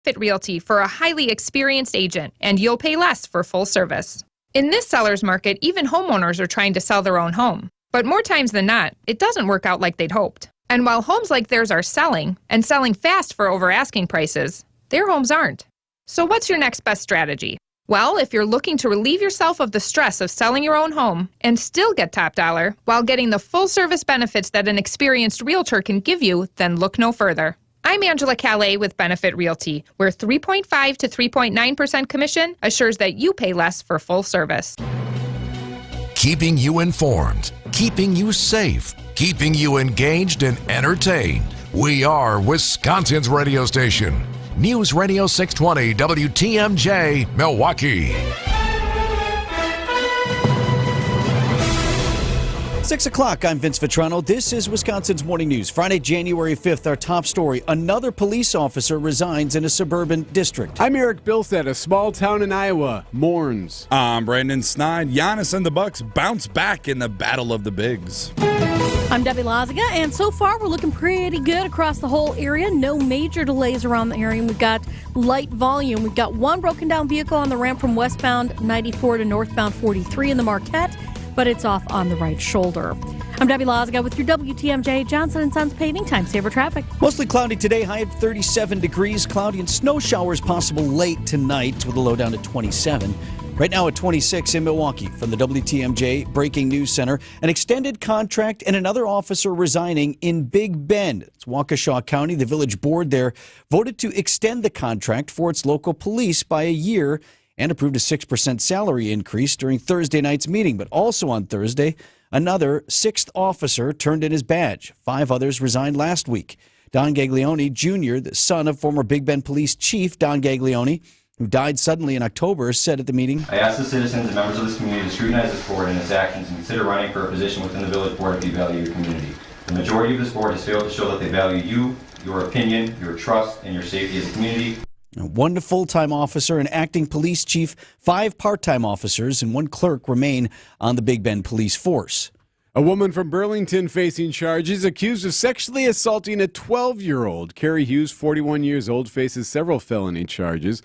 Fit Realty for a highly experienced agent, and you'll pay less for full service. In this seller's market, even homeowners are trying to sell their own home. But more times than not, it doesn't work out like they'd hoped. And while homes like theirs are selling, and selling fast for over asking prices, their homes aren't. So what's your next best strategy? Well, if you're looking to relieve yourself of the stress of selling your own home and still get top dollar while getting the full service benefits that an experienced realtor can give you, then look no further. I'm Angela Calais with Benefit Realty, where 3.5 to 3.9% commission assures that you pay less for full service. Keeping you informed, keeping you safe, keeping you engaged and entertained. We are Wisconsin's radio station. News Radio 620 WTMJ, Milwaukee. 6 o'clock, I'm Vince Vitrano. This is Wisconsin's Morning News. Friday, January 5th, our top story. Another police officer resigns in a suburban district. I'm Eric Bilstead. A small town in Iowa mourns. I'm Brandon Snide. Giannis and the Bucks bounce back in the Battle of the Bigs. I'm Debbie Laziga, and so far we're looking pretty good across the whole area. No major delays around the area. We've got light volume. We've got one broken down vehicle on the ramp from westbound 94 to northbound 43 in the Marquette, but it's off on the right shoulder. I'm Debbie Laziga with your WTMJ Johnson & Sons paving time saver traffic. Mostly cloudy today, high of 37 degrees. Cloudy and snow showers possible late tonight with a low down to 27. Right now at 26 in Milwaukee. From the WTMJ Breaking News Center, an extended contract and another officer resigning in Big Bend. It's Waukesha County. The village board there voted to extend the contract for its local police by a year and approved a 6% salary increase during Thursday night's meeting. But also on Thursday, another sixth officer turned in his badge. 5 others resigned last week. Don Gaglione Jr., the son of former Big Bend Police Chief Don Gaglione, who died suddenly in October, said at the meeting, I ask the citizens and members of this community to scrutinize this board and its actions and consider running for a position within the village board if you value your community. The majority of this board has failed to show that they value you, your opinion, your trust, and your safety as a community. One full-time officer, an acting police chief, 5 part-time officers, and 1 clerk remain on the Big Bend police force. A woman from Burlington facing charges accused of sexually assaulting a 12-year-old. Carrie Hughes, 41 years old, faces several felony charges.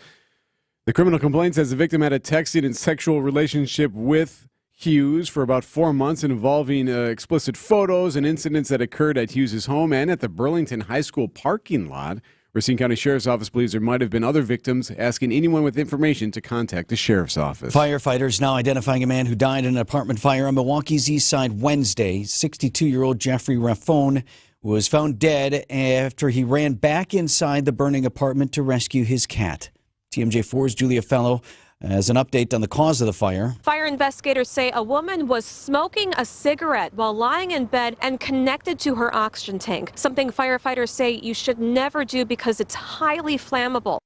The criminal complaint says the victim had a texting and sexual relationship with Hughes for about 4 months involving explicit photos and incidents that occurred at Hughes' home and at the Burlington High School parking lot. Racine County Sheriff's Office believes there might have been other victims, asking anyone with information to contact the Sheriff's Office. Firefighters now identifying a man who died in an apartment fire on Milwaukee's east side Wednesday. 62-year-old Jeffrey Raffone was found dead after he ran back inside the burning apartment to rescue his cat. TMJ4's Julia Fellow has an update on the cause of the fire. Fire investigators say a woman was smoking a cigarette while lying in bed and connected to her oxygen tank, something firefighters say you should never do because it's highly flammable.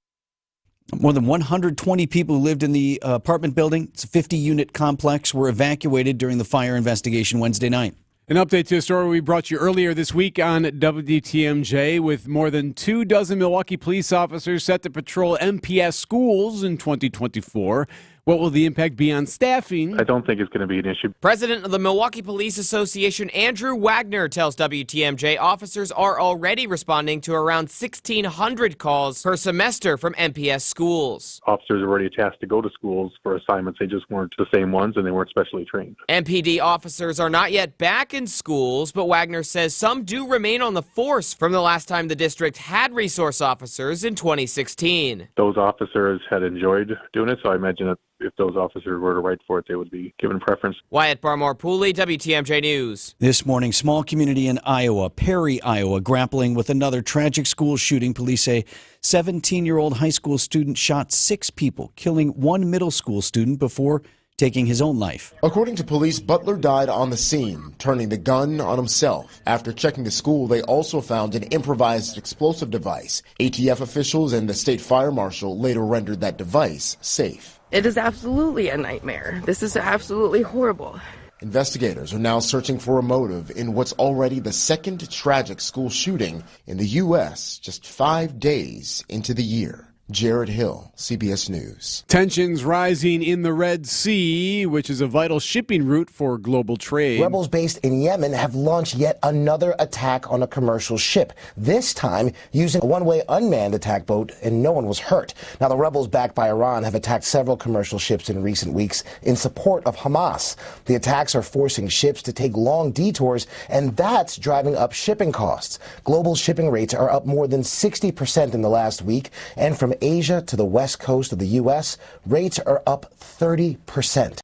More than 120 people who lived in the apartment building, it's a 50-unit complex, were evacuated during the fire investigation Wednesday night. An update to a story we brought you earlier this week on WTMJ, with more than 24 Milwaukee police officers set to patrol MPS schools in 2024. What will the impact be on staffing? I don't think it's going to be an issue. President of the Milwaukee Police Association, Andrew Wagner, tells WTMJ officers are already responding to around 1,600 calls per semester from MPS schools. Officers are already tasked to go to schools for assignments. They just weren't the same ones, and they weren't specially trained. MPD officers are not yet back in schools, but Wagner says some do remain on the force from the last time the district had resource officers in 2016. Those officers had enjoyed doing it, so I imagine that if those officers were to write for it, they would be given preference. Wyatt Barmore-Pooley, WTMJ News. This morning, small community in Iowa, Perry, Iowa, grappling with another tragic school shooting. Police say 17-year-old high school student shot 6 people, killing 1 middle school student before taking his own life. According to police, Butler died on the scene, turning the gun on himself. After checking the school, they also found an improvised explosive device. ATF officials and the state fire marshal later rendered that device safe. It is absolutely a nightmare. This is absolutely horrible. Investigators are now searching for a motive in what's already the second tragic school shooting in the U.S. just 5 days into the year. Jared Hill, CBS News. Tensions rising in the Red Sea, which is a vital shipping route for global trade. Rebels based in Yemen have launched yet another attack on a commercial ship, this time using a one-way unmanned attack boat, and no one was hurt. Now, the rebels backed by Iran have attacked several commercial ships in recent weeks in support of Hamas. The attacks are forcing ships to take long detours, and that's driving up shipping costs. Global shipping rates are up more than 60% in the last week, and from Asia to the west coast of the U.S., rates are up 30%.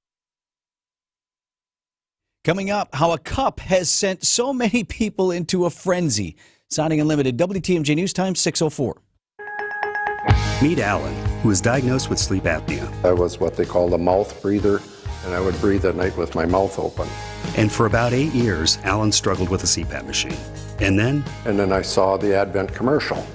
Coming up, how a cup has sent so many people into a frenzy. Sounding Unlimited, WTMJ News Time, 6:04. Meet Alan, who was diagnosed with sleep apnea. I was what they call a mouth breather, and I would breathe at night with my mouth open. And for about 8 years, Alan struggled with a CPAP machine. And then I saw the Advent commercial,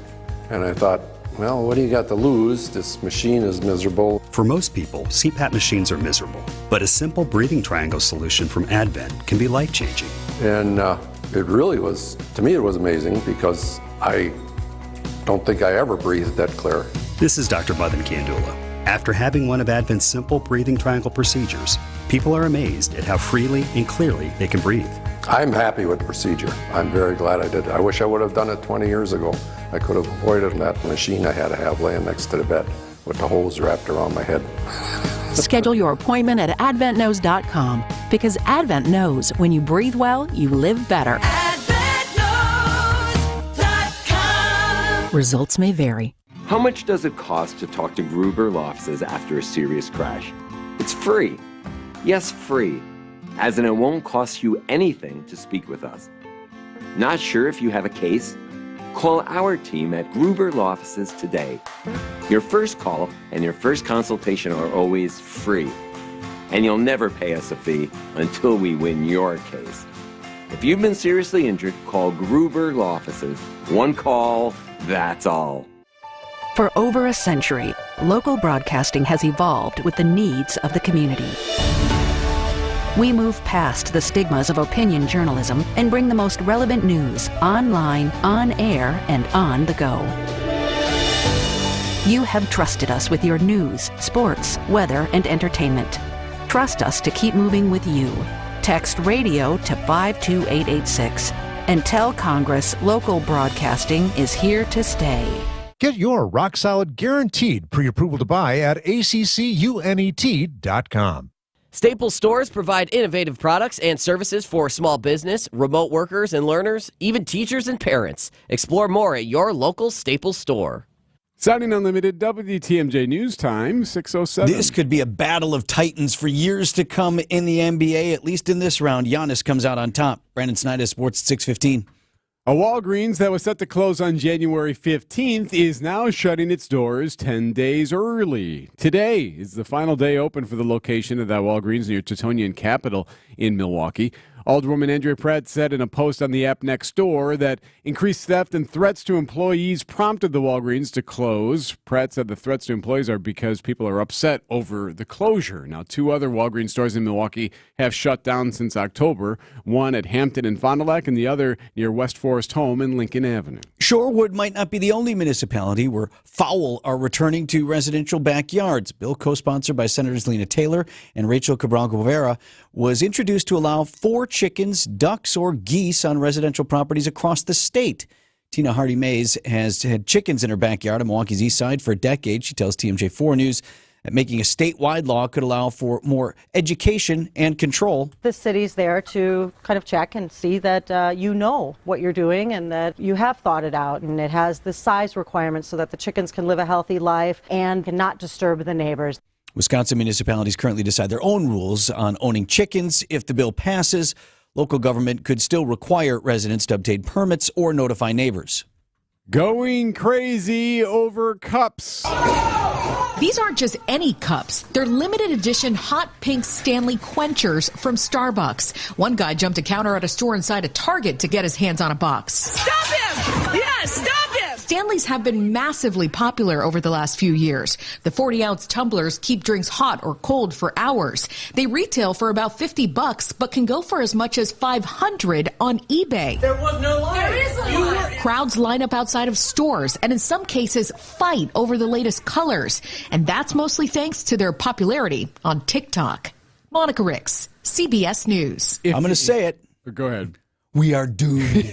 and I thought, well, what do you got to lose? This machine is miserable. For most people, CPAP machines are miserable, but a simple breathing triangle solution from Advent can be life-changing. And it really was, to me, it was amazing because I don't think I ever breathed that clear. This is Dr. Madan Kiandula. After having one of Advent's simple breathing triangle procedures, people are amazed at how freely and clearly they can breathe. I'm happy with the procedure. I'm very glad I did. I wish I would have done it 20 years ago. I could have avoided that machine I had to have laying next to the bed with the hose wrapped around my head. Schedule your appointment at AdventKnows.com because Advent knows when you breathe well, you live better. AdventKnows.com. Results may vary. How much does it cost to talk to Gruber Law Offices after a serious crash? It's free. Yes, free. As in, it won't cost you anything to speak with us. Not sure if you have a case? Call our team at Gruber Law Offices today. Your first call and your first consultation are always free. And you'll never pay us a fee until we win your case. If you've been seriously injured, call Gruber Law Offices. One call, that's all. For over a century, local broadcasting has evolved with the needs of the community. We move past the stigmas of opinion journalism and bring the most relevant news online, on air, and on the go. You have trusted us with your news, sports, weather, and entertainment. Trust us to keep moving with you. Text radio to 52886 and tell Congress local broadcasting is here to stay. Get your rock solid guaranteed pre-approval to buy at accunet.com. Staples stores provide innovative products and services for small business, remote workers and learners, even teachers and parents. Explore more at your local Staples store. Sounding Unlimited, WTMJ News Time, 6:07. This could be a battle of titans for years to come in the NBA, at least in this round. Giannis comes out on top. Brandon Snyder, Sports at 6:15. A Walgreens that was set to close on January 15th is now shutting its doors 10 days early. Today is the final day open for the location of that Walgreens near Teutonia Capitol in Milwaukee. Alderwoman Andrea Pratt said in a post on the app next door that increased theft and threats to employees prompted the Walgreens to close. Pratt said the threats to employees are because people are upset over the closure. Now, 2 other Walgreens stores in Milwaukee have shut down since October, one at Hampton and Fond du Lac and the other near West Forest Home and Lincoln Avenue. Shorewood might not be the only municipality where fowl are returning to residential backyards. Bill, co-sponsored by Senators Lena Taylor and Rachel Cabral-Guevara, was introduced to allow 4 chickens, ducks, or geese on residential properties across the state. Tina Hardy-Mays has had chickens in her backyard on Milwaukee's east side for a decade. She tells TMJ4 News that making a statewide law could allow for more education and control. The city's there to kind of check and see that you know what you're doing and that you have thought it out. And it has the size requirements so that the chickens can live a healthy life and cannot disturb the neighbors. Wisconsin municipalities currently decide their own rules on owning chickens. If the bill passes, local government could still require residents to obtain permits or notify neighbors. Going crazy over cups. These aren't just any cups. They're limited edition hot pink Stanley Quenchers from Starbucks. One guy jumped a counter at a store inside a Target to get his hands on a box. Stop him! Yes, stop him! Stanleys have been massively popular over the last few years. The 40-ounce tumblers keep drinks hot or cold for hours. They retail for about $50, but can go for as much as $500 on eBay. There was no line. There is a line. Crowds line up outside of stores and in some cases fight over the latest colors. And that's mostly thanks to their popularity on TikTok. Monica Ricks, CBS News. I'm going to say it. Go ahead. We are doomed.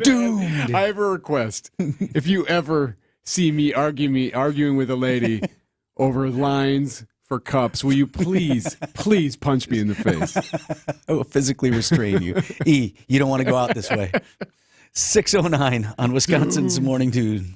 Doomed. I have a request. If you ever see me arguing with a lady over lines for cups, will you please punch me in the face? I will physically restrain you. You don't want to go out this way. 6:09 on Wisconsin's Morning Dude.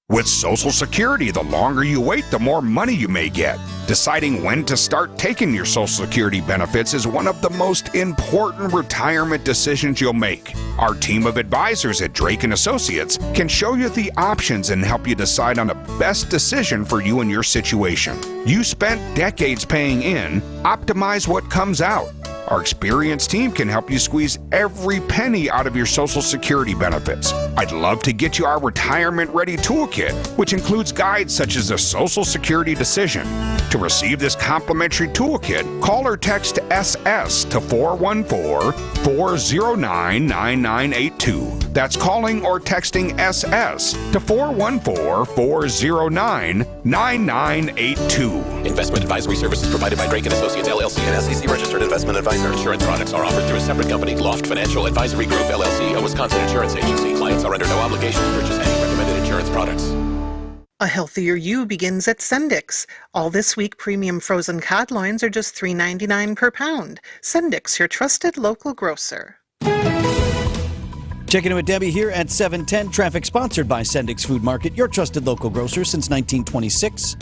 With Social Security, the longer you wait, the more money you may get. Deciding when to start taking your Social Security benefits is one of the most important retirement decisions you'll make. Our team of advisors at Drake & Associates can show you the options and help you decide on the best decision for you and your situation. You spent decades paying in, optimize what comes out. Our experienced team can help you squeeze every penny out of your Social Security benefits. I'd love to get you our Retirement Ready Toolkit, which includes guides such as the Social Security decision. To receive this complimentary toolkit, call or text SS to 414-409-9982. That's calling or texting SS to 414-409-9982. Investment advisory services provided by Drake & Associates, LLC, and SEC-registered investment advisor. Insurance products are offered through a separate company, Loft Financial Advisory Group, LLC, a Wisconsin insurance agency. Clients are under no obligation to purchase any recommended insurance products. A healthier you begins at Sendix. All this week, premium frozen cod loins are just $3.99 per pound. Sendix, your trusted local grocer. Checking in with Debbie here at 7:10. Traffic sponsored by Sendix Food Market, your trusted local grocer since 1926.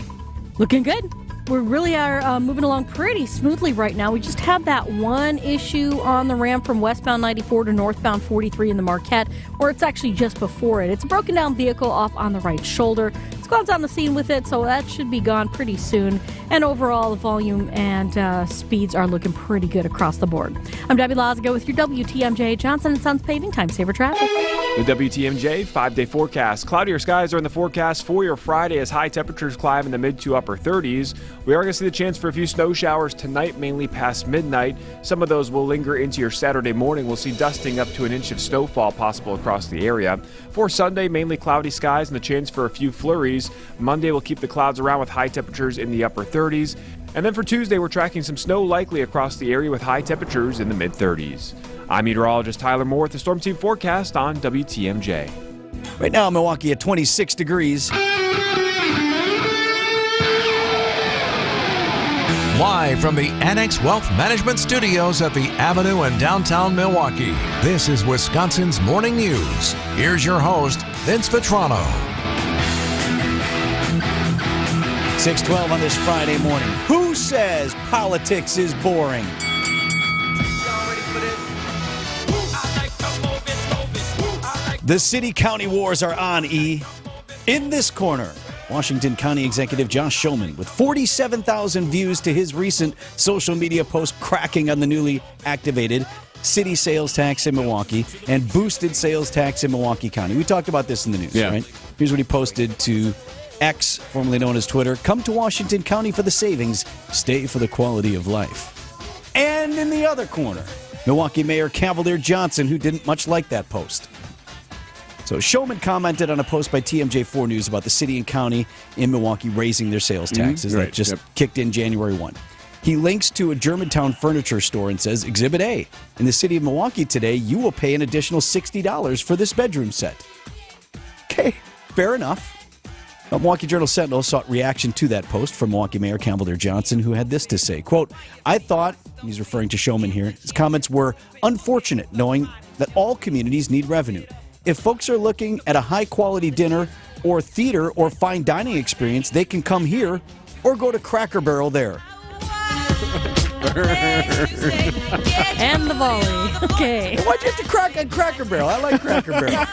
Looking good. We really are moving along pretty smoothly right now. We just had that one issue on the ramp from westbound 94 to northbound 43 in the Marquette, or it's actually just before it. It's a broken down vehicle off on the right shoulder. Squad's on the scene with it, so that should be gone pretty soon. And overall, the volume and speeds are looking pretty good across the board. I'm Debbie Lazaga with your WTMJ Johnson & Sons Paving Time Saver Traffic. The WTMJ 5-day forecast. Cloudier skies are in the forecast for your Friday as high temperatures climb in the mid to upper 30s. We are going to see the chance for a few snow showers tonight, mainly past midnight. Some of those will linger into your Saturday morning. We'll see dusting up to an inch of snowfall possible across the area. For Sunday, mainly cloudy skies and the chance for a few flurries. Monday will keep the clouds around with high temperatures in the upper 30s. And then for Tuesday, we're tracking some snow likely across the area with high temperatures in the mid-30s. I'm meteorologist Tyler Moore with the Storm Team forecast on WTMJ. Right now, Milwaukee at 26 degrees. Live from the Annex Wealth Management Studios at the Avenue in downtown Milwaukee, this is Wisconsin's Morning News. Here's your host, Vince Vitrano. 6:12 on this Friday morning. Who says politics is boring? The city-county wars are on, In this corner, Washington County Executive Josh Schoeman with 47,000 views to his recent social media post cracking on the newly activated city sales tax in Milwaukee and boosted sales tax in Milwaukee County. We talked about this in the news, right? Here's what he posted to X, formerly known as Twitter. Come to Washington County for the savings. Stay for the quality of life. And in the other corner, Milwaukee Mayor Cavalier Johnson, who didn't much like that post. So Schoeman commented on a post by TMJ4 News about the city and county in Milwaukee raising their sales taxes that just kicked in January 1. He links to a Germantown furniture store and says, Exhibit A, in the city of Milwaukee today, you will pay an additional $60 for this bedroom set. Okay, fair enough. The Milwaukee Journal Sentinel sought reaction to that post from Milwaukee Mayor Cavalier Johnson, who had this to say, quote, I thought, he's referring to Schoeman here, his comments were unfortunate knowing that all communities need revenue. If folks are looking at a high-quality dinner or theater or fine dining experience, they can come here or go to Cracker Barrel there. And the volley. Okay. Why'd you have to crack on Cracker Barrel? I like Cracker Barrel.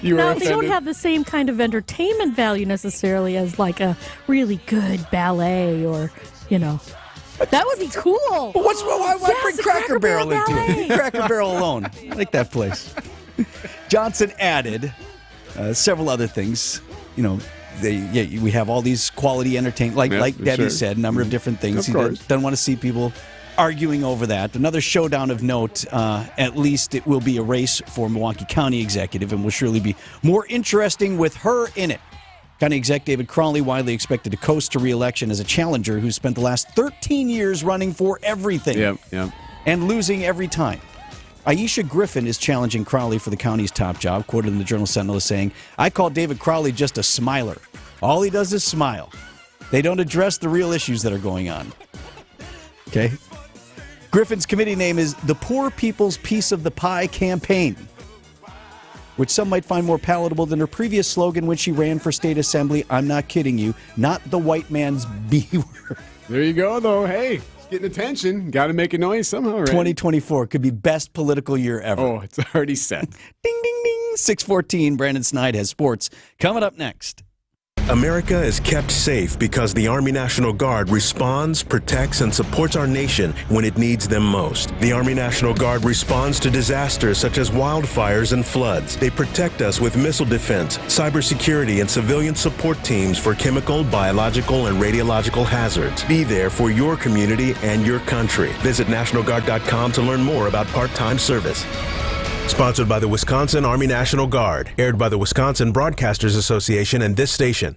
Now, they don't have the same kind of entertainment value necessarily as like a really good ballet or, That would be cool. Why bring Cracker Barrel into it? Leave Cracker Barrel alone. I like that place. Johnson added several other things. We have all these quality entertainment, like Debbie said, a number of different things. He doesn't want to see people arguing over that. Another showdown of note, at least it will be a race for Milwaukee County Executive and will surely be more interesting with her in it. County Exec David Crawley, widely expected to coast to re-election as a challenger who spent the last 13 years running for everything and losing every time. Aisha Griffin is challenging Crowley for the county's top job, quoted in the Journal-Sentinel as saying, "I call David Crowley just a smiler. All he does is smile. They don't address the real issues that are going on." Okay. Griffin's committee name is the Poor People's Piece of the Pie Campaign, which some might find more palatable than her previous slogan when she ran for state assembly. I'm not kidding you. Not the white man's B word. There you go, though. Hey. Getting attention. Got to make a noise somehow, right? 2024 could be best political year ever. Oh, it's already set. Ding, ding, ding. 6:14. Brandon Snide has sports. Coming up next. America is kept safe because the Army National Guard responds, protects, and supports our nation when it needs them most. The Army National Guard responds to disasters such as wildfires and floods. They protect us with missile defense, cybersecurity, and civilian support teams for chemical, biological, and radiological hazards. Be there for your community and your country. Visit NationalGuard.com to learn more about part-time service. Sponsored by the Wisconsin Army National Guard. Aired by the Wisconsin Broadcasters Association and this station.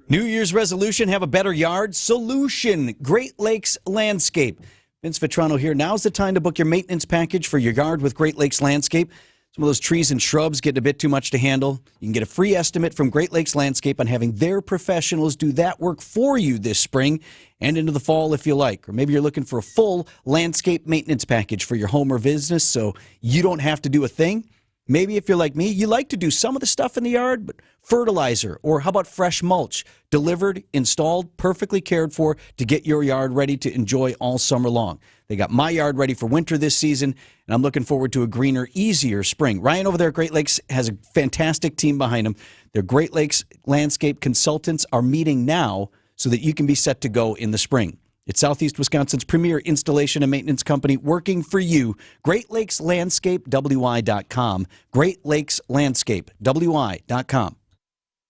New Year's resolution, have a better yard? Solution, Great Lakes Landscape. Vince Vitrano here. Now's the time to book your maintenance package for your yard with Great Lakes Landscape. Some of those trees and shrubs getting a bit too much to handle. You can get a free estimate from Great Lakes Landscape on having their professionals do that work for you this spring and into the fall if you like. Or maybe you're looking for a full landscape maintenance package for your home or business so you don't have to do a thing. Maybe if you're like me, you like to do some of the stuff in the yard, but fertilizer or how about fresh mulch? Delivered, installed, perfectly cared for to get your yard ready to enjoy all summer long. They got my yard ready for winter this season, and I'm looking forward to a greener, easier spring. Ryan over there at Great Lakes has a fantastic team behind him. Their Great Lakes landscape consultants are meeting now so that you can be set to go in the spring. It's Southeast Wisconsin's premier installation and maintenance company working for you. Great Lakes Landscape, WI.com. Great Lakes Landscape, WI.com.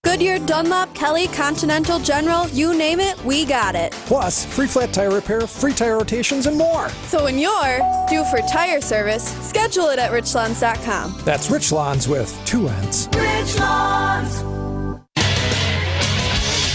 Goodyear, Dunlop, Kelly, Continental, General, you name it, we got it. Plus, free flat tire repair, free tire rotations, and more. So when you're due for tire service, schedule it at richlawns.com. That's Rich Lawns with 2 N's. Rich Lawns.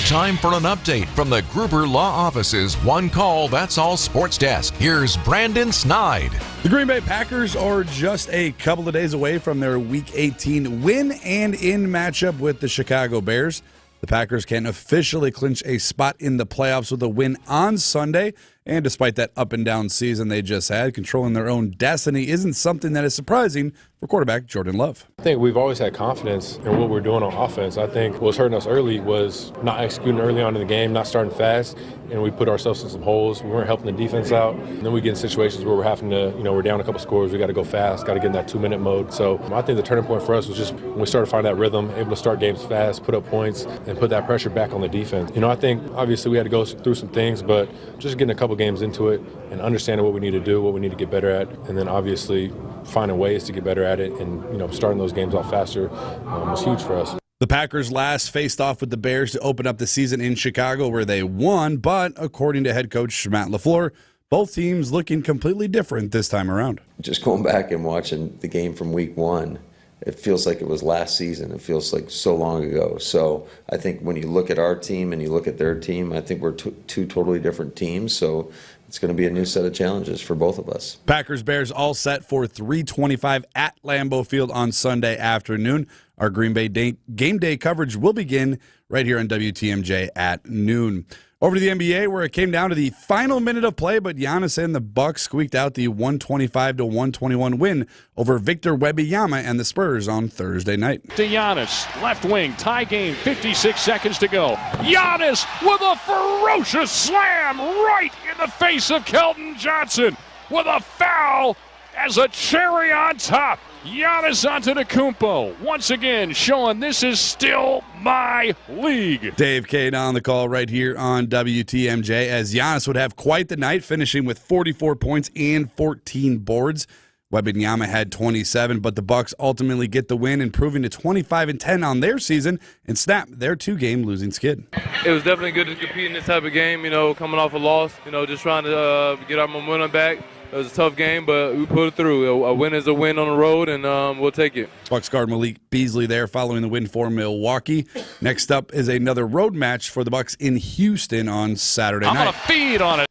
Time for an update from the Gruber Law Office's One Call, That's All Sports Desk. Here's Brandon Snide. The Green Bay Packers are just a couple of days away from their Week 18 win and in matchup with the Chicago Bears. The Packers can officially clinch a spot in the playoffs with a win on Sunday. And despite that up-and-down season they just had, controlling their own destiny isn't something that is surprising for quarterback Jordan Love. I think we've always had confidence in what we're doing on offense. I think what was hurting us early was not executing early on in the game, not starting fast, and we put ourselves in some holes. We weren't helping the defense out. And then we get in situations where we're having to, we're down a couple scores. We got to go fast, got to get in that 2-minute mode. So I think the turning point for us was just when we started finding that rhythm, able to start games fast, put up points, and put that pressure back on the defense. I think obviously we had to go through some things, but just getting a couple games into it and understanding what we need to do, what we need to get better at, and then obviously finding ways to get better at it and, starting those games off faster was huge for us. The Packers last faced off with the Bears to open up the season in Chicago where they won, but according to head coach Matt LaFleur, both teams looking completely different this time around. Just going back and watching the game from week 1, it feels like it was last season. It feels like so long ago. So I think when you look at our team and you look at their team, I think we're two totally different teams. So it's going to be a new set of challenges for both of us. Packers-Bears all set for 3:25 at Lambeau Field on Sunday afternoon. Our Green Bay game day coverage will begin right here on WTMJ at noon. Over to the NBA, where it came down to the final minute of play, but Giannis and the Bucks squeaked out the 125-121 win over Victor Wembanyama and the Spurs on Thursday night. To Giannis, left wing, tie game, 56 seconds to go. Giannis with a ferocious slam right in the face of Keldon Johnson with a foul as a cherry on top. Giannis Antetokounmpo once again showing this is still my league. Dave Kane on the call right here on WTMJ as Giannis would have quite the night, finishing with 44 points and 14 boards. Wembanyama had 27, but the Bucks ultimately get the win, improving to 25-10 on their season and snap their 2-game losing skid. It was definitely good to compete in this type of game, coming off a loss, just trying to get our momentum back. It was a tough game, but we put it through. A win is a win on the road, and we'll take it. Bucks guard Malik Beasley there following the win for Milwaukee. Next up is another road match for the Bucks in Houston on Saturday night. I'm going to feed on it.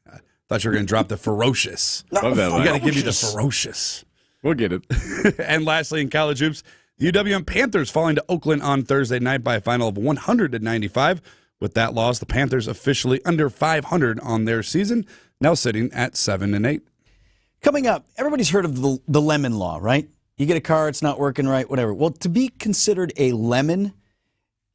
I thought you were going to drop the ferocious. Love that line. You got to give me the ferocious. We'll get it. And lastly, in college hoops, the UWM Panthers falling to Oakland on Thursday night by a final of 100-95. With that loss, the Panthers officially under 500 on their season, now sitting at 7-8. Coming up, everybody's heard of the lemon law, right? You get a car, it's not working right, whatever. Well, to be considered a lemon,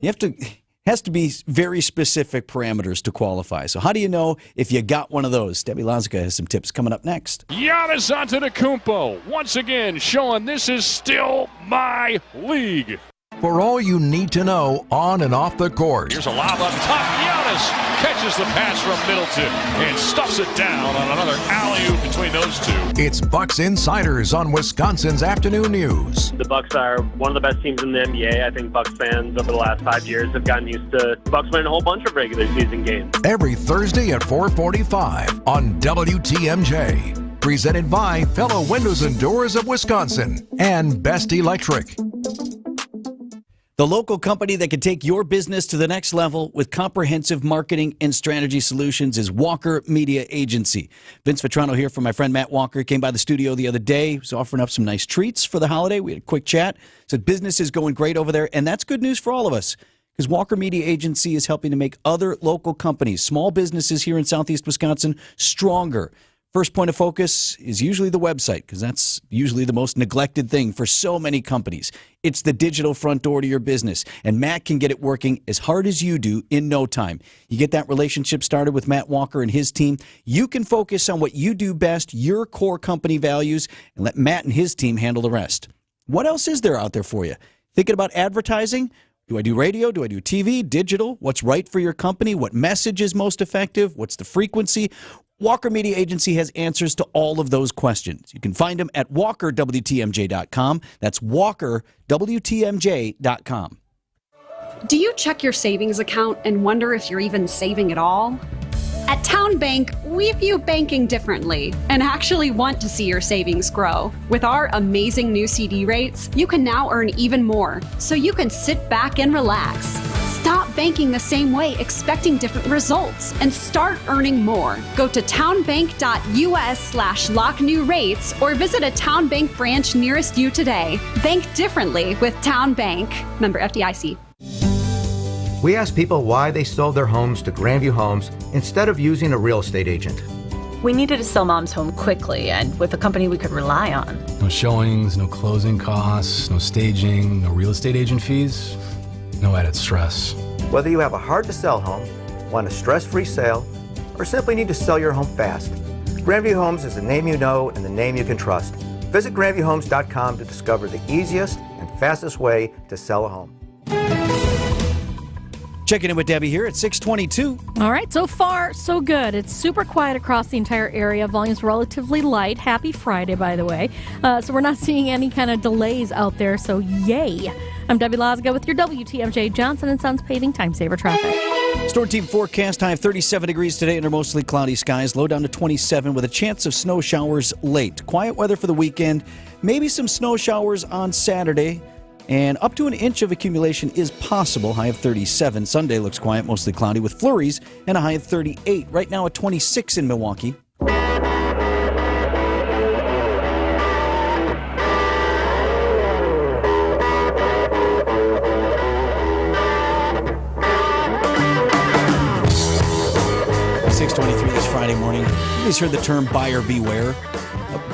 it has to be very specific parameters to qualify. So how do you know if you got one of those? Debbie Lazica has some tips coming up next. Giannis Antetokounmpo once again showing this is still my league. For all you need to know on and off the court. Here's a lob up top. Giannis catches the pass from Middleton and stuffs it down on another alley-oop between those two. It's Bucks Insiders on Wisconsin's Afternoon News. The Bucks are one of the best teams in the NBA. I think Bucks fans over the last 5 years have gotten used to Bucks winning a whole bunch of regular season games. Every Thursday at 4:45 on WTMJ. Presented by Fellow Windows and Doors of Wisconsin and Best Electric. The local company that can take your business to the next level with comprehensive marketing and strategy solutions is Walker Media Agency. Vince Vitrano here from my friend Matt Walker. Came by the studio the other day. He was offering up some nice treats for the holiday. We had a quick chat. Said business is going great over there, and that's good news for all of us because Walker Media Agency is helping to make other local companies, small businesses here in Southeast Wisconsin, stronger. First point of focus is usually the website because that's usually the most neglected thing for so many companies. It's the digital front door to your business, and Matt can get it working as hard as you do in no time. You get that relationship started with Matt Walker and his team. You can focus on what you do best, your core company values, and let Matt and his team handle the rest. What else is there out there for you? Thinking about advertising? Do I do radio? Do I do TV? Digital? What's right for your company? What message is most effective? What's the frequency? Walker Media Agency has answers to all of those questions. You can find them at walkerwtmj.com. That's walkerwtmj.com. Do you check your savings account and wonder if you're even saving at all? At Town Bank, we view banking differently and actually want to see your savings grow. With our amazing new CD rates, you can now earn even more, so you can sit back and relax. Stop banking the same way, expecting different results, and start earning more. Go to townbank.us/locknewrates or visit a Town Bank branch nearest you today. Bank differently with Town Bank. Member FDIC. We asked people why they sold their homes to Grandview Homes instead of using a real estate agent. We needed to sell Mom's home quickly and with a company we could rely on. No showings, no closing costs, no staging, no real estate agent fees, no added stress. Whether you have a hard-to-sell home, want a stress-free sale, or simply need to sell your home fast, Grandview Homes is the name you know and the name you can trust. Visit GrandviewHomes.com to discover the easiest and fastest way to sell a home. Checking in with Debbie here at 6:22. All right, so far, so good. It's super quiet across the entire area. Volume's relatively light. Happy Friday, by the way. So we're not seeing any kind of delays out there, so yay. I'm Debbie Lazica with your WTMJ Johnson & Sons Paving Time Saver Traffic. Storm team forecast high of 37 degrees today under mostly cloudy skies. Low down to 27 with a chance of snow showers late. Quiet weather for the weekend. Maybe some snow showers on Saturday. And up to an inch of accumulation is possible, high of 37. Sunday looks quiet, mostly cloudy with flurries, and a high of 38. Right now at 26 in Milwaukee. This Friday morning. You guys heard the term buyer beware.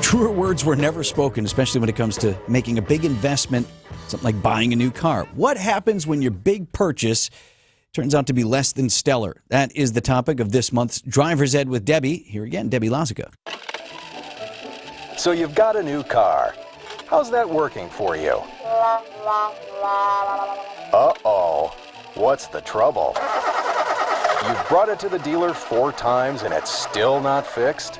Truer words were never spoken, especially when it comes to making a big investment, something like buying a new car. What happens when your big purchase turns out to be less than stellar? That is the topic of this month's Driver's Ed with Debbie. Here again, Debbie Lazica. So you've got a new car. How's that working for you? Uh-oh. What's the trouble? You've brought it to the dealer 4 times and it's still not fixed?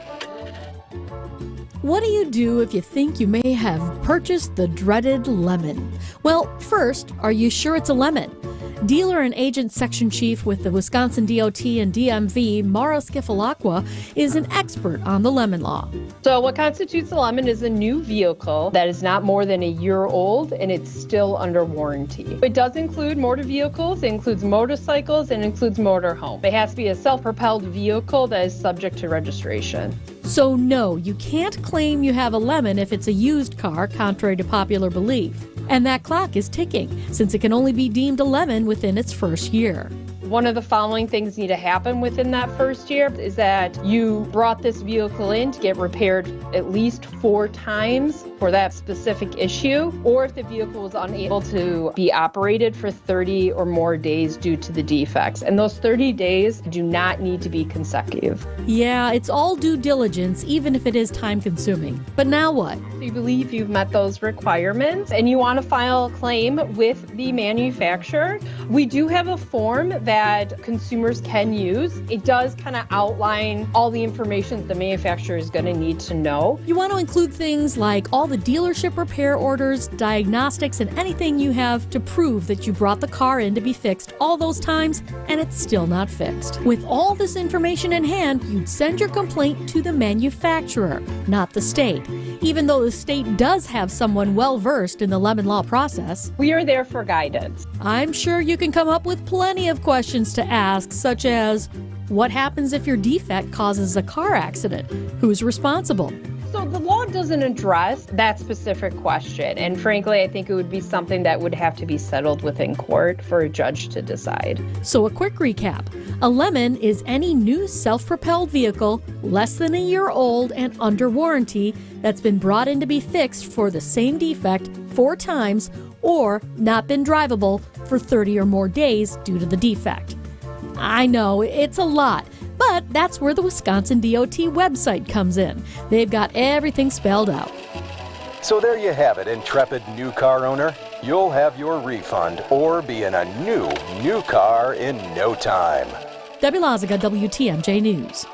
What do you do if you think you may have purchased the dreaded lemon? Well, first, are you sure it's a lemon? Dealer and Agent Section Chief with the Wisconsin DOT and DMV, Mara Skifalaqua, is an expert on the lemon law. So what constitutes a lemon is a new vehicle that is not more than a year old and it's still under warranty. It does include motor vehicles, it includes motorcycles, and includes motorhome. It has to be a self-propelled vehicle that is subject to registration. So no, you can't claim you have a lemon if it's a used car, contrary to popular belief. And that clock is ticking, since it can only be deemed a lemon within its first year. One of the following things need to happen within that first year is that you brought this vehicle in to get repaired at least 4 times for that specific issue, or if the vehicle was unable to be operated for 30 or more days due to the defects. And those 30 days do not need to be consecutive. Yeah, it's all due diligence, even if it is time consuming. But now what? If you believe you've met those requirements and you want to file a claim with the manufacturer, we do have a form that consumers can use. It does kind of outline all the information that the manufacturer is going to need to know. You want to include things like all the dealership repair orders, diagnostics, and anything you have to prove that you brought the car in to be fixed all those times and it's still not fixed. With all this information in hand, you'd send your complaint to the manufacturer, not the state. Even though the state does have someone well-versed in the lemon law process. We are there for guidance. I'm sure you can come up with plenty of questions to ask, such as, what happens if your defect causes a car accident? Who's responsible? So the law doesn't address that specific question. And frankly, I think it would be something that would have to be settled within court for a judge to decide. So a quick recap. A lemon is any new self-propelled vehicle less than a year old and under warranty that's been brought in to be fixed for the same defect 4 times or not been drivable for 30 or more days due to the defect. I know, it's a lot. But that's where the Wisconsin DOT website comes in. They've got everything spelled out. So there you have it, intrepid new car owner. You'll have your refund or be in a new car in no time. Debbie Loziga, WTMJ News.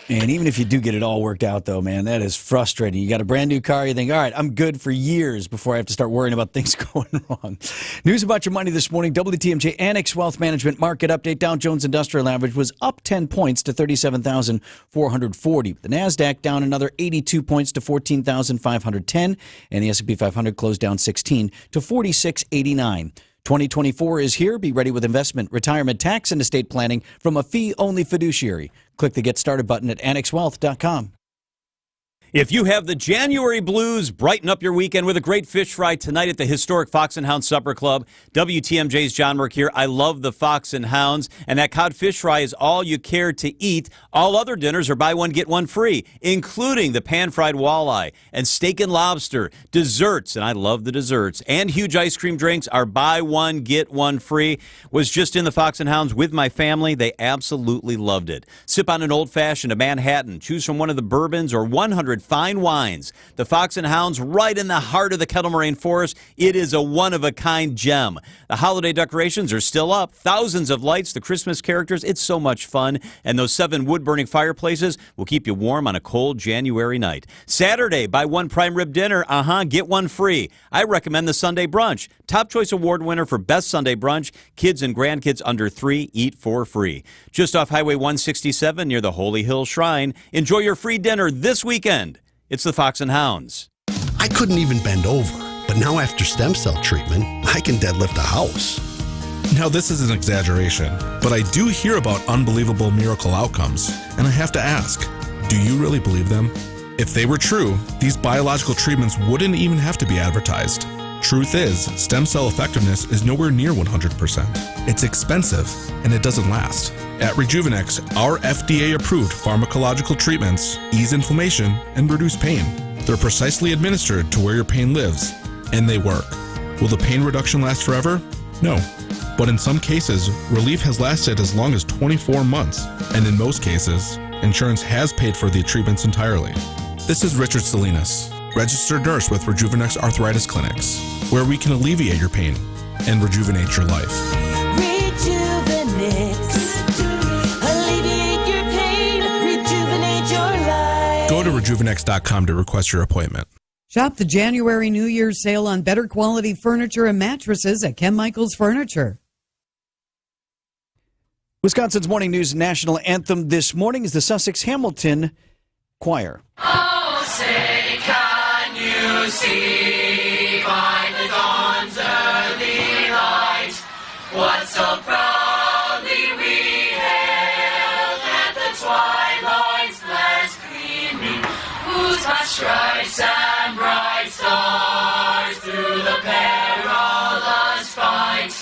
And even if you do get it all worked out, though, man, that is frustrating. You got a brand new car, you think, all right, I'm good for years before I have to start worrying about things going wrong. News about your money this morning, WTMJ Annex Wealth Management Market Update. Dow Jones Industrial Average was up 10 points to 37,440. The NASDAQ down another 82 points to 14,510. And the S&P 500 closed down 16 to 4689. 2024 is here. Be ready with investment, retirement, tax, and estate planning from a fee-only fiduciary. Click the Get Started button at annexwealth.com. If you have the January blues, brighten up your weekend with a great fish fry tonight at the historic Fox and Hound Supper Club. WTMJ's John Merck here. I love the Fox and Hounds, and that cod fish fry is all you care to eat. All other dinners are buy one, get one free, including the pan-fried walleye and steak and lobster. Desserts, and I love the desserts, and huge ice cream drinks are buy one, get one free. Was just in the Fox and Hounds with my family. They absolutely loved it. Sip on an old-fashioned, a Manhattan. Choose from one of the bourbons or 100 fine wines. The Fox and Hounds, right in the heart of the Kettle Moraine Forest. It is a one-of-a-kind gem. The holiday decorations are still up. Thousands of lights, the Christmas characters. It's so much fun. And those 7 wood-burning fireplaces will keep you warm on a cold January night. Saturday, buy one prime rib dinner. Get one free. I recommend the Sunday brunch. Top Choice Award winner for Best Sunday Brunch. Kids and grandkids under 3 eat for free. Just off Highway 167 near the Holy Hill Shrine. Enjoy your free dinner this weekend. It's the Fox and Hounds. I couldn't even bend over, but now after stem cell treatment, I can deadlift a house. Now this is an exaggeration, but I do hear about unbelievable miracle outcomes, and I have to ask, do you really believe them? If they were true, these biological treatments wouldn't even have to be advertised. Truth is, stem cell effectiveness is nowhere near 100%. It's expensive, and it doesn't last. At Rejuvenex, our FDA-approved pharmacological treatments ease inflammation and reduce pain. They're precisely administered to where your pain lives, and they work. Will the pain reduction last forever? No. But in some cases, relief has lasted as long as 24 months, and in most cases, insurance has paid for the treatments entirely. This is Richard Salinas, registered nurse with Rejuvenex Arthritis Clinics, where we can alleviate your pain and rejuvenate your life. Alleviate your pain, rejuvenate your life. Go to rejuvenex.com to request your appointment. Shop the January New Year's sale on better quality furniture and mattresses at Ken Michaels Furniture. Wisconsin's Morning News national anthem this morning is the Sussex Hamilton Choir. Oh, say, can you see by the dawn's early light what so proudly we hailed at the twilight's last gleaming, whose hot stripes and bright stars through the perilous fight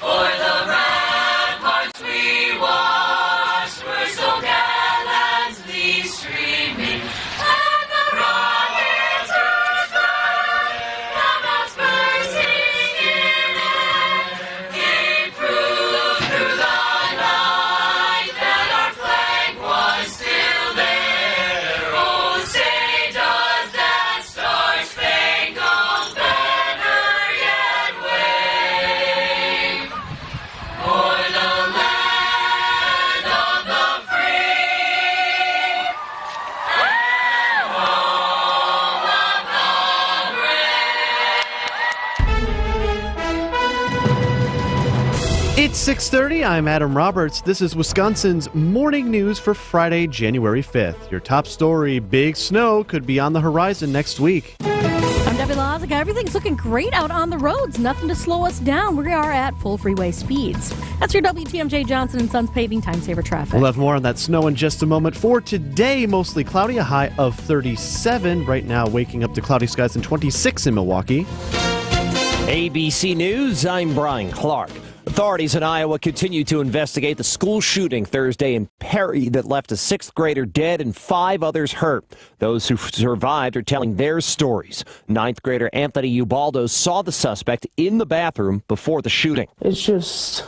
o'er the ramparts we watched were so gallantly streaming, and the rockets rushed by, the bells bursting in air, gave proof through the night that our flag was still there. Oh, say does that star-spangled banner yet wave o'er the land of the free and home of the brave? It's 6:30. I'm Adam Roberts. This is Wisconsin's morning news for Friday, January 5th. Your top story, big snow could be on the horizon next week. I'm Debbie Lazica. Everything's looking great out on the roads. Nothing to slow us down. We are at full freeway speeds. That's your WTMJ Johnson & Sons paving time saver traffic. We'll have more on that snow in just a moment. For today, mostly cloudy, a high of 37. Right now, waking up to cloudy skies and 26 in Milwaukee. ABC News, I'm Brian Clark. Authorities in Iowa continue to investigate the school shooting Thursday in Perry that left a sixth grader dead and 5 others hurt. Those who survived are telling their stories. Ninth grader Anthony Ubaldo saw the suspect in the bathroom before the shooting. It's just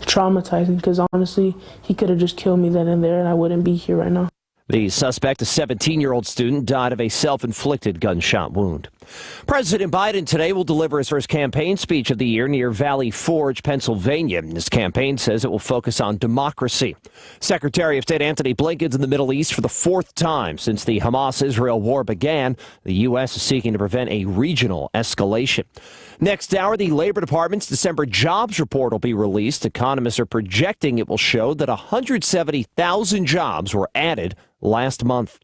traumatizing because honestly, he could have just killed me then and there and I wouldn't be here right now. The suspect, a 17-year-old student, died of a self-inflicted gunshot wound. President Biden today will deliver his first campaign speech of the year near Valley Forge, Pennsylvania. His campaign says it will focus on democracy. Secretary of State Antony Blinken's in the Middle East for the 4th time since the Hamas-Israel war began. The U.S. is seeking to prevent a regional escalation. Next hour, the Labor Department's December jobs report will be released. Economists are projecting it will show that 170,000 jobs were added last month.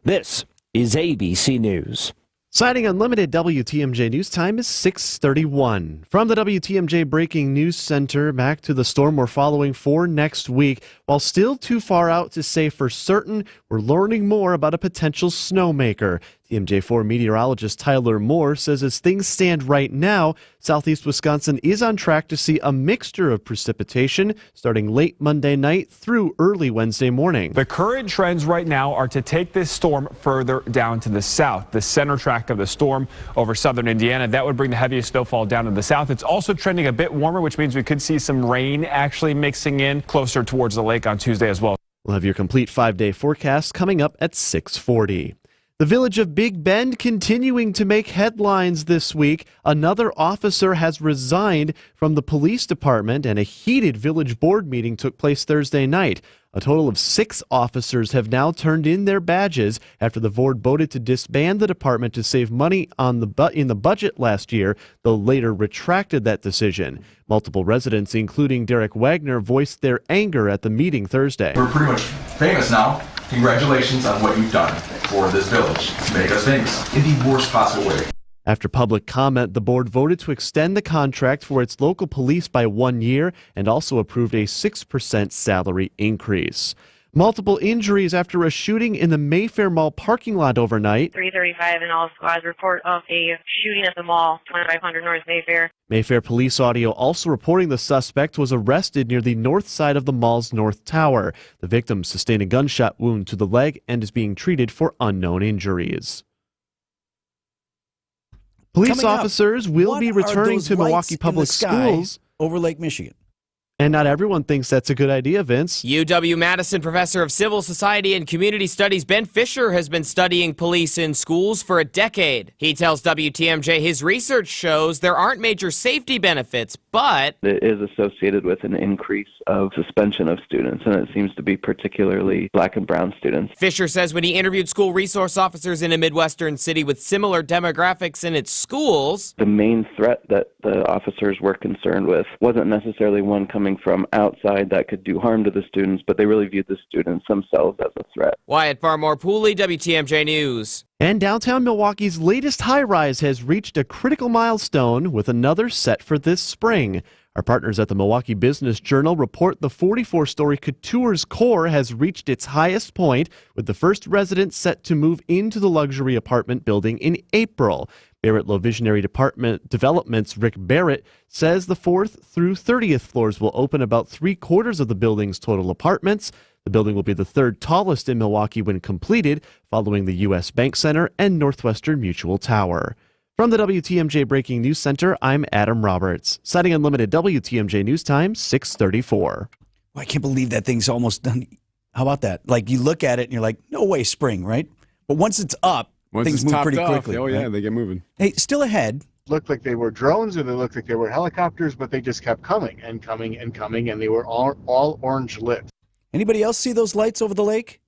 This is ABC News. Citing Unlimited, WTMJ News Time is 6:31. From the WTMJ Breaking News Center, back to the storm we're following for next week. While still too far out to say for certain, we're learning more about a potential snowmaker. TMJ4 meteorologist Tyler Moore says as things stand right now, southeast Wisconsin is on track to see a mixture of precipitation starting late Monday night through early Wednesday morning. The current trends right now are to take this storm further down to the south. The center track of the storm over southern Indiana, that would bring the heaviest snowfall down to the south. It's also trending a bit warmer, which means we could see some rain actually mixing in closer towards the lake on Tuesday as well. We'll have your complete 5-day forecast coming up at 6:40. The village of Big Bend continuing to make headlines this week. Another officer has resigned from the police department, and a heated village board meeting took place Thursday night. A total of 6 officers have now turned in their badges after the board voted to disband the department to save money in the budget last year, though later retracted that decision. Multiple residents, including Derek Wagner, voiced their anger at the meeting Thursday. We're pretty much famous now. Congratulations on what you've done for this village to make us famous in the worst possible way. After public comment, the board voted to extend the contract for its local police by 1 year and also approved a 6% salary increase. Multiple injuries after a shooting in the Mayfair Mall parking lot overnight. 3:35 and all squads report of a shooting at the mall, 2500 North Mayfair. Mayfair police audio also reporting the suspect was arrested near the north side of the mall's north tower. The victim sustained a gunshot wound to the leg and is being treated for unknown injuries. Police officers will be returning to Milwaukee Public Schools over Lake Michigan. And not everyone thinks that's a good idea, Vince. UW-Madison professor of civil society and community studies Ben Fisher has been studying police in schools for a decade. He tells WTMJ his research shows there aren't major safety benefits, but it is associated with an increase of suspension of students, and it seems to be particularly black and brown students. Fisher says when he interviewed school resource officers in a Midwestern city with similar demographics in its schools, the main threat that the officers were concerned with wasn't necessarily one coming from outside that could do harm to the students, but they really viewed the students themselves as a threat. Wyatt Barmore-Pooley, WTMJ News. And downtown Milwaukee's latest high-rise has reached a critical milestone with another set for this spring. Our partners at the Milwaukee Business Journal report the 44-story Couture's core has reached its highest point, with the first resident set to move into the luxury apartment building in April. Barrett Low Visionary Development's Rick Barrett says the 4th through 30th floors will open about 3/4 of the building's total apartments. The building will be the third tallest in Milwaukee when completed, following the U.S. Bank Center and Northwestern Mutual Tower. From the WTMJ Breaking News Center, I'm Adam Roberts. Citing Unlimited WTMJ News Time, 6:34. Well, I can't believe that thing's almost done. How about that? Like, you look at it and you're like, no way, spring, right? But once it's up, things move pretty quickly. Oh, yeah, right? they get moving. Hey, still ahead. Looked like they were drones or they looked like they were helicopters, but they just kept coming and coming and coming, and they were all orange lit. Anybody else see those lights over the lake?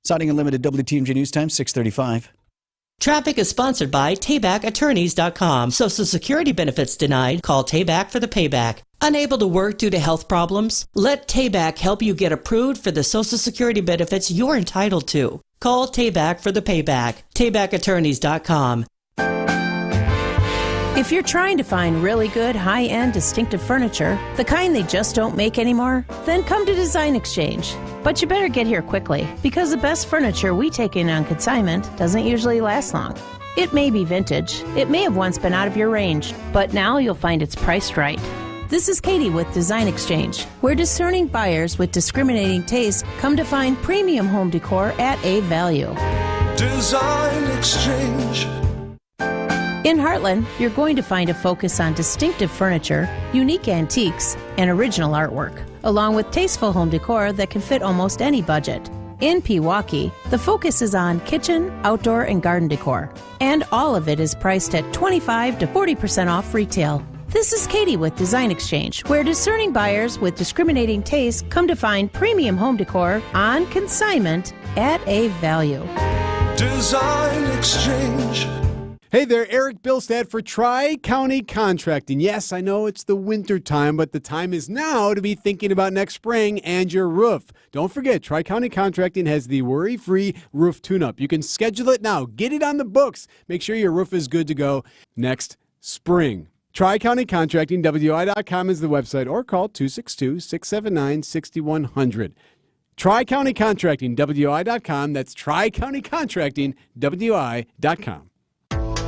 Citing Unlimited WTMJ News Time, 6:35. Traffic is sponsored by TaybackAttorneys.com. Social Security benefits denied? Call Tayback for the payback. Unable to work due to health problems? Let Tayback help you get approved for the Social Security benefits you're entitled to. Call Tayback for the payback. TaybackAttorneys.com. If you're trying to find really good, high-end, distinctive furniture, the kind they just don't make anymore, then come to Design Exchange. But you better get here quickly, because the best furniture we take in on consignment doesn't usually last long. It may be vintage, it may have once been out of your range, but now you'll find it's priced right. This is Katie with Design Exchange, where discerning buyers with discriminating tastes come to find premium home decor at a value. Design Exchange. In Heartland, you're going to find a focus on distinctive furniture, unique antiques, and original artwork, along with tasteful home decor that can fit almost any budget. In Pewaukee, the focus is on kitchen, outdoor, and garden decor, and all of it is priced at 25 to 40% off retail. This is Katie with Design Exchange, where discerning buyers with discriminating tastes come to find premium home decor on consignment at a value. Design Exchange. Hey there, Eric Bilstad for Tri-County Contracting. Yes, I know it's the winter time, but the time is now to be thinking about next spring and your roof. Don't forget, Tri-County Contracting has the worry-free roof tune-up. You can schedule it now. Get it on the books. Make sure your roof is good to go next spring. Tri-County Contracting, WI.com is the website, or call 262-679-6100. Tri-County Contracting, WI.com. That's Tri-County Contracting, WI.com.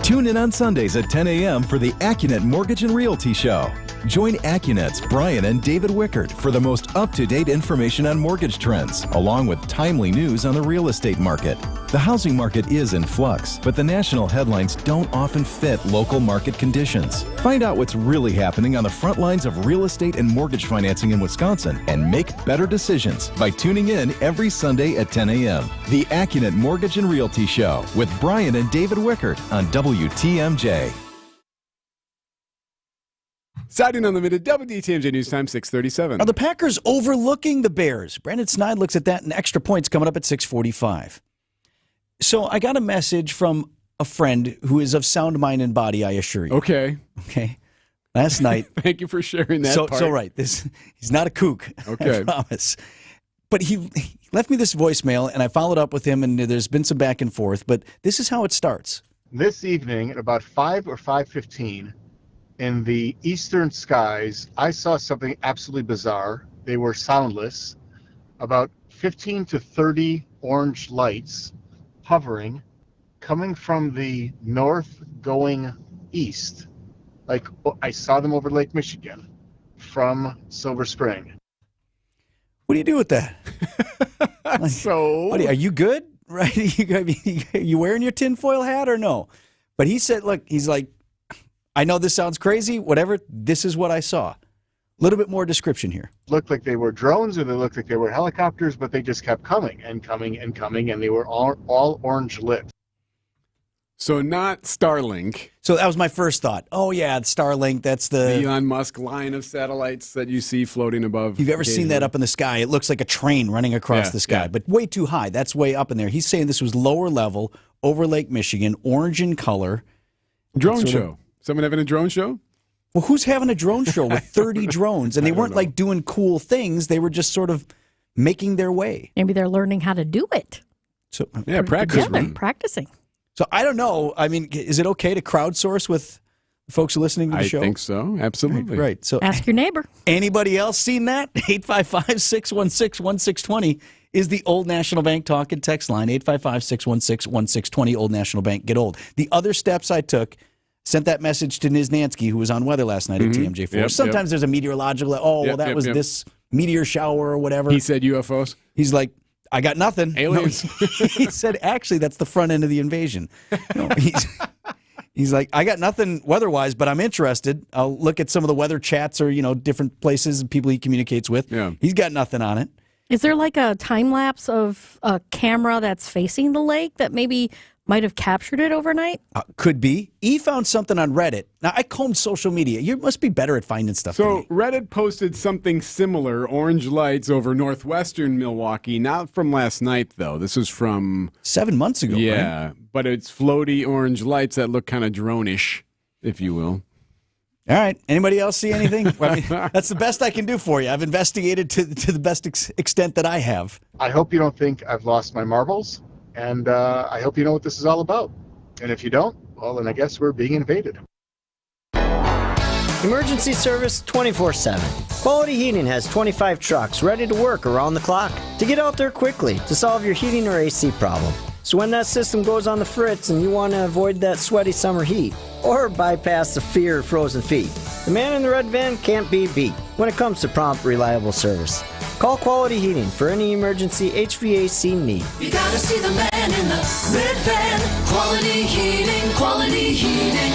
Tune in on Sundays at 10 a.m. for the AccuNet Mortgage and Realty Show. Join AccuNet's Brian and David Wickert for the most up-to-date information on mortgage trends, along with timely news on the real estate market. The housing market is in flux, but the national headlines don't often fit local market conditions. Find out what's really happening on the front lines of real estate and mortgage financing in Wisconsin and make better decisions by tuning in every Sunday at 10 a.m. The AccuNet Mortgage and Realty Show with Brian and David Wickert on WTMJ. Siding Unlimited, WTMJ News Time, 6:37. Are the Packers overlooking the Bears? Brandon Snide looks at that, and extra points coming up at 6:45. So I got a message from a friend who is of sound mind and body, I assure you. Okay. Last night. Thank you for sharing that part. So right. He's not a kook. Okay. I promise. But he left me this voicemail, and I followed up with him, and there's been some back and forth. But this is how it starts. This evening at about 5 or 5:15, in the eastern skies, I saw something absolutely bizarre. They were soundless. About 15 to 30 orange lights hovering, coming from the north going east. Like, I saw them over Lake Michigan from Silver Spring. What do you do with that? So, are you good? Right? You wearing your tinfoil hat or no? But he said, look, he's like, I know this sounds crazy, whatever. This is what I saw. little bit more description here. Looked like they were drones or they looked like they were helicopters, but they just kept coming and coming and coming, and they were all orange lit. So not Starlink. So that was my first thought. Oh, yeah, Starlink, that's The Elon Musk line of satellites that you see floating above. You've ever seen that up in the sky? It looks like a train running across the sky, but way too high. That's way up in there. He's saying this was lower level over Lake Michigan, orange in color. Drone show. Someone having a drone show? Well, who's having a drone show with 30 drones? And they weren't like doing cool things. They were just sort of making their way. Maybe they're learning how to do it. So Practicing. So I don't know. I mean, is it okay to crowdsource with folks who are listening to the show? I think so. Absolutely. Right. So ask your neighbor. Anybody else seen that? 855-616-1620 is the Old National Bank talk and text line. 855-616-1620, Old National Bank. Get old. The other steps I took, sent that message to Niznansky, who was on weather last night at TMJ4. Sometimes there's a meteorological, that was this meteor shower or whatever. He said UFOs. He's like, I got nothing. Aliens. No, he said, actually, that's the front end of the invasion. No, he's like, I got nothing weather-wise, but I'm interested. I'll look at some of the weather chats or, different places and people he communicates with. Yeah. He's got nothing on it. Is there like a time lapse of a camera that's facing the lake that maybe might have captured it overnight? Could be. E found something on Reddit. Now, I combed social media. You must be better at finding stuff than me. Reddit posted something similar, orange lights over northwestern Milwaukee. Not from last night, though. This was from 7 months ago, Yeah, right? But it's floaty orange lights that look kind of drone-ish, if you will. All right. Anybody else see anything? Well, I mean, that's the best I can do for you. I've investigated to the best extent that I have. I hope you don't think I've lost my marbles, and I hope you know what this is all about. And if you don't, well, then I guess we're being invaded. Emergency service 24/7. Quality Heating has 25 trucks ready to work around the clock to get out there quickly to solve your heating or AC problem. So when that system goes on the fritz and you want to avoid that sweaty summer heat or bypass the fear of frozen feet, the man in the red van can't be beat when it comes to prompt, reliable service. Call Quality Heating for any emergency HVAC need. You gotta see the man in the red van. Quality Heating, Quality Heating.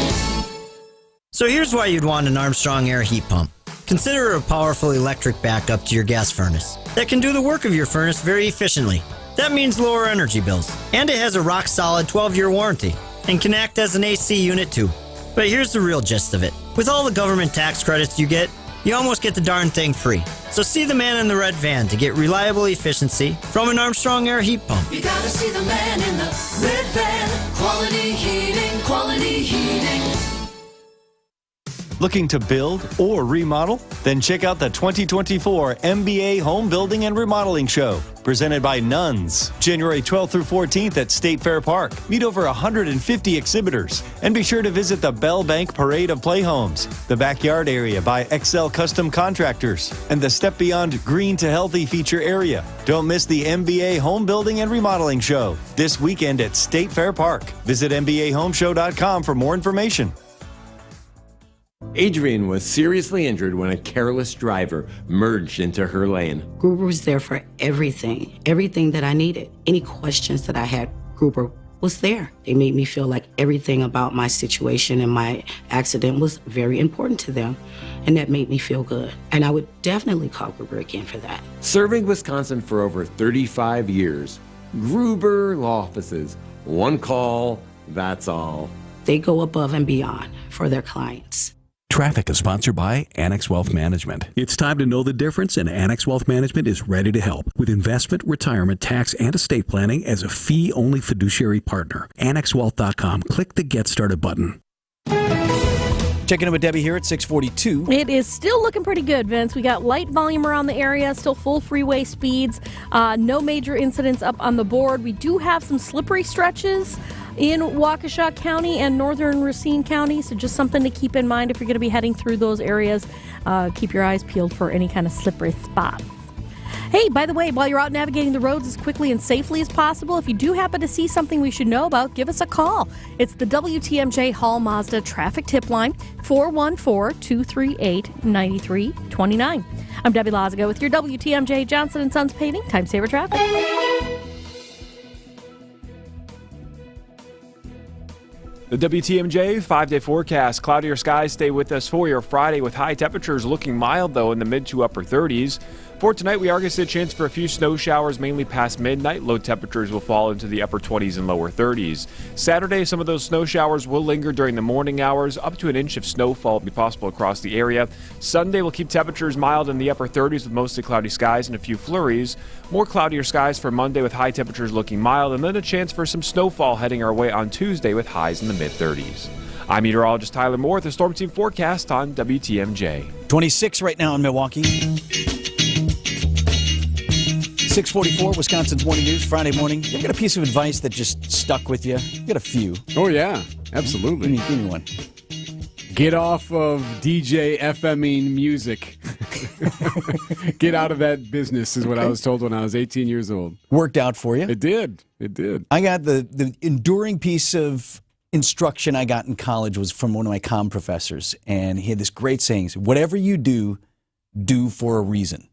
So here's why you'd want an Armstrong air heat pump. Consider it a powerful electric backup to your gas furnace that can do the work of your furnace very efficiently. That means lower energy bills. And it has a rock-solid 12-year warranty and can act as an AC unit too. But here's the real gist of it. With all the government tax credits you get, you almost get the darn thing free. So see the man in the red van to get reliable efficiency from an Armstrong air heat pump. You gotta see the man in the red van. Quality Heating, Quality Heating. Looking to build or remodel? Then check out the 2024 MBA Home Building and Remodeling Show, presented by Nuns, January 12th through 14th at State Fair Park. Meet over 150 exhibitors. And be sure to visit the Bell Bank Parade of Playhomes, the backyard area by Excel Custom Contractors, and the Step Beyond Green to Healthy feature area. Don't miss the MBA Home Building and Remodeling Show this weekend at State Fair Park. Visit mbahomeshow.com for more information. Adrian was seriously injured when a careless driver merged into her lane. Gruber was there for everything that I needed. Any questions that I had, Gruber was there. They made me feel like everything about my situation and my accident was very important to them, and that made me feel good. And I would definitely call Gruber again for that. Serving Wisconsin for over 35 years, Gruber Law Offices, one call, that's all. They go above and beyond for their clients. Traffic is sponsored by Annex Wealth Management. It's time to know the difference, and Annex Wealth Management is ready to help with investment, retirement, tax, and estate planning as a fee-only fiduciary partner. AnnexWealth.com. Click the Get Started button. Checking in with Debbie here at 642. It is still looking pretty good, Vince. We got light volume around the area, still full freeway speeds. No major incidents up on the board. We do have some slippery stretches in Waukesha County and northern Racine County, so just something to keep in mind if you're going to be heading through those areas. Keep your eyes peeled for any kind of slippery spots. Hey, by the way, while you're out navigating the roads as quickly and safely as possible, if you do happen to see something we should know about, give us a call. It's the WTMJ Hall Mazda traffic tip line, 414-238-9329. I'm Debbie Lazaga with your WTMJ Johnson & Sons Paving Time Saver Traffic. The WTMJ 5-day forecast. Cloudier skies stay with us for your Friday with high temperatures looking mild, though, in the mid to upper 30s. For tonight, we are going to see a chance for a few snow showers, mainly past midnight. Low temperatures will fall into the upper 20s and lower 30s. Saturday, some of those snow showers will linger during the morning hours. Up to an inch of snowfall will be possible across the area. Sunday will keep temperatures mild in the upper 30s with mostly cloudy skies and a few flurries. More cloudier skies for Monday with high temperatures looking mild, and then a chance for some snowfall heading our way on Tuesday with highs in the mid-30s. I'm meteorologist Tyler Moore with the Storm Team forecast on WTMJ. 26 right now in Milwaukee. 6:44, Wisconsin's Morning News, Friday morning. You ever got a piece of advice that just stuck with you? You got a few. Oh, yeah. Absolutely. Give me one. Get off of DJ FMing music. Get out of that business is what I was told when I was 18 years old. Worked out for you? It did. It did. I got the enduring piece of instruction I got in college was from one of my comm professors, and he had this great saying, whatever you do, do for a reason.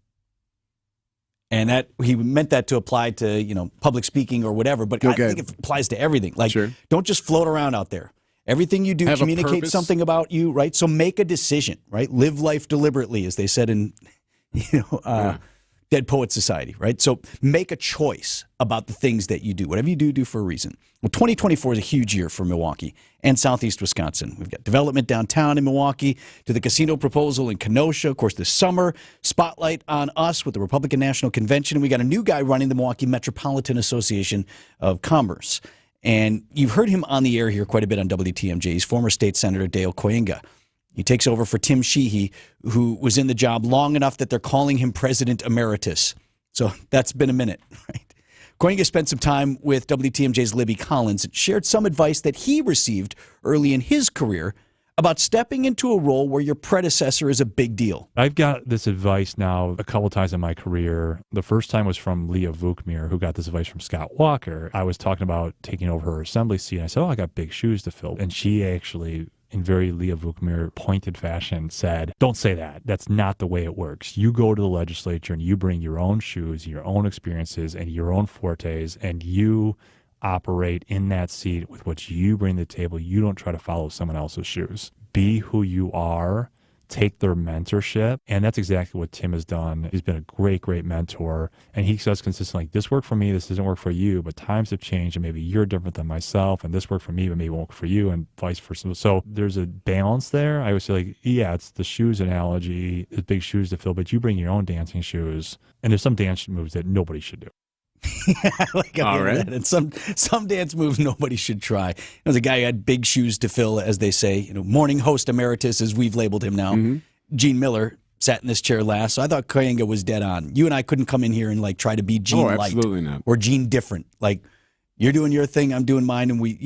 And that he meant that to apply to, public speaking or whatever, but I think it applies to everything. Like, don't just float around out there. Everything you do communicates something about you, right? So make a decision, right? Live life deliberately, as they said in, Dead Poets Society, right? So make a choice about the things that you do. Whatever you do, do for a reason. Well, 2024 is a huge year for Milwaukee and Southeast Wisconsin. We've got development downtown in Milwaukee, to the casino proposal in Kenosha. Of course, this summer, spotlight on us with the Republican National Convention. And we got a new guy running the Milwaukee Metropolitan Association of Commerce. And you've heard him on the air here quite a bit on WTMJ. He's former State Senator Dale Koyenga. He takes over for Tim Sheehy, who was in the job long enough that they're calling him President Emeritus. So that's been a minute, right? Koyenga spent some time with WTMJ's Libby Collins and shared some advice that he received early in his career about stepping into a role where your predecessor is a big deal. I've got this advice now a couple times in my career. The first time was from Leah Vukmir, who got this advice from Scott Walker. I was talking about taking over her assembly seat, and I said, I got big shoes to fill. And she actually, in very Leah Vukmir pointed fashion, said, don't say that. That's not the way it works. You go to the legislature and you bring your own shoes, your own experiences, and your own fortes, and you operate in that seat with what you bring to the table. You don't try to follow someone else's shoes. Be who you are. Take their mentorship. And that's exactly what Tim has done. He's been a great, great mentor. And he says consistently, this worked for me, this doesn't work for you, but times have changed and maybe you're different than myself, and this worked for me, but maybe it won't work for you, and vice versa. So there's a balance there. I always say, it's the shoes analogy, it's big shoes to fill, but you bring your own dancing shoes. And there's some dance moves that nobody should do. All right. And some dance moves nobody should try. There's a guy who had big shoes to fill, as they say, morning host emeritus, as we've labeled him now. Mm-hmm. Gene Miller sat in this chair last, so I thought Koyenga was dead on. You and I couldn't come in here and try to be Gene light. Absolutely not. Or Gene different. Like, you're doing your thing, I'm doing mine, and we,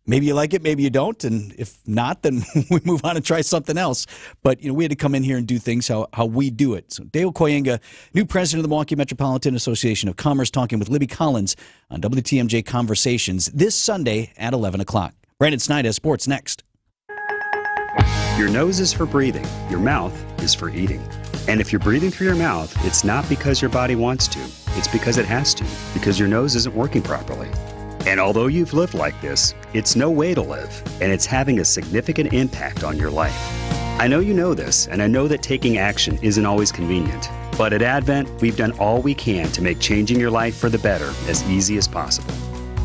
maybe you like it, maybe you don't, and if not, then we move on and try something else. But, we had to come in here and do things how we do it. So Dale Koyenga, new president of the Milwaukee Metropolitan Association of Commerce, talking with Libby Collins on WTMJ Conversations this Sunday at 11 o'clock. Brandon Snyder has sports next. Your nose is for breathing. Your mouth is for eating. And if you're breathing through your mouth, it's not because your body wants to. It's because it has to, because your nose isn't working properly. And although you've lived like this, it's no way to live, and it's having a significant impact on your life. I know you know this, and I know that taking action isn't always convenient. But at Advent, we've done all we can to make changing your life for the better as easy as possible.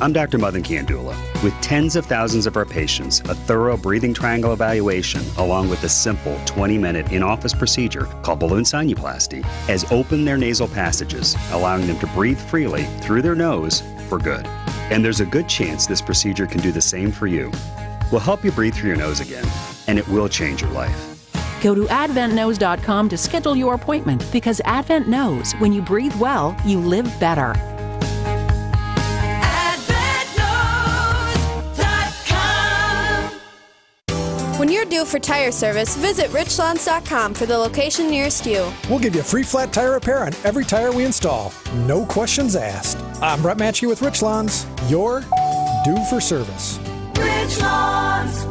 I'm Dr. Madan Kandula. With tens of thousands of our patients, a thorough breathing triangle evaluation, along with a simple 20-minute in-office procedure called balloon sinuplasty, has opened their nasal passages, allowing them to breathe freely through their nose for good. And there's a good chance this procedure can do the same for you. We'll help you breathe through your nose again, and it will change your life. Go to AdventKnows.com to schedule your appointment, because Advent knows when you breathe well, you live better. When you're due for tire service, visit Richlands.com for the location nearest you. We'll give you a free flat tire repair on every tire we install. No questions asked. I'm Brett Matchke with Richlands. You're due for service. Richlands.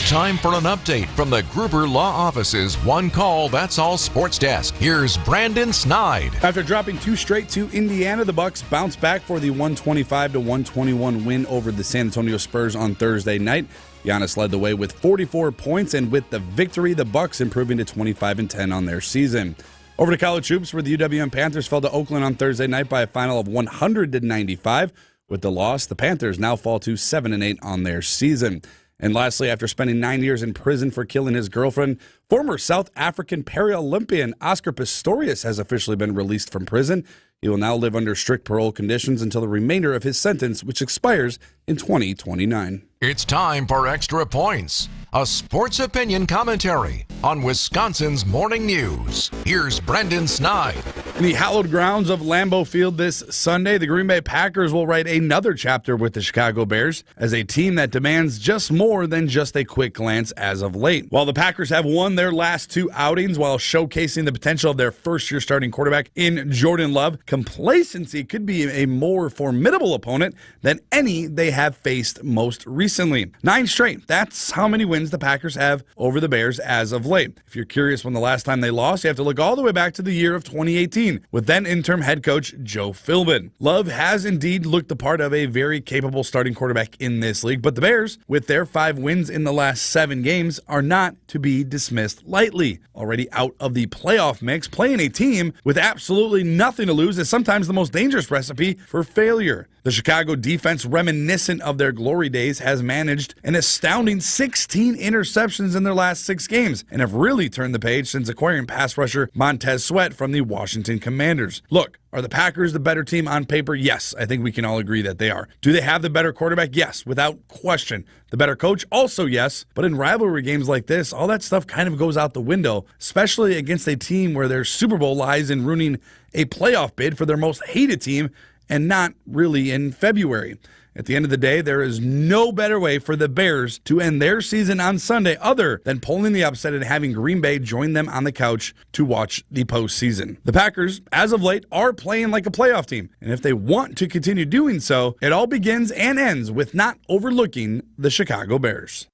Time for an update from the Gruber Law Office's One Call, That's All Sports Desk. Here's Brandon Snide. After dropping 2 straight to Indiana, the Bucks bounced back for the 125-121 win over the San Antonio Spurs on Thursday night. Giannis led the way with 44 points, and with the victory, the Bucks improving to 25-10 on their season. Over to college hoops, where the UWM Panthers fell to Oakland on Thursday night by a final of 100-95. With the loss, the Panthers now fall to 7-8 on their season. And lastly, after spending 9 years in prison for killing his girlfriend, former South African Paralympian Oscar Pistorius has officially been released from prison. He will now live under strict parole conditions until the remainder of his sentence, which expires in 2029. It's time for Extra Points, a sports opinion commentary on Wisconsin's morning news. Here's Brendan Snide. In the hallowed grounds of Lambeau Field this Sunday, the Green Bay Packers will write another chapter with the Chicago Bears as a team that demands just more than just a quick glance as of late. While the Packers have won their last 2 outings while showcasing the potential of their first-year starting quarterback in Jordan Love, complacency could be a more formidable opponent than any they have faced most recently. 9 straight. That's how many wins the Packers have over the Bears as of late. If you're curious when the last time they lost, you have to look all the way back to the year of 2018 with then interim head coach Joe Philbin. Love has indeed looked the part of a very capable starting quarterback in this league, but the Bears, with their 5 wins in the last 7 games, are not to be dismissed lightly. Already out of the playoff mix, playing a team with absolutely nothing to lose is sometimes the most dangerous recipe for failure. The Chicago defense, reminiscent of their glory days, has managed an astounding 16 interceptions in their last 6 games and have really turned the page since acquiring pass rusher Montez Sweat from the Washington Commanders. Look, are the Packers the better team on paper? Yes, I think we can all agree that they are. Do they have the better quarterback? Yes, without question. The better coach? Also yes. But in rivalry games like this, all that stuff kind of goes out the window, especially against a team where their Super Bowl lies in ruining a playoff bid for their most hated team and not really in February. At the end of the day, there is no better way for the Bears to end their season on Sunday other than pulling the upset and having Green Bay join them on the couch to watch the postseason. The Packers, as of late, are playing like a playoff team, and if they want to continue doing so, it all begins and ends with not overlooking the Chicago Bears.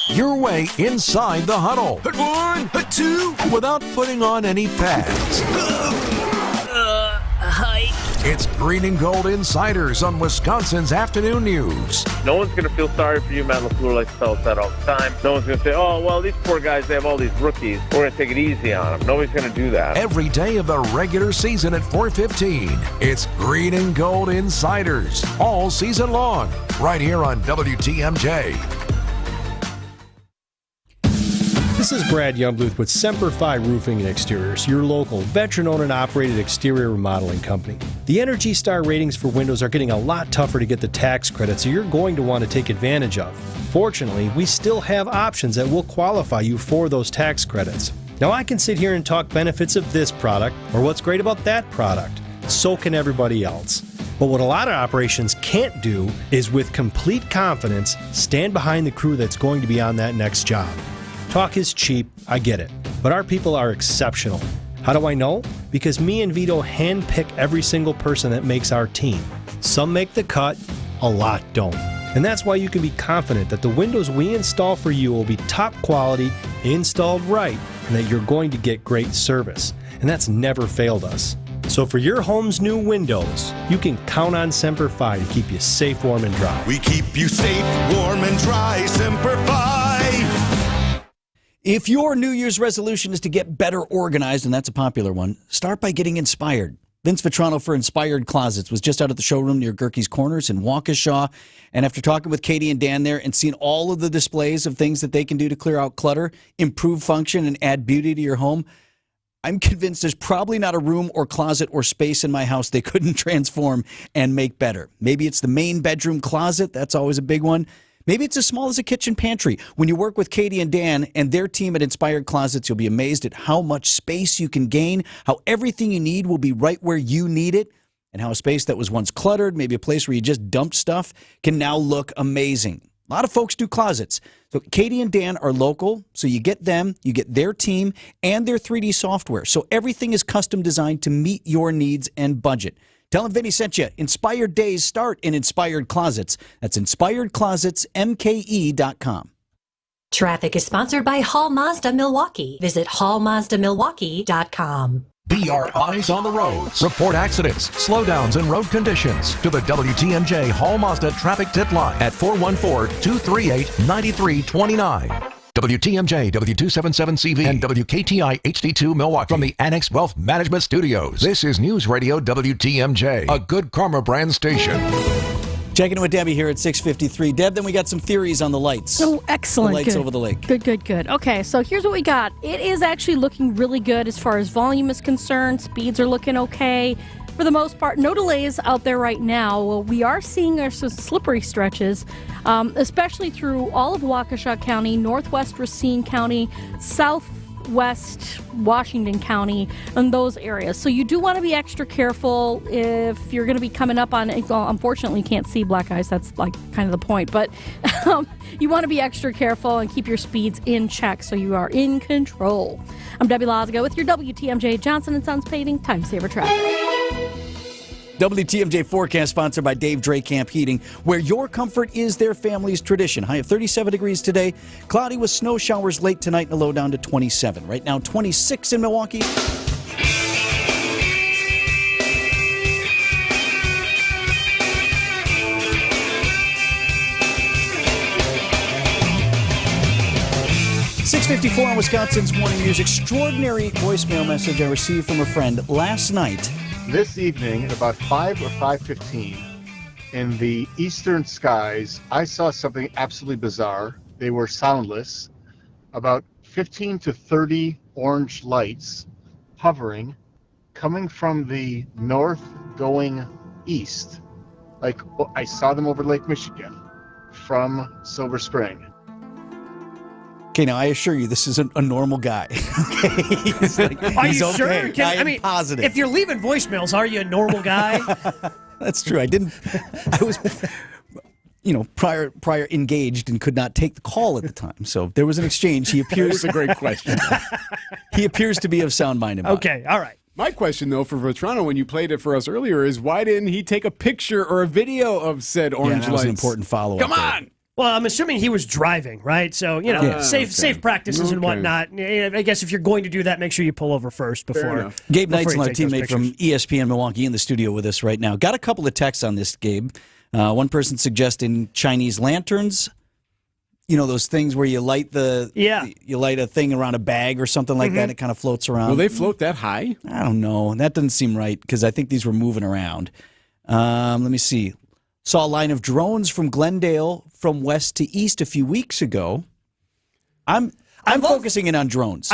Your way inside the huddle. Hit 1, hit 2, without putting on any pads. Hike. It's Green and Gold Insiders on Wisconsin's Afternoon News. No one's going to feel sorry for you. Matt LaFleur likes to tell us that all the time. No one's going to say, oh, well, these poor guys, they have all these rookies. We're going to take it easy on them. Nobody's going to do that. Every day of the regular season at 4:15, it's Green and Gold Insiders all season long, right here on WTMJ. This is Brad Youngbluth with Semper Fi Roofing and Exteriors, your local veteran-owned and operated exterior remodeling company. The Energy Star ratings for windows are getting a lot tougher to get the tax credit, so you're going to want to take advantage of. Fortunately, we still have options that will qualify you for those tax credits. Now, I can sit here and talk benefits of this product or what's great about that product. So can everybody else. But what a lot of operations can't do is, with complete confidence, stand behind the crew that's going to be on that next job. Talk is cheap, I get it, but our people are exceptional. How do I know? Because me and Vito handpick every single person that makes our team. Some make the cut, a lot don't. And that's why you can be confident that the windows we install for you will be top quality, installed right, and that you're going to get great service. And that's never failed us. So for your home's new windows, you can count on Semper Fi to keep you safe, warm, and dry. We keep you safe, warm, and dry. Semper Fi. If your New Year's resolution is to get better organized, and that's a popular one, start by getting inspired. Vince Vitrano for Inspired Closets was just out at the showroom near Gerke's Corners in Waukesha. And after talking with Katie and Dan there and seeing all of the displays of things that they can do to clear out clutter, improve function, and add beauty to your home, I'm convinced there's probably not a room or closet or space in my house they couldn't transform and make better. Maybe it's the main bedroom closet. That's always a big one. Maybe it's as small as a kitchen pantry. When you work with Katie and Dan and their team at Inspired Closets, you'll be amazed at how much space you can gain, how everything you need will be right where you need it, and how a space that was once cluttered, maybe a place where you just dumped stuff, can now look amazing. A lot of folks do closets. So Katie and Dan are local, so you get them, you get their team, and their 3D software. So everything is custom designed to meet your needs and budget. Tell them Vinny sent you. Inspired days start in Inspired Closets. That's inspiredclosetsmke.com. Traffic is sponsored by Hall Mazda Milwaukee. Visit hallmazdamilwaukee.com. Be our eyes on the roads. Report accidents, slowdowns, and road conditions to the WTMJ Hall Mazda traffic tip line at 414-238-9329. WTMJ, W277CV, and WKTI HD2 Milwaukee from the Annex Wealth Management Studios. This is News Radio WTMJ, a Good Karma brand station. Checking in with Debbie here at 6:53. Deb, then we got some theories on the lights. Oh, excellent. The lights good. over the lake. Good. Okay, so here's what we got. It is actually looking really good as far as volume is concerned. Speeds are looking okay. For the most part, no delays out there right now. Well, we are seeing some slippery stretches, especially through all of Waukesha County, northwest Racine County, southwest Washington County, and those areas. So you do want to be extra careful if you're going to be coming up on, well, unfortunately you can't see black ice, that's like kind of the point, but you want to be extra careful and keep your speeds in check so you are in control. I'm Debbie Lazaga with your WTMJ Johnson & Sons Painting Time Saver Traffic. WTMJ forecast sponsored by Dave Dre Camp Heating, where your comfort is their family's tradition. High of 37 degrees today. Cloudy with snow showers late tonight and a low down to 27. Right now, 26 in Milwaukee. .54 on Wisconsin's Morning News. Extraordinary voicemail message I received from a friend last night. This evening at about 5 or 5:15 in the eastern skies, I saw something absolutely bizarre. They were soundless. About 15 to 30 orange lights hovering, coming from the north going east. Like, I saw them over Lake Michigan from Silver Spring. Okay, now I assure you, this isn't a normal guy. Okay, Are he's you okay. sure? I am positive. If you're leaving voicemails, are you a normal guy? That's true. I was, prior engaged and could not take the call at the time. So there was an exchange. He appears. That's a great question. He appears to be of sound mind. Okay, all right. My question, though, for Vitrano, when you played it for us earlier, is why didn't he take a picture or a video of said orange that was lights? an important follow-up. Come on! There. Well, I'm assuming he was driving, right? So, safe practices and whatnot. I guess if you're going to do that, make sure you pull over first before. Gabe before Knight's you our take those teammate from pictures. ESPN Milwaukee in the studio with us right now. Got a couple of texts on this, Gabe. One person suggesting Chinese lanterns. You know, those things where you light you light a thing around a bag or something like that. It kind of floats around. Will they float that high? I don't know. That doesn't seem right because I think these were moving around. Let me see. Saw a line of drones from Glendale from west to east a few weeks ago. I'm focusing in on drones.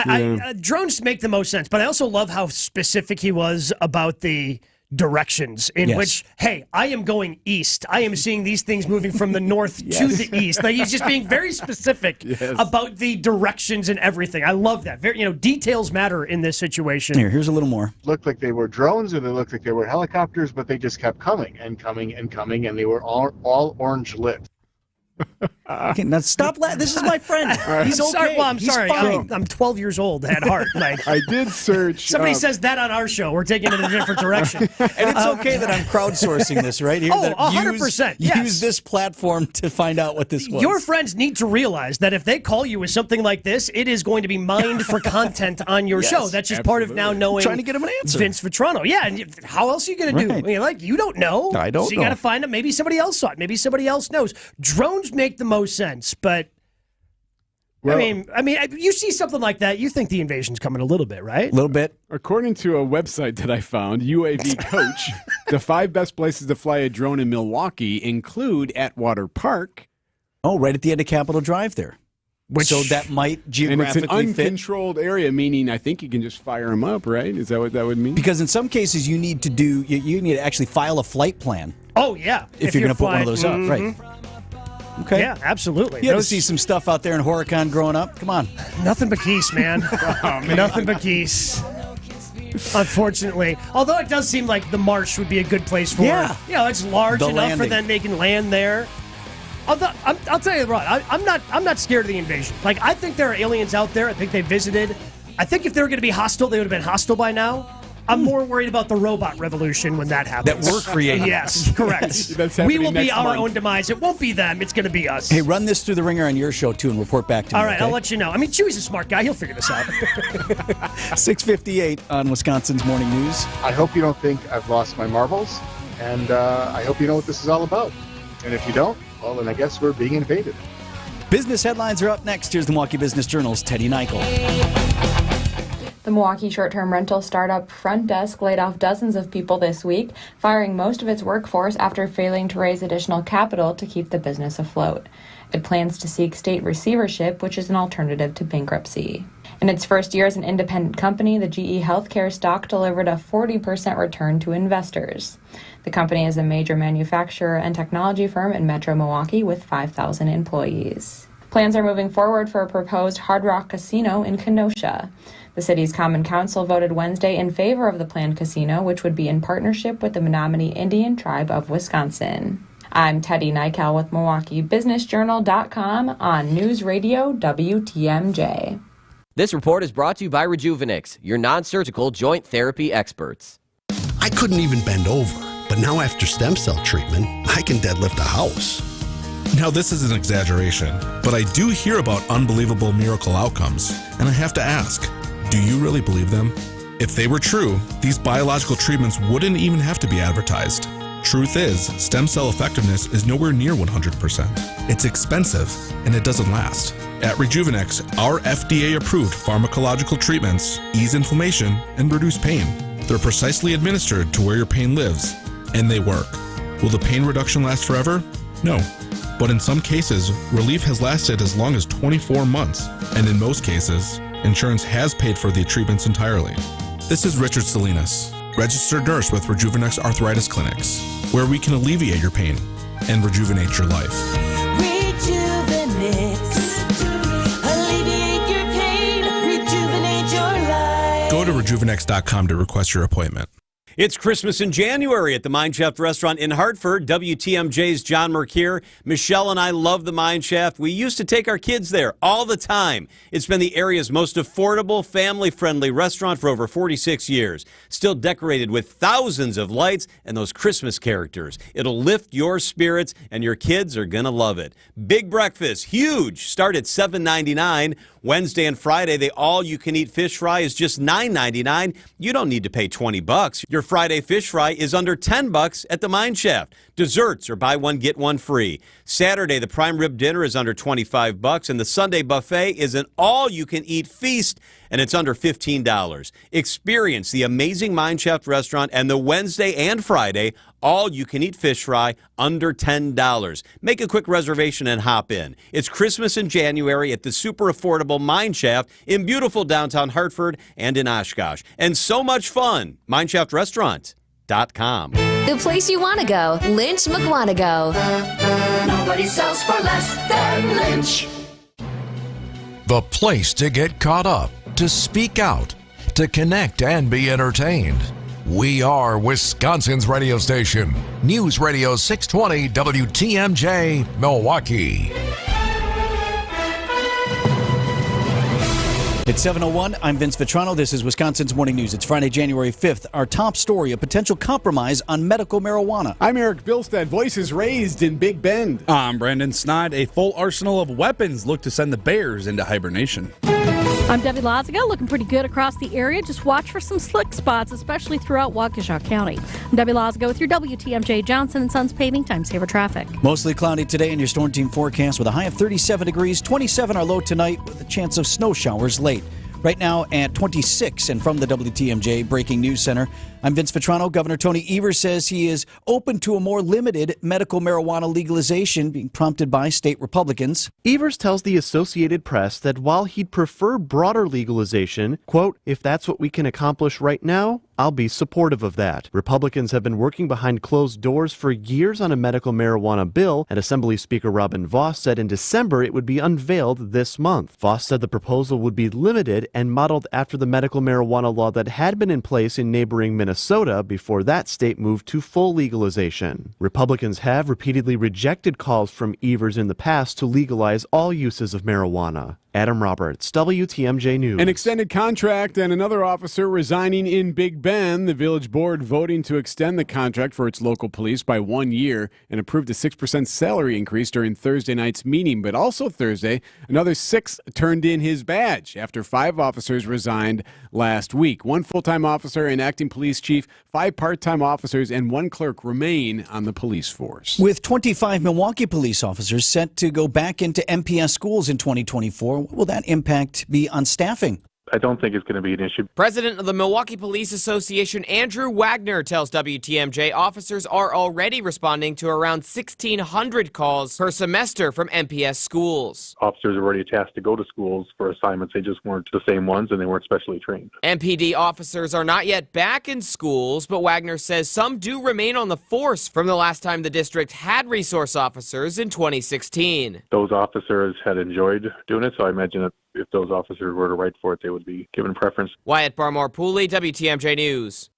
Drones make the most sense, but I also love how specific he was about the directions in which, hey, I am going east. I am seeing these things moving from the north to the east. Like, he's just being very specific about the directions and everything. I love that. Very, details matter in this situation. Here's a little more. Looked like they were drones or they looked like they were helicopters, but they just kept coming and coming and coming, and they were all orange lit. Okay, now stop laughing. This is my friend. He's okay. Sorry. Well, I'm He's sorry. fine. I'm 12 years old at heart. Like, I did search. Somebody says that on our show. We're taking it in a different direction. And it's okay that I'm crowdsourcing this right here. Oh, 100%. Use this platform to find out what this was. Your friends need to realize that if they call you with something like this, it is going to be mined for content on your show. That's just part of now knowing. Trying to get him an answer. Vince Vitrano. Yeah, and how else are you going to do? Right. You don't know. I don't So you know. got to find it. Maybe somebody else saw it. Maybe somebody else knows. Drones make the most sense, but Well, I mean, you see something like that, you think the invasion's coming a little bit, right? A little bit. According to a website that I found, UAV Coach, the 5 best places to fly a drone in Milwaukee include Atwater Park. Oh, right at the end of Capitol Drive there. So that might geographically and it's an fit. uncontrolled area, meaning I think you can just fire them up, right? Is that what that would mean? Because in some cases you need to you need to actually file a flight plan. Oh, yeah. If you're going to put one of those up, right? Okay. Yeah, absolutely. You had to see some stuff out there in Horicon growing up. Come on. Nothing but geese, man. Nothing but geese. Unfortunately. Although it does seem like the marsh would be a good place for it. It's large The enough for landing. them they can land there. I'll tell you what, I'm not scared of the invasion. Like, I think there are aliens out there. I think they visited. I think if they were going to be hostile, they would have been hostile by now. I'm more worried about the robot revolution when that happens. That we're creating. Yes, correct. That's We will happening be next our month. own demise. It won't be them. It's going to be us. Hey, run this through the ringer on your show, too, and report back to me. All right, okay? I'll let you know. I mean, Chewy's a smart guy. He'll figure this out. 6:58 on Wisconsin's Morning News. I hope you don't think I've lost my marbles, and I hope you know what this is all about. And if you don't, well, then I guess we're being invaded. Business headlines are up next. Here's the Milwaukee Business Journal's Teddy Nichol. The Milwaukee short-term rental startup Front Desk laid off dozens of people this week, firing most of its workforce after failing to raise additional capital to keep the business afloat. It plans to seek state receivership, which is an alternative to bankruptcy. In its first year as an independent company, the GE Healthcare stock delivered a 40% return to investors. The company is a major manufacturer and technology firm in Metro Milwaukee with 5,000 employees. Plans are moving forward for a proposed Hard Rock Casino in Kenosha. The city's Common Council voted Wednesday in favor of the planned casino, which would be in partnership with the Menominee Indian Tribe of Wisconsin. I'm Teddy Nichol with MilwaukeeBusinessJournal.com on News Radio WTMJ. This report is brought to you by Rejuvenix, your non-surgical joint therapy experts. I couldn't even bend over, but now after stem cell treatment, I can deadlift a house. Now, this is an exaggeration, but I do hear about unbelievable miracle outcomes, and I have to ask, do you really believe them? If they were true, these biological treatments wouldn't even have to be advertised. Truth is, stem cell effectiveness is nowhere near 100%. It's expensive, and it doesn't last. At Rejuvenix, our FDA-approved pharmacological treatments ease inflammation and reduce pain. They're precisely administered to where your pain lives, and they work. Will the pain reduction last forever? No. But in some cases, relief has lasted as long as 24 months, and in most cases, insurance has paid for the treatments entirely. This is Richard Salinas, registered nurse with Rejuvenix Arthritis Clinics, where we can alleviate your pain and rejuvenate your life. Alleviate your pain, rejuvenate your life. Go to rejuvenex.com to request your appointment. It's Christmas in January at the Mine Shaft Restaurant in Hartford. WTMJ's John Mercure. Michelle and I love the Mine Shaft. We used to take our kids there all the time. It's been the area's most affordable, family-friendly restaurant for over 46 years. Still decorated with thousands of lights and those Christmas characters. It'll lift your spirits, and your kids are going to love it. Big breakfast, huge, start at $7.99. Wednesday and Friday, the all-you-can-eat fish fry is just $9.99. You don't need to pay $20. Your Friday fish fry is under $10 at the Mine Shaft. Desserts are buy one, get one free. Saturday, the prime rib dinner is under $25, and the Sunday buffet is an all-you-can-eat feast, and it's under $15. Experience the amazing Mine Shaft restaurant and the Wednesday and Friday all-you-can-eat fish fry under $10. Make a quick reservation and hop in. It's Christmas in January at the super affordable Mine Shaft in beautiful downtown Hartford and in Oshkosh. And so much fun. MineShaftRestaurant.com. The place you want to go, Lynch McWanago. Nobody sells for less than Lynch. The place to get caught up, to speak out, to connect and be entertained. We are Wisconsin's radio station. News Radio 620 WTMJ, Milwaukee. It's 7:01. I'm Vince Vitrano. This is Wisconsin's Morning News. It's Friday, January 5th. Our top story, a potential compromise on medical marijuana. I'm Eric Bilstead. Voices raised in Big Bend. I'm Brandon Snod. A full arsenal of weapons look to send the Bears into hibernation. I'm Debbie Lazaga, looking pretty good across the area. Just watch for some slick spots, especially throughout Waukesha County. I'm Debbie Lazaga with your WTMJ Johnson & Sons Paving Time Saver Traffic. Mostly cloudy today in your storm team forecast with a high of 37 degrees, 27 our low tonight with a chance of snow showers late. Right now at 26, and from the WTMJ Breaking News Center, I'm Vince Vitrano. Governor Tony Evers says he is open to a more limited medical marijuana legalization, being prompted by state Republicans. Evers tells the Associated Press that while he'd prefer broader legalization, quote, if that's what we can accomplish right now, I'll be supportive of that. Republicans have been working behind closed doors for years on a medical marijuana bill, and Assembly Speaker Robin Vos said in December it would be unveiled this month. Vos said the proposal would be limited and modeled after the medical marijuana law that had been in place in neighboring Minnesota before that state moved to full legalization. Republicans have repeatedly rejected calls from Evers in the past to legalize all uses of marijuana. Adam Roberts, WTMJ News. An extended contract and another officer resigning in Big Bend, the village board voting to extend the contract for its local police by 1 year and approved a 6% salary increase during Thursday night's meeting. But also Thursday, another 6 turned in his badge after 5 officers resigned last week. 1 full-time officer and acting police chief, 5 part-time officers, and 1 clerk remain on the police force. With 25 Milwaukee police officers set to go back into MPS schools in 2024, what will that impact be on staffing? I don't think it's going to be an issue. President of the Milwaukee Police Association, Andrew Wagner, tells WTMJ officers are already responding to around 1,600 calls per semester from MPS schools. Officers are already tasked to go to schools for assignments. They just weren't the same ones, and they weren't specially trained. MPD officers are not yet back in schools, but Wagner says some do remain on the force from the last time the district had resource officers in 2016. Those officers had enjoyed doing it, so I imagine that if those officers were to write for it, they would be given preference. Wyatt Barmore-Pooley, WTMJ News.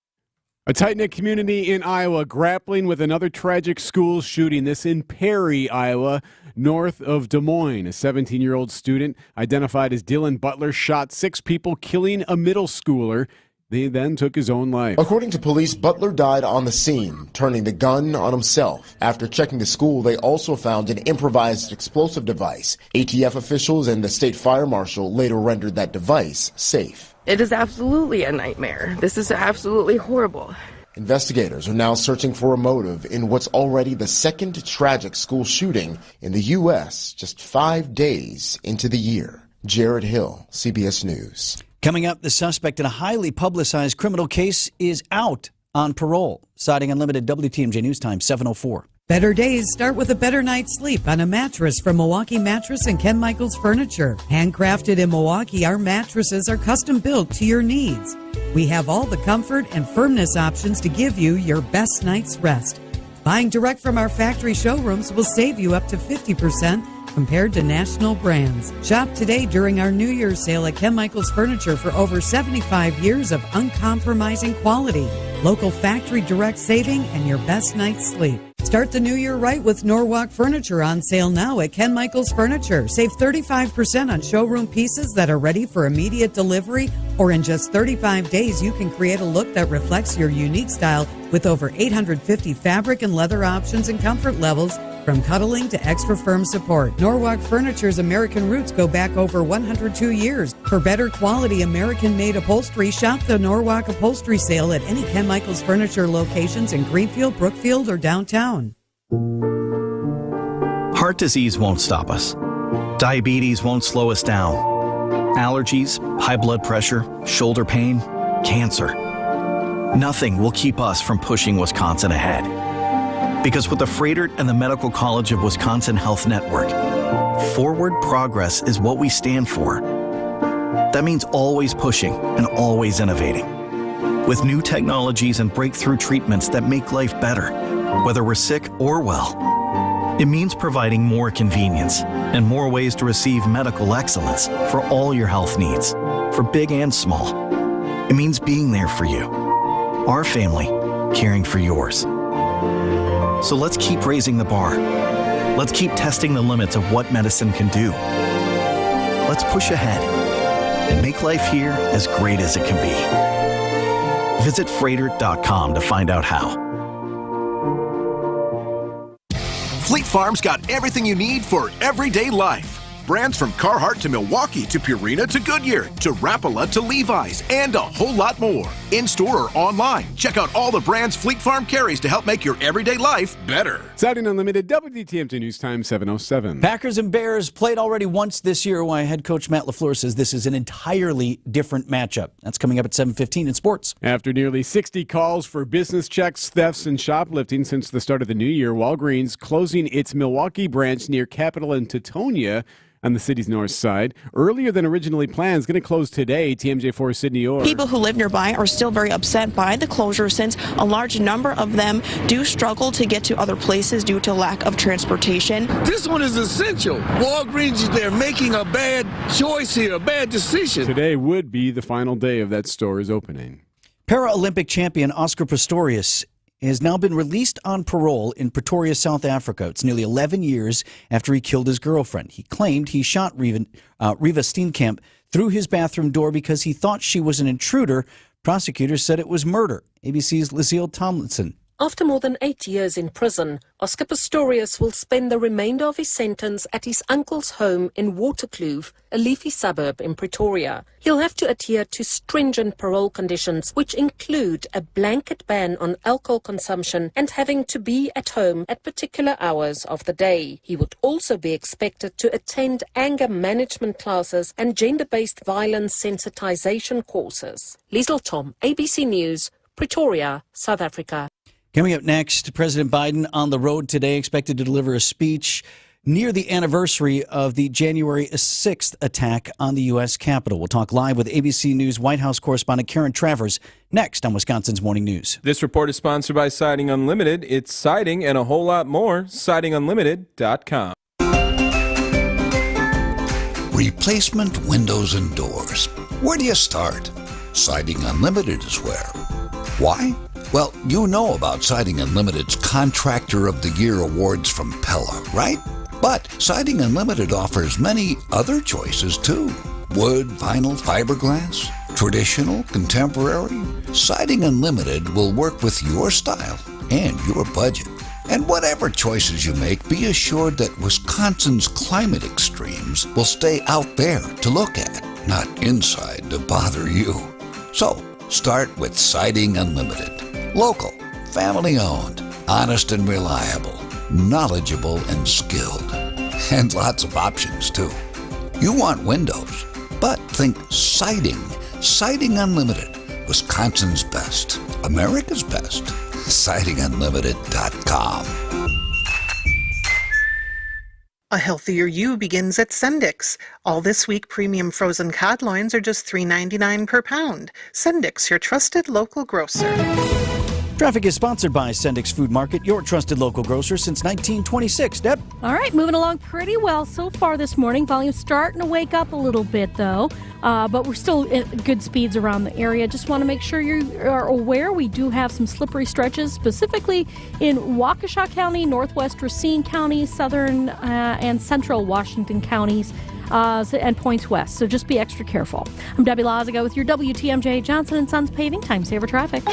A tight-knit community in Iowa grappling with another tragic school shooting, this in Perry, Iowa, north of Des Moines. A 17-year-old student identified as Dylan Butler shot 6 people, killing a middle schooler. He then took his own life. According to police, Butler died on the scene, turning the gun on himself. After checking the school, they also found an improvised explosive device. ATF officials and the state fire marshal later rendered that device safe. It is absolutely a nightmare. This is absolutely horrible. Investigators are now searching for a motive in what's already the second tragic school shooting in the U.S. just 5 days into the year. Jared Hill, CBS News. Coming up, the suspect in a highly publicized criminal case is out on parole. Siding Unlimited, WTMJ News Time, 7:04. Better days start with a better night's sleep on a mattress from Milwaukee Mattress and Ken Michaels Furniture. Handcrafted in Milwaukee, our mattresses are custom built to your needs. We have all the comfort and firmness options to give you your best night's rest. Buying direct from our factory showrooms will save you up to 50% compared to national brands. Shop today during our New Year's sale at Ken Michaels Furniture for over 75 years of uncompromising quality, local factory direct saving, and your best night's sleep. Start the new year right with Norwalk Furniture on sale now at Ken Michaels Furniture. Save 35% on showroom pieces that are ready for immediate delivery, or in just 35 days, you can create a look that reflects your unique style with over 850 fabric and leather options and comfort levels, from cuddling to extra firm support. Norwalk Furniture's American roots go back over 102 years. For better quality American-made upholstery, shop the Norwalk Upholstery Sale at any Ken Michaels Furniture locations in Greenfield, Brookfield, or downtown. Heart disease won't stop us. Diabetes won't slow us down. Allergies, high blood pressure, shoulder pain, cancer. Nothing will keep us from pushing Wisconsin ahead. Because with the Freighter and the Medical College of Wisconsin Health Network, forward progress is what we stand for. That means always pushing and always innovating. With new technologies and breakthrough treatments that make life better, whether we're sick or well. It means providing more convenience and more ways to receive medical excellence for all your health needs, for big and small. It means being there for you, our family, caring for yours. So let's keep raising the bar. Let's keep testing the limits of what medicine can do. Let's push ahead and make life here as great as it can be. Visit Freighter.com to find out how. Fleet Farm's got everything you need for everyday life. Brands from Carhartt to Milwaukee to Purina to Goodyear to Rapala to Levi's and a whole lot more. In-store or online, check out all the brands Fleet Farm carries to help make your everyday life better. Siding Unlimited, WTMJ News Time, 7:07. Packers and Bears played already once this year, while head coach Matt LaFleur says this is an entirely different matchup. That's coming up at 7:15 in sports. After nearly 60 calls for business checks, thefts, and shoplifting since the start of the new year, Walgreens closing its Milwaukee branch near Capitol and Teutonia on the city's north side. Earlier than originally planned, it's going to close today. TMJ4 Sydney Orr. People who live nearby are still very upset by the closure, since a large number of them do struggle to get to other places due to lack of transportation. This one is essential. Walgreens, they're making a bad choice here, a bad decision. Today would be the final day of that store's opening. Paralympic champion Oscar Pistorius has now been released on parole in Pretoria, South Africa. It's nearly 11 years after he killed his girlfriend. He claimed he shot Riva Steenkamp through his bathroom door because he thought she was an intruder. Prosecutors said it was murder. ABC's Lucille Tomlinson. After more than 8 years in prison, Oscar Pistorius will spend the remainder of his sentence at his uncle's home in Waterkloof, a leafy suburb in Pretoria. He'll have to adhere to stringent parole conditions, which include a blanket ban on alcohol consumption and having to be at home at particular hours of the day. He would also be expected to attend anger management classes and gender-based violence sensitization courses. Liesl Tom, ABC News, Pretoria, South Africa. Coming up next, President Biden on the road today, expected to deliver a speech near the anniversary of the January 6th attack on the U.S. Capitol. We'll talk live with ABC News White House correspondent Karen Travers next on Wisconsin's Morning News. This report is sponsored by Siding Unlimited. It's siding and a whole lot more. SidingUnlimited.com. Replacement windows and doors. Where do you start? Siding Unlimited is where. Why? Well, you know about Siding Unlimited's Contractor of the Year awards from Pella, right? But Siding Unlimited offers many other choices too. Wood, vinyl, fiberglass, traditional, contemporary. Siding Unlimited will work with your style and your budget. And whatever choices you make, be assured that Wisconsin's climate extremes will stay out there to look at, not inside to bother you. So, start with Siding Unlimited. Local, family-owned, honest and reliable, knowledgeable and skilled. And lots of options, too. You want windows, but think siding. Siding Unlimited, Wisconsin's best, America's best. SidingUnlimited.com. A healthier you begins at Sendix. All this week, premium frozen cod loins are just $3.99 per pound. Sendix, your trusted local grocer. Traffic is sponsored by Sendix Food Market, your trusted local grocer since 1926. Deb? All right, moving along pretty well so far this morning. Volume's starting to wake up a little bit, though, but we're still at good speeds around the area. Just want to make sure you are aware we do have some slippery stretches, specifically in Waukesha County, Northwest Racine County, Southern and Central Washington counties. And points west, so just be extra careful. I'm Debbie Lazaga with your WTMJ Johnson & Sons Paving Time Saver Traffic.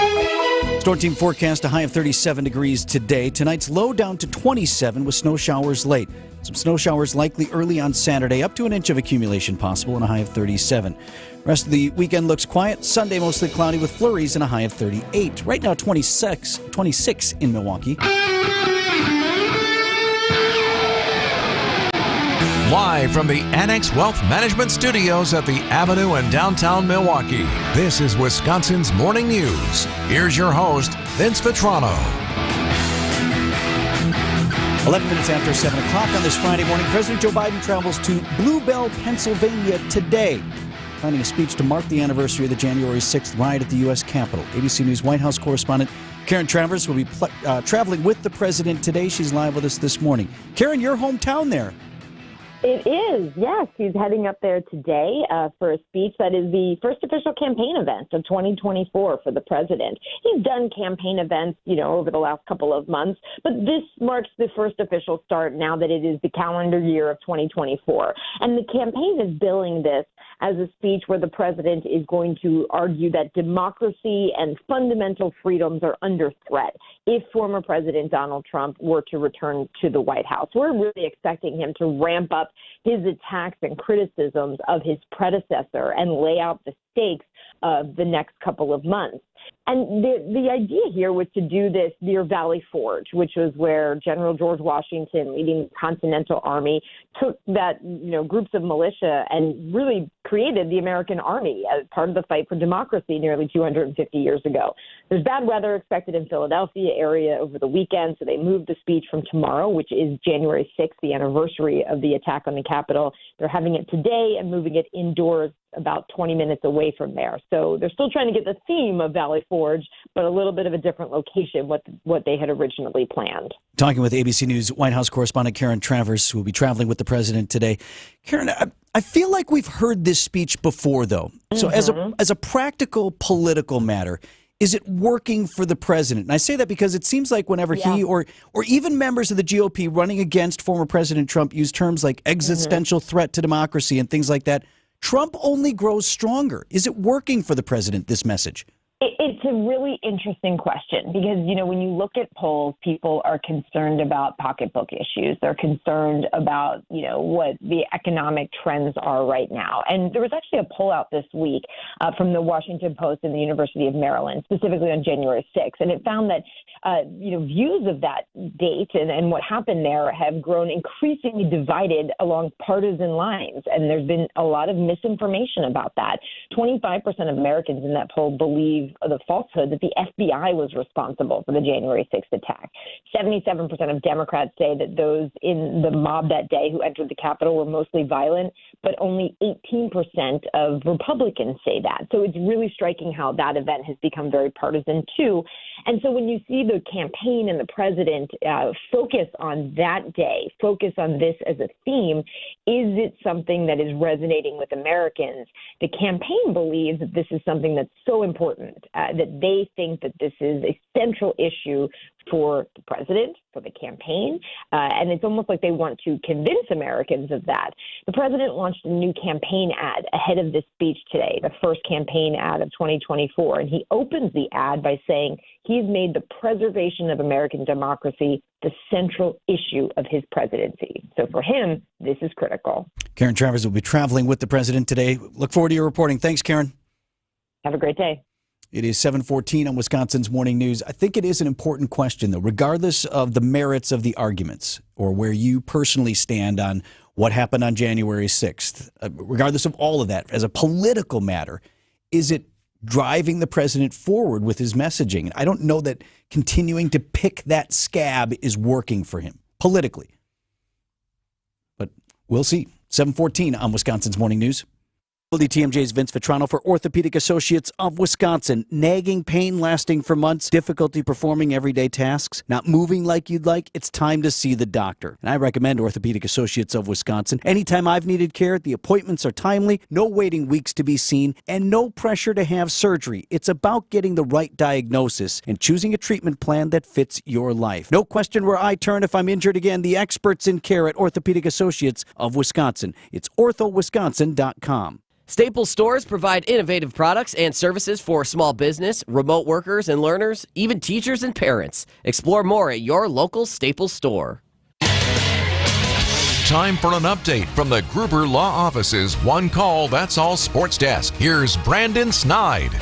Storm team forecast a high of 37 degrees today. Tonight's low down to 27 with snow showers late. Some snow showers likely early on Saturday, up to an inch of accumulation possible and a high of 37. Rest of the weekend looks quiet. Sunday mostly cloudy with flurries and a high of 38. Right now 26 in Milwaukee. Live from the Annex Wealth Management Studios at the Avenue in downtown Milwaukee, this is Wisconsin's Morning News. Here's your host, Vince Vitrano. 11 minutes after 7 o'clock on this Friday morning, President Joe Biden travels to Blue Bell, Pennsylvania today, planning a speech to mark the anniversary of the January 6th riot at the U.S. Capitol. ABC News White House correspondent Karen Travers will be traveling with the president today. She's live with us this morning. Karen, your hometown there. It is, yes. He's heading up there today for a speech that is the first official campaign event of 2024 for the president. He's done campaign events, over the last couple of months, but this marks the first official start now that it is the calendar year of 2024. And the campaign is billing this as a speech where the president is going to argue that democracy and fundamental freedoms are under threat if former President Donald Trump were to return to the White House. We're really expecting him to ramp up his attacks and criticisms of his predecessor and lay out the stakes of the next couple of months. And the idea here was to do this near Valley Forge, which was where General George Washington, leading the Continental Army, took that, groups of militia and really created the American Army as part of the fight for democracy nearly 250 years ago. There's bad weather expected in Philadelphia area over the weekend, so they moved the speech from tomorrow, which is January 6th, the anniversary of the attack on the Capitol. They're having it today and moving it indoors about 20 minutes away from there. So they're still trying to get the theme of Valley Forge, but a little bit of a different location what they had originally planned. Talking with ABC News White House correspondent Karen Travers, who will be traveling with the president today. Karen, I feel like we've heard this speech before, though. So as a practical political matter, is it working for the president? And I say that because it seems like whenever he or even members of the GOP running against former President Trump use terms like existential threat to democracy and things like that, Trump only grows stronger. Is it working for the president, this message? It's a really interesting question because, when you look at polls, people are concerned about pocketbook issues. They're concerned about, what the economic trends are right now. And there was actually a poll out this week from the Washington Post and the University of Maryland, specifically on January 6th. And it found that, views of that date and what happened there have grown increasingly divided along partisan lines. And there's been a lot of misinformation about that. 25% of Americans in that poll believe the falsehood that the FBI was responsible for the January 6th attack. 77% of Democrats say that those in the mob that day who entered the Capitol were mostly violent, but only 18% of Republicans say that. So it's really striking how that event has become very partisan too. And so when you see the campaign and the president focus on that day, focus on this as a theme, is it something that is resonating with Americans? The campaign believes that this is something that's so important, that they think that this is a central issue for the president, for the campaign, and it's almost like they want to convince Americans of that. The president launched a new campaign ad ahead of this speech today, the first campaign ad of 2024, and he opens the ad by saying he's made the preservation of American democracy the central issue of his presidency. So for him, this is critical. Karen Travers will be traveling with the president today. Look forward to your reporting. Thanks, Karen. Have a great day. It is 7:14 on Wisconsin's Morning News. I think it is an important question, though, regardless of the merits of the arguments or where you personally stand on what happened on January 6th, regardless of all of that, as a political matter, is it driving the president forward with his messaging? I don't know that continuing to pick that scab is working for him politically. But we'll see. 7:14 on Wisconsin's Morning News. WTMJ's Vince Vitrano for Orthopedic Associates of Wisconsin. Nagging pain lasting for months, difficulty performing everyday tasks, not moving like you'd like, it's time to see the doctor. And I recommend Orthopedic Associates of Wisconsin. Anytime I've needed care, the appointments are timely, no waiting weeks to be seen, and no pressure to have surgery. It's about getting the right diagnosis and choosing a treatment plan that fits your life. No question where I turn if I'm injured again. The experts in care at Orthopedic Associates of Wisconsin. It's orthowisconsin.com. Staples stores provide innovative products and services for small business, remote workers and learners, even teachers and parents. Explore more at your local Staples store. Time for an update from the Gruber Law Office's One Call, That's All Sports Desk. Here's Brandon Snide.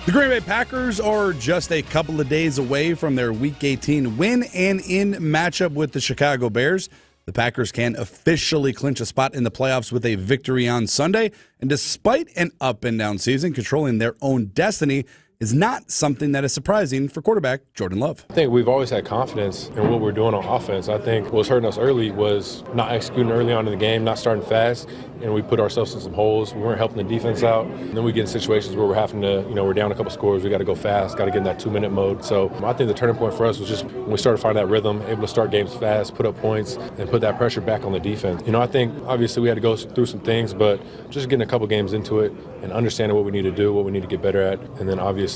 The Green Bay Packers are just a couple of days away from their Week 18 win and in matchup with the Chicago Bears. The Packers can officially clinch a spot in the playoffs with a victory on Sunday. And despite an up-and-down season, controlling their own destiny is not something that is surprising for quarterback Jordan Love. I think we've always had confidence in what we're doing on offense. I think what was hurting us early was not executing early on in the game, not starting fast, and we put ourselves in some holes. We weren't helping the defense out. And then we get in situations where we're having to, we're down a couple scores. We got to go fast, got to get in that 2-minute mode. So I think the turning point for us was just when we started finding that rhythm, able to start games fast, put up points, and put that pressure back on the defense. I think obviously we had to go through some things, but just getting a couple games into it and understanding what we need to do, what we need to get better at, and then obviously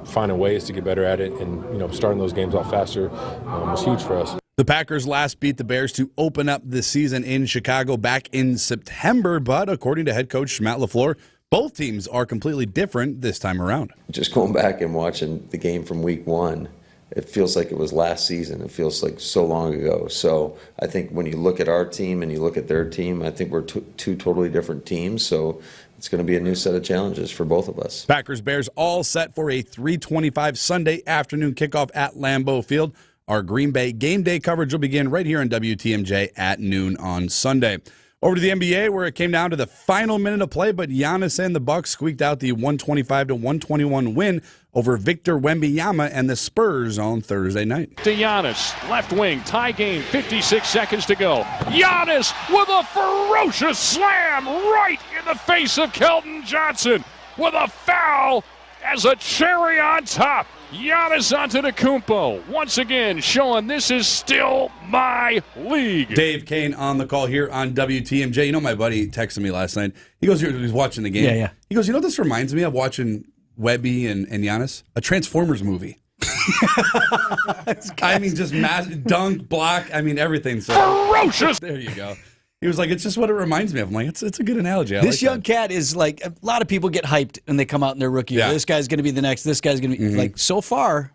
finding ways to get better at it and, starting those games off faster was huge for us. The Packers last beat the Bears to open up the season in Chicago back in September, but according to head coach Matt LaFleur, both teams are completely different this time around. Just going back and watching the game from week one, it feels like it was last season. It feels like so long ago. So I think when you look at our team and you look at their team, I think we're two totally different teams. So it's going to be a new set of challenges for both of us. Packers-Bears all set for a 3:25 Sunday afternoon kickoff at Lambeau Field. Our Green Bay game day coverage will begin right here on WTMJ at noon on Sunday. Over to the NBA, where it came down to the final minute of play, but Giannis and the Bucks squeaked out the 125-121 win over Victor Wembanyama and the Spurs on Thursday night. To Giannis, left wing, tie game, 56 seconds to go. Giannis with a ferocious slam right in the face of Keldon Johnson with a foul as a cherry on top. Giannis Antetokounmpo once again showing this is still my league. Dave Kane on the call here on WTMJ. My buddy texted me last night. He goes, he was watching the game. Yeah. He goes, this reminds me of watching Webby and Giannis, a Transformers movie. I mean, just dunk, block, everything. So ferocious. There you go. He was like, it's just what it reminds me of. I'm like, it's a good analogy. I This like young that. cat is like, a lot of people get hyped when they come out in their rookie year. Yeah. This guy's going to be the next. This guy's going to be like, so far,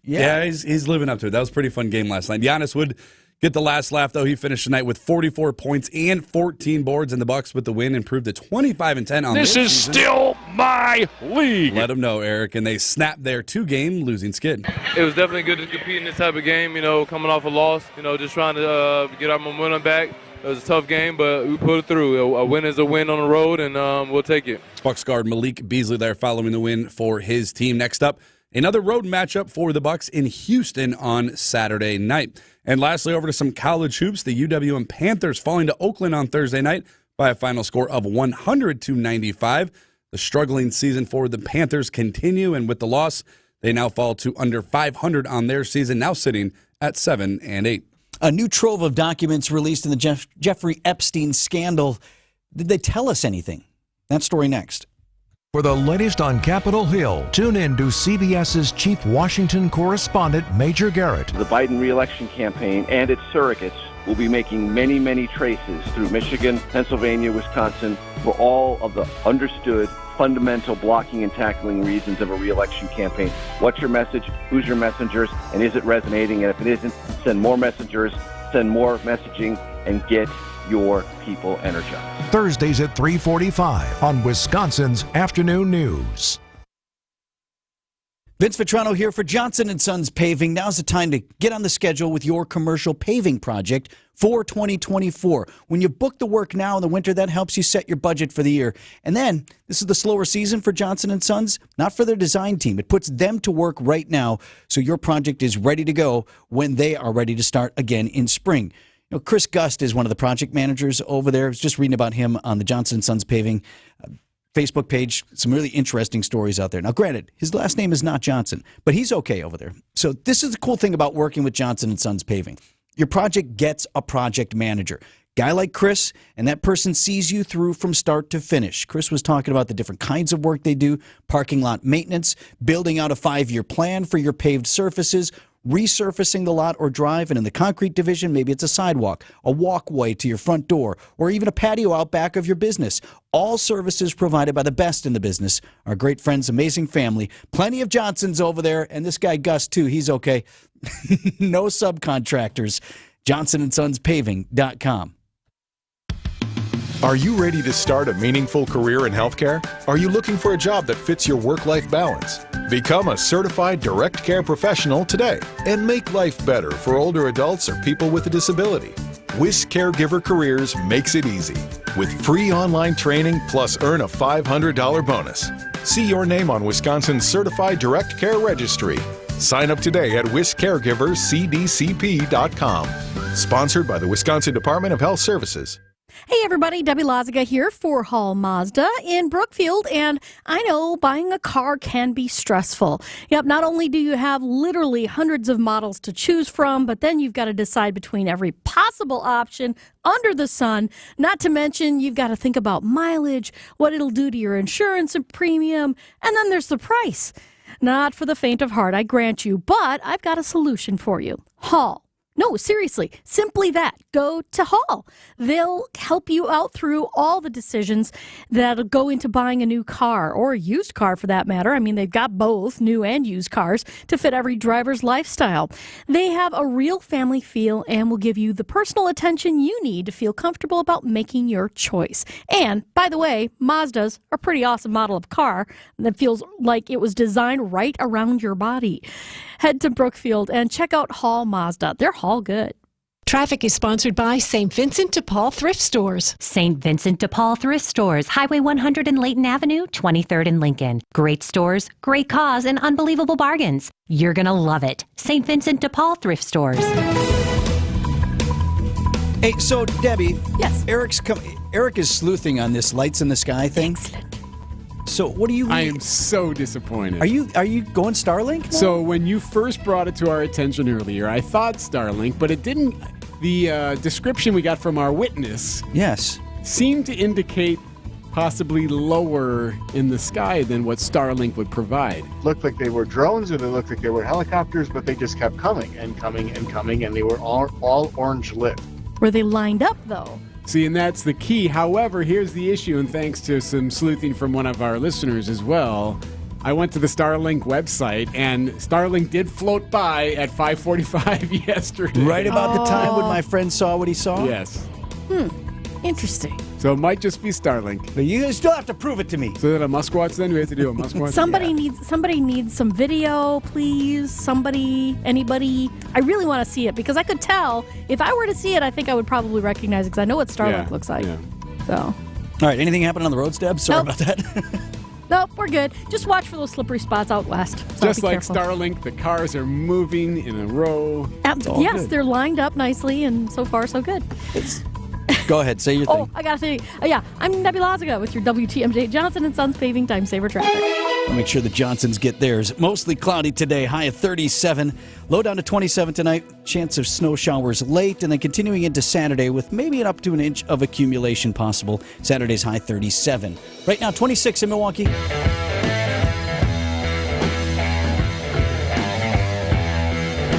Yeah, he's living up to it. That was a pretty fun game last night. Giannis would get the last laugh, though. He finished the night with 44 points and 14 boards, and the Bucks with the win improved to 25-10 on This their is season. still my league. Let them know, Eric. And they snapped their 2-game losing skid. It was definitely good to compete in this type of game, coming off a loss, just trying to get our momentum back. It was a tough game, but we put it through. A win is a win on the road, and we'll take it. Bucks guard Malik Beasley there following the win for his team. Next up, another road matchup for the Bucks in Houston on Saturday night. And lastly, over to some college hoops, the UWM Panthers falling to Oakland on Thursday night by a final score of 100-95. The struggling season for the Panthers continue, and with the loss, they now fall to under 500 on their season, now sitting at 7-8. A new trove of documents released in the Jeffrey Epstein scandal. Did they tell us anything? That story next. For the latest on Capitol Hill, tune in to CBS's chief Washington correspondent, Major Garrett. The Biden re-election campaign and its surrogates will be making many, many traces through Michigan, Pennsylvania, Wisconsin for all of the understood fundamental blocking and tackling reasons of a re-election campaign. What's your message? Who's your messengers? And is it resonating? And if it isn't, send more messengers, send more messaging, and get your people energized. Thursdays at 3:45 on Wisconsin's Afternoon News. Vince Vitrano here for Johnson & Sons Paving. Now's the time to get on the schedule with your commercial paving project for 2024. When you book the work now in the winter, that helps you set your budget for the year. And then, this is the slower season for Johnson & Sons, not for their design team. It puts them to work right now so your project is ready to go when they are ready to start again in spring. You know, Chris Gust is one of the project managers over there. I was just reading about him on the Johnson & Sons Paving Facebook page. Some really interesting stories out there. Now, granted, his last name is not Johnson, but he's okay over there. So this is the cool thing about working with Johnson & Sons Paving. Your project gets a project manager. Guy like Chris, and that person sees you through from start to finish. Chris was talking about the different kinds of work they do, parking lot maintenance, building out a 5-year plan for your paved surfaces, resurfacing the lot or drive, and in the concrete division, maybe it's a sidewalk, a walkway to your front door, or even a patio out back of your business. All services provided by the best in the business. Our great friends, amazing family. Plenty of Johnsons over there, and this guy Gus, too. He's okay. No subcontractors. JohnsonandSonsPaving.com. Are you ready to start a meaningful career in healthcare? Are you looking for a job that fits your work-life balance? Become a certified direct care professional today and make life better for older adults or people with a disability. WIS Caregiver Careers makes it easy with free online training plus earn a $500 bonus. See your name on Wisconsin's Certified Direct Care Registry. Sign up today at wiscaregivercdcp.com. Sponsored by the Wisconsin Department of Health Services. Hey everybody, Debbie Laziga here for Hall Mazda in Brookfield, and I know buying a car can be stressful. Yep, not only do you have literally hundreds of models to choose from, but then you've got to decide between every possible option under the sun, not to mention you've got to think about mileage, what it'll do to your insurance and premium, and then there's the price. Not for the faint of heart, I grant you, but I've got a solution for you. Hall. No, seriously, simply that. Go to Hall. They'll help you out through all the decisions that'll go into buying a new car, or a used car for that matter. I mean, they've got both new and used cars to fit every driver's lifestyle. They have a real family feel and will give you the personal attention you need to feel comfortable about making your choice. And, by the way, Mazda's a pretty awesome model of car that feels like it was designed right around your body. Head to Brookfield and check out Hall Mazda. They're all good. Traffic is sponsored by St. Vincent de Paul Thrift Stores. St. Vincent de Paul Thrift Stores, Highway 100 and Layton Avenue, 23rd and Lincoln. Great stores, great cause, and unbelievable bargains. You're going to love it. St. Vincent de Paul Thrift Stores. Hey, so Debbie. Yes. Eric is sleuthing on this lights in the sky thing. Excellent. So what do you... I am so disappointed. Are you going Starlink now? So when you first brought it to our attention earlier, I thought Starlink, but it didn't... The description we got from our witness... Yes. ...seemed to indicate possibly lower in the sky than what Starlink would provide. Looked like they were drones, or they looked like they were helicopters, but they just kept coming and coming and coming, and they were all orange lit. Were they lined up, though? See, and that's the key. However, here's the issue, and thanks to some sleuthing from one of our listeners as well, I went to the Starlink website, and Starlink did float by at 5:45 yesterday. Right about the time when my friend saw what he saw? Yes. Interesting. So it might just be Starlink. But you still have to prove it to me. So that a Musquatch then? We have to do a Musquatch? Somebody needs some video, please. Anybody. I really want to see it because I could tell. If I were to see it, I think I would probably recognize it because I know what Starlink looks like. Yeah. So. All right, anything happened on the road, Deb? Sorry about that. Nope, we're good. Just watch for those slippery spots out west. So just be like careful. Starlink, the cars are moving in a row. Yes, good. they're lined up nicely, and so far, so good. Go ahead, say your thing. Oh, I got to say, I'm Debbie Lazaga with your WTMJ Johnson & Sons Paving Time Saver Traffic. I'll make sure the Johnsons get theirs. Mostly cloudy today, high of 37. Low down to 27 tonight. Chance of snow showers late, and then continuing into Saturday with maybe an up to an inch of accumulation possible. Saturday's high 37. Right now, 26 in Milwaukee.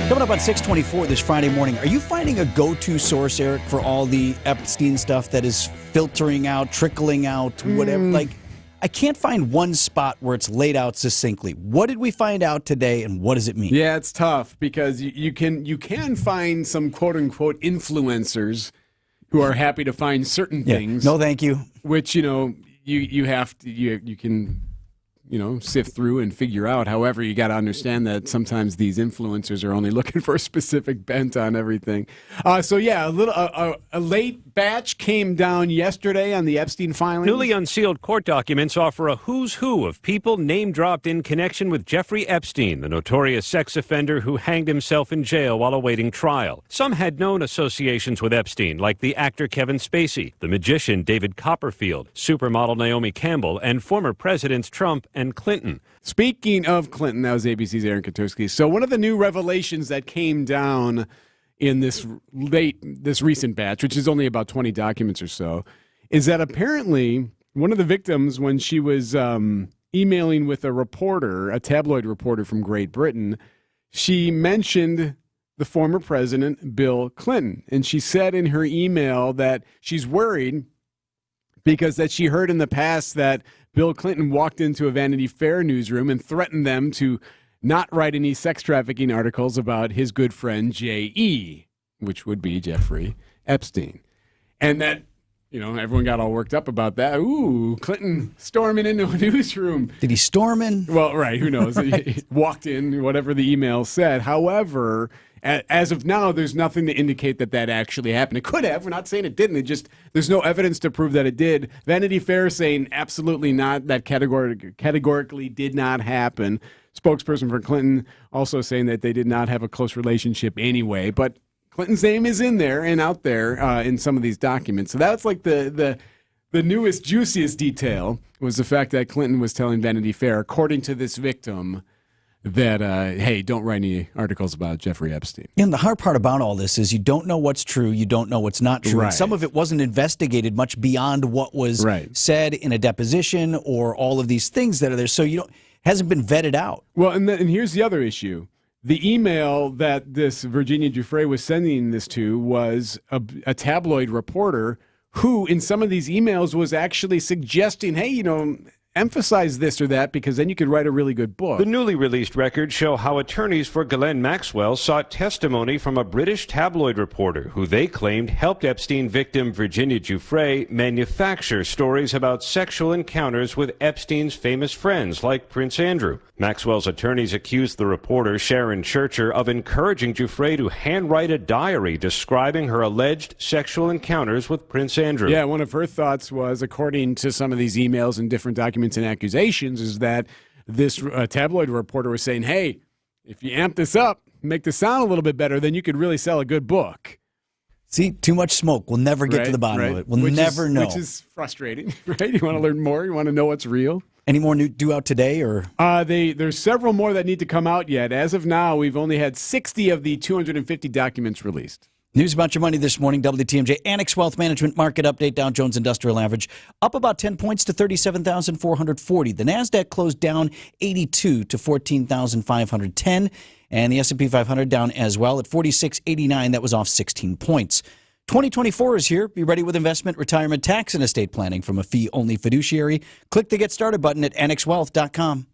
Coming up on 624 this Friday morning, are you finding a go-to source, Eric, for all the Epstein stuff that is filtering out, trickling out, whatever? I can't find one spot where it's laid out succinctly. What did we find out today, and what does it mean? Yeah, it's tough because you can find some quote-unquote influencers who are happy to find certain things. No, thank you. Which, you have to, you can sift through and figure out. However, you got to understand that sometimes these influencers are only looking for a specific bent on everything. A late batch came down yesterday on the Epstein filing. Newly unsealed court documents offer a who's who of people name-dropped in connection with Jeffrey Epstein, the notorious sex offender who hanged himself in jail while awaiting trial. Some had known associations with Epstein, like the actor Kevin Spacey, the magician David Copperfield, supermodel Naomi Campbell, and former presidents Trump and Clinton. Speaking of Clinton, that was ABC's Aaron Katursky. So one of the new revelations that came down in this recent batch, which is only about 20 documents or so, is that apparently one of the victims, when she was emailing with a tabloid reporter from Great Britain, she mentioned the former president, Bill Clinton. And she said in her email that she's worried because that she heard in the past that Bill Clinton walked into a Vanity Fair newsroom and threatened them to not write any sex trafficking articles about his good friend J.E., which would be Jeffrey Epstein. And that, everyone got all worked up about that. Ooh, Clinton storming into a newsroom. Did he storm in? Well, right, who knows? He walked in, whatever the email said. However, as of now, there's nothing to indicate that actually happened. It could have. We're not saying it didn't. There's no evidence to prove that it did. Vanity Fair saying absolutely not. That categorically did not happen. Spokesperson for Clinton also saying that they did not have a close relationship anyway. But Clinton's name is in there and out there in some of these documents. So that's like the newest, juiciest detail was the fact that Clinton was telling Vanity Fair, according to this victim, that, hey, don't write any articles about Jeffrey Epstein. And the hard part about all this is you don't know what's true, you don't know what's not true. Right. And some of it wasn't investigated much beyond what was said in a deposition or all of these things that are there. So hasn't been vetted out. Well, and here's the other issue. The email that this Virginia Giuffre was sending this to was a tabloid reporter who, in some of these emails, was actually suggesting, hey, emphasize this or that because then you could write a really good book. The newly released records show how attorneys for Ghislaine Maxwell sought testimony from a British tabloid reporter who they claimed helped Epstein victim Virginia Giuffre manufacture stories about sexual encounters with Epstein's famous friends like Prince Andrew. Maxwell's attorneys accused the reporter, Sharon Churcher, of encouraging Giuffre to handwrite a diary describing her alleged sexual encounters with Prince Andrew. Yeah, one of her thoughts was, according to some of these emails and different documents and accusations, is that this tabloid reporter was saying, hey, if you amp this up, make this sound a little bit better, then you could really sell a good book. See, too much smoke. We'll never get to the bottom of it. We'll never know. Which is frustrating, right? You want to learn more? You want to know what's real? Any more new due out today? Or there's several more that need to come out yet. As of now, we've only had 60 of the 250 documents released. News about your money this morning, WTMJ Annex Wealth Management Market Update, Dow Jones Industrial Average up about 10 points to 37,440. The NASDAQ closed down 82 to 14,510. And the S&P 500 down as well at 46.89. That was off 16 points. 2024 is here. Be ready with investment, retirement, tax, and estate planning from a fee-only fiduciary. Click the Get Started button at annexwealth.com.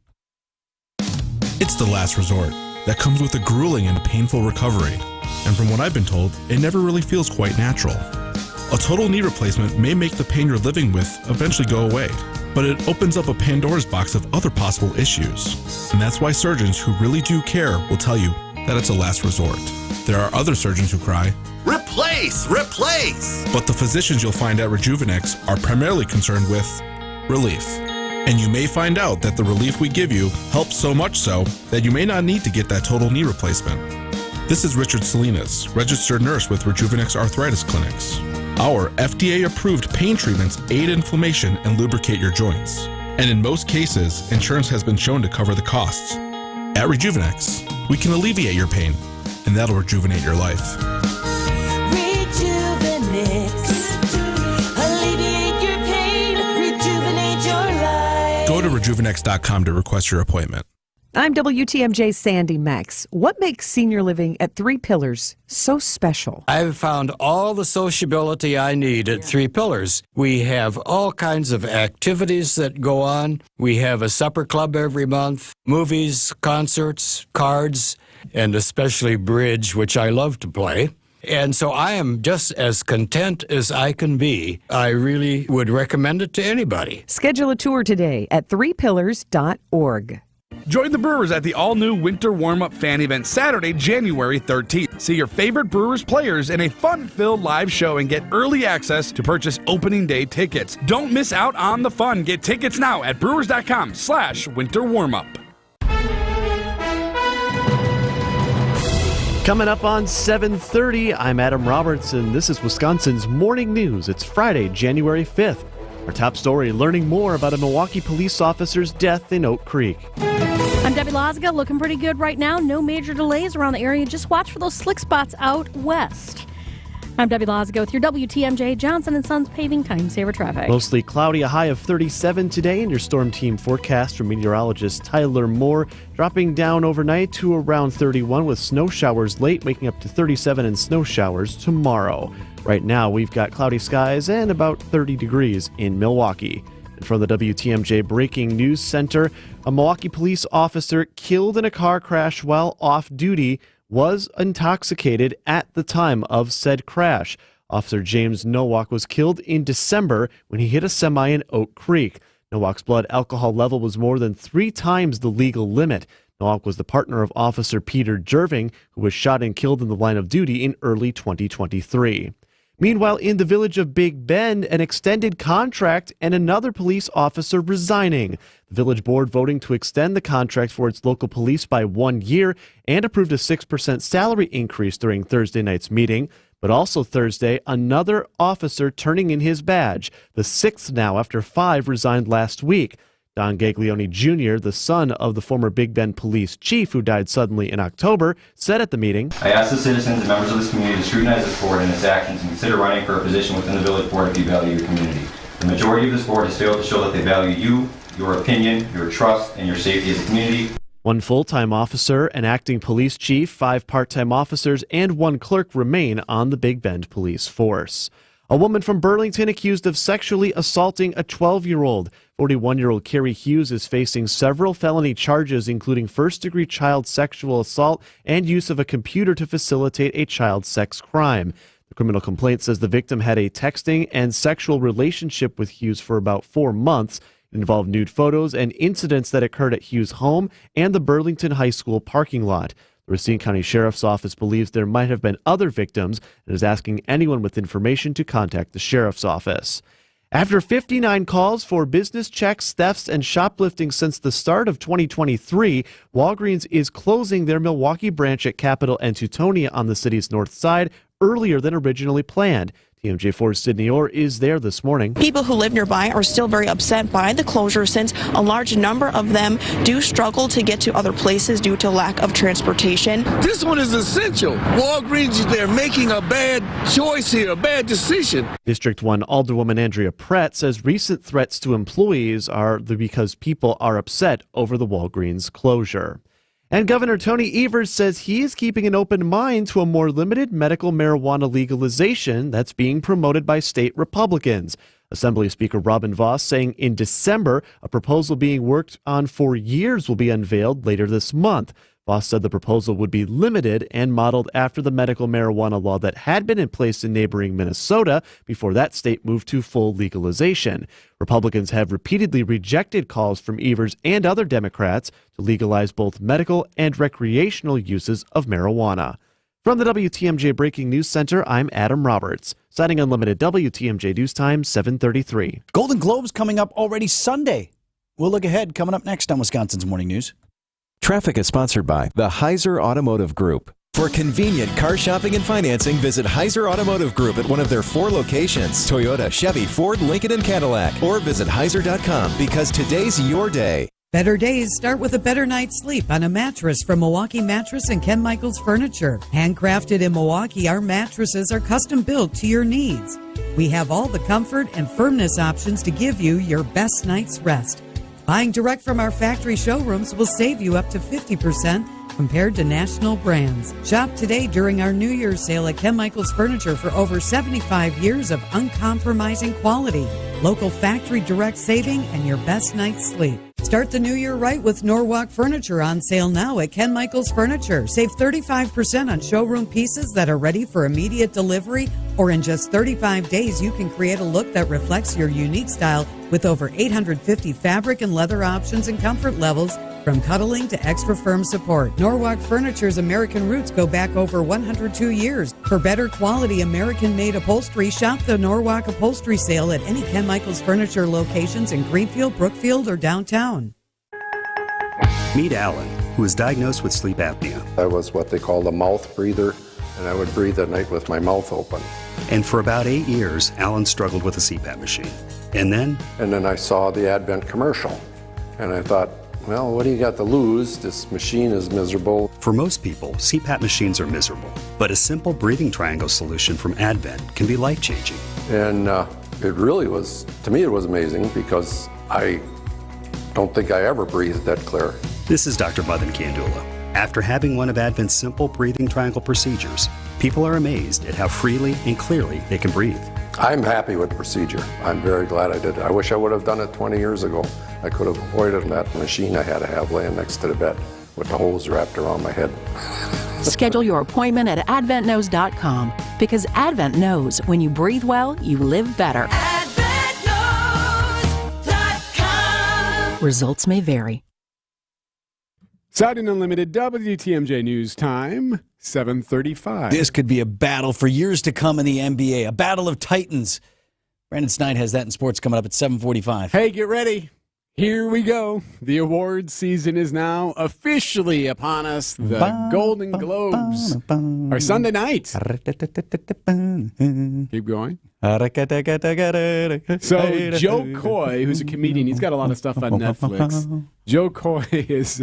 It's the last resort that comes with a grueling and painful recovery. And from what I've been told, it never really feels quite natural. A total knee replacement may make the pain you're living with eventually go away, but it opens up a Pandora's box of other possible issues. And that's why surgeons who really do care will tell you that it's a last resort. There are other surgeons who cry, "Replace! Replace!" But the physicians you'll find at Rejuvenex are primarily concerned with relief. And you may find out that the relief we give you helps so much so that you may not need to get that total knee replacement. This is Richard Salinas, registered nurse with Rejuvenex Arthritis Clinics. Our FDA-approved pain treatments aid inflammation and lubricate your joints. And in most cases, insurance has been shown to cover the costs. At Rejuvenex, we can alleviate your pain, and that'll rejuvenate your life. Rejuvenex. Alleviate your pain. Rejuvenate your life. Go to rejuvenex.com to request your appointment. I'm WTMJ's Sandy Max. What makes senior living at Three Pillars so special? I've found all the sociability I need at Three Pillars. We have all kinds of activities that go on. We have a supper club every month, movies, concerts, cards, and especially bridge, which I love to play. And so I am just as content as I can be. I really would recommend it to anybody. Schedule a tour today at threepillars.org. Join the Brewers at the all-new Winter Warm-Up Fan Event Saturday, January 13th. See your favorite Brewers players in a fun-filled live show and get early access to purchase opening day tickets. Don't miss out on the fun. Get tickets now at brewers.com/winterwarmup. Coming up on 7:30, I'm Adam Roberts, and this is Wisconsin's Morning News. It's Friday, January 5th. Our top story, learning more about a Milwaukee police officer's death in Oak Creek. I'm Debbie Loziga, looking pretty good right now. No major delays around the area. Just watch for those slick spots out west. I'm Debbie Loziga with your WTMJ Johnson & Sons paving time saver traffic. Mostly cloudy, a high of 37 today, and your storm team forecast from meteorologist Tyler Moore, dropping down overnight to around 31 with snow showers late, waking up to 37 and snow showers tomorrow. Right now, we've got cloudy skies and about 30 degrees in Milwaukee. And from the WTMJ Breaking News Center, a Milwaukee police officer killed in a car crash while off duty was intoxicated at the time of said crash. Officer James Nowak was killed in December when he hit a semi in Oak Creek. Nowak's blood alcohol level was more than 3 times the legal limit. Nowak was the partner of Officer Peter Jerving, who was shot and killed in the line of duty in early 2023. Meanwhile, in the village of Big Bend, an extended contract and another police officer resigning. The village board voting to extend the contract for its local police by 1 year and approved a 6% salary increase during Thursday night's meeting. But also Thursday, another officer turning in his badge, the 6th now after 5 resigned last week. Don Gaglione Jr., the son of the former Big Bend police chief who died suddenly in October, said at the meeting, I ask the citizens and members of this community to scrutinize this board and its actions and consider running for a position within the village board if you value your community. The majority of this board has failed to show that they value you, your opinion, your trust, and your safety as a community. 1 full-time officer, an acting police chief, 5 part-time officers, and 1 clerk remain on the Big Bend police force. A woman from Burlington accused of sexually assaulting a 12-year-old. 41-year-old Carrie Hughes is facing several felony charges, including first-degree child sexual assault and use of a computer to facilitate a child sex crime. The criminal complaint says the victim had a texting and sexual relationship with Hughes for about 4 months. It involved nude photos and incidents that occurred at Hughes' home and the Burlington High School parking lot. The Racine County Sheriff's Office believes there might have been other victims and is asking anyone with information to contact the Sheriff's Office. After 59 calls for business checks, thefts, and shoplifting since the start of 2023, Walgreens is closing their Milwaukee branch at Capitol and Teutonia on the city's north side earlier than originally planned. TMJ4's Sydney Orr is there this morning. People who live nearby are still very upset by the closure since a large number of them do struggle to get to other places due to lack of transportation. This one is essential. Walgreens, they're making a bad choice here, a bad decision. District 1 Alderwoman Andrea Pratt says recent threats to employees are because people are upset over the Walgreens closure. And Governor Tony Evers says he is keeping an open mind to a more limited medical marijuana legalization that's being promoted by state Republicans. Assembly Speaker Robin Vos saying in December, a proposal being worked on for years will be unveiled later this month. Vos said the proposal would be limited and modeled after the medical marijuana law that had been in place in neighboring Minnesota before that state moved to full legalization. Republicans have repeatedly rejected calls from Evers and other Democrats to legalize both medical and recreational uses of marijuana. From the WTMJ Breaking News Center, I'm Adam Roberts. Signing Unlimited WTMJ News Time, 7:33. Golden Globes coming up already Sunday. We'll look ahead coming up next on Wisconsin's Morning News. Traffic is sponsored by the Heiser Automotive Group. For convenient car shopping and financing, visit Heiser Automotive Group at one of their 4 locations, Toyota, Chevy, Ford, Lincoln, and Cadillac. Or visit Heiser.com because today's your day. Better days start with a better night's sleep on a mattress from Milwaukee Mattress and Ken Michaels Furniture. Handcrafted in Milwaukee, our mattresses are custom built to your needs. We have all the comfort and firmness options to give you your best night's rest. Buying direct from our factory showrooms will save you up to 50% compared to national brands. Shop today during our New Year's sale at Ken Michaels Furniture for over 75 years of uncompromising quality, local factory direct saving, and your best night's sleep. Start the new year right with Norwalk Furniture on sale now at Ken Michaels Furniture. Save 35% on showroom pieces that are ready for immediate delivery, or in just 35 days you can create a look that reflects your unique style with over 850 fabric and leather options and comfort levels, from cuddling to extra firm support. Norwalk Furniture's American roots go back over 102 years. For better quality American-made upholstery, shop the Norwalk Upholstery Sale at any Ken Michaels Furniture locations in Greenfield, Brookfield, or downtown. Meet Alan, who was diagnosed with sleep apnea. I was what they call a mouth breather, and I would breathe at night with my mouth open. And for about 8 years, Alan struggled with a CPAP machine. And then I saw the Advent commercial, and I thought, well, what do you got to lose? This machine is miserable. For most people, CPAP machines are miserable, but a simple breathing triangle solution from Advent can be life-changing. And it really was, to me, it was amazing because I don't think I ever breathed that clear. This is Dr. Madan Kandula. After having one of Advent's simple breathing triangle procedures, people are amazed at how freely and clearly they can breathe. I'm happy with the procedure. I'm very glad I did it. I wish I would have done it 20 years ago. I could have avoided that machine I had to have laying next to the bed with the hose wrapped around my head. Schedule your appointment at AdventKnows.com because Advent knows when you breathe well, you live better. AdventKnows.com. Results may vary. Saturday Unlimited WTMJ News Time, 7:35. This could be a battle for years to come in the NBA, a battle of titans. Brandon Snide has that in sports coming up at 7:45. Hey, get ready. Here we go. The awards season is now officially upon us. The Golden Globes are Sunday night. Keep going. So Joe Coy, who's a comedian, he's got a lot of stuff on Netflix. Joe Coy is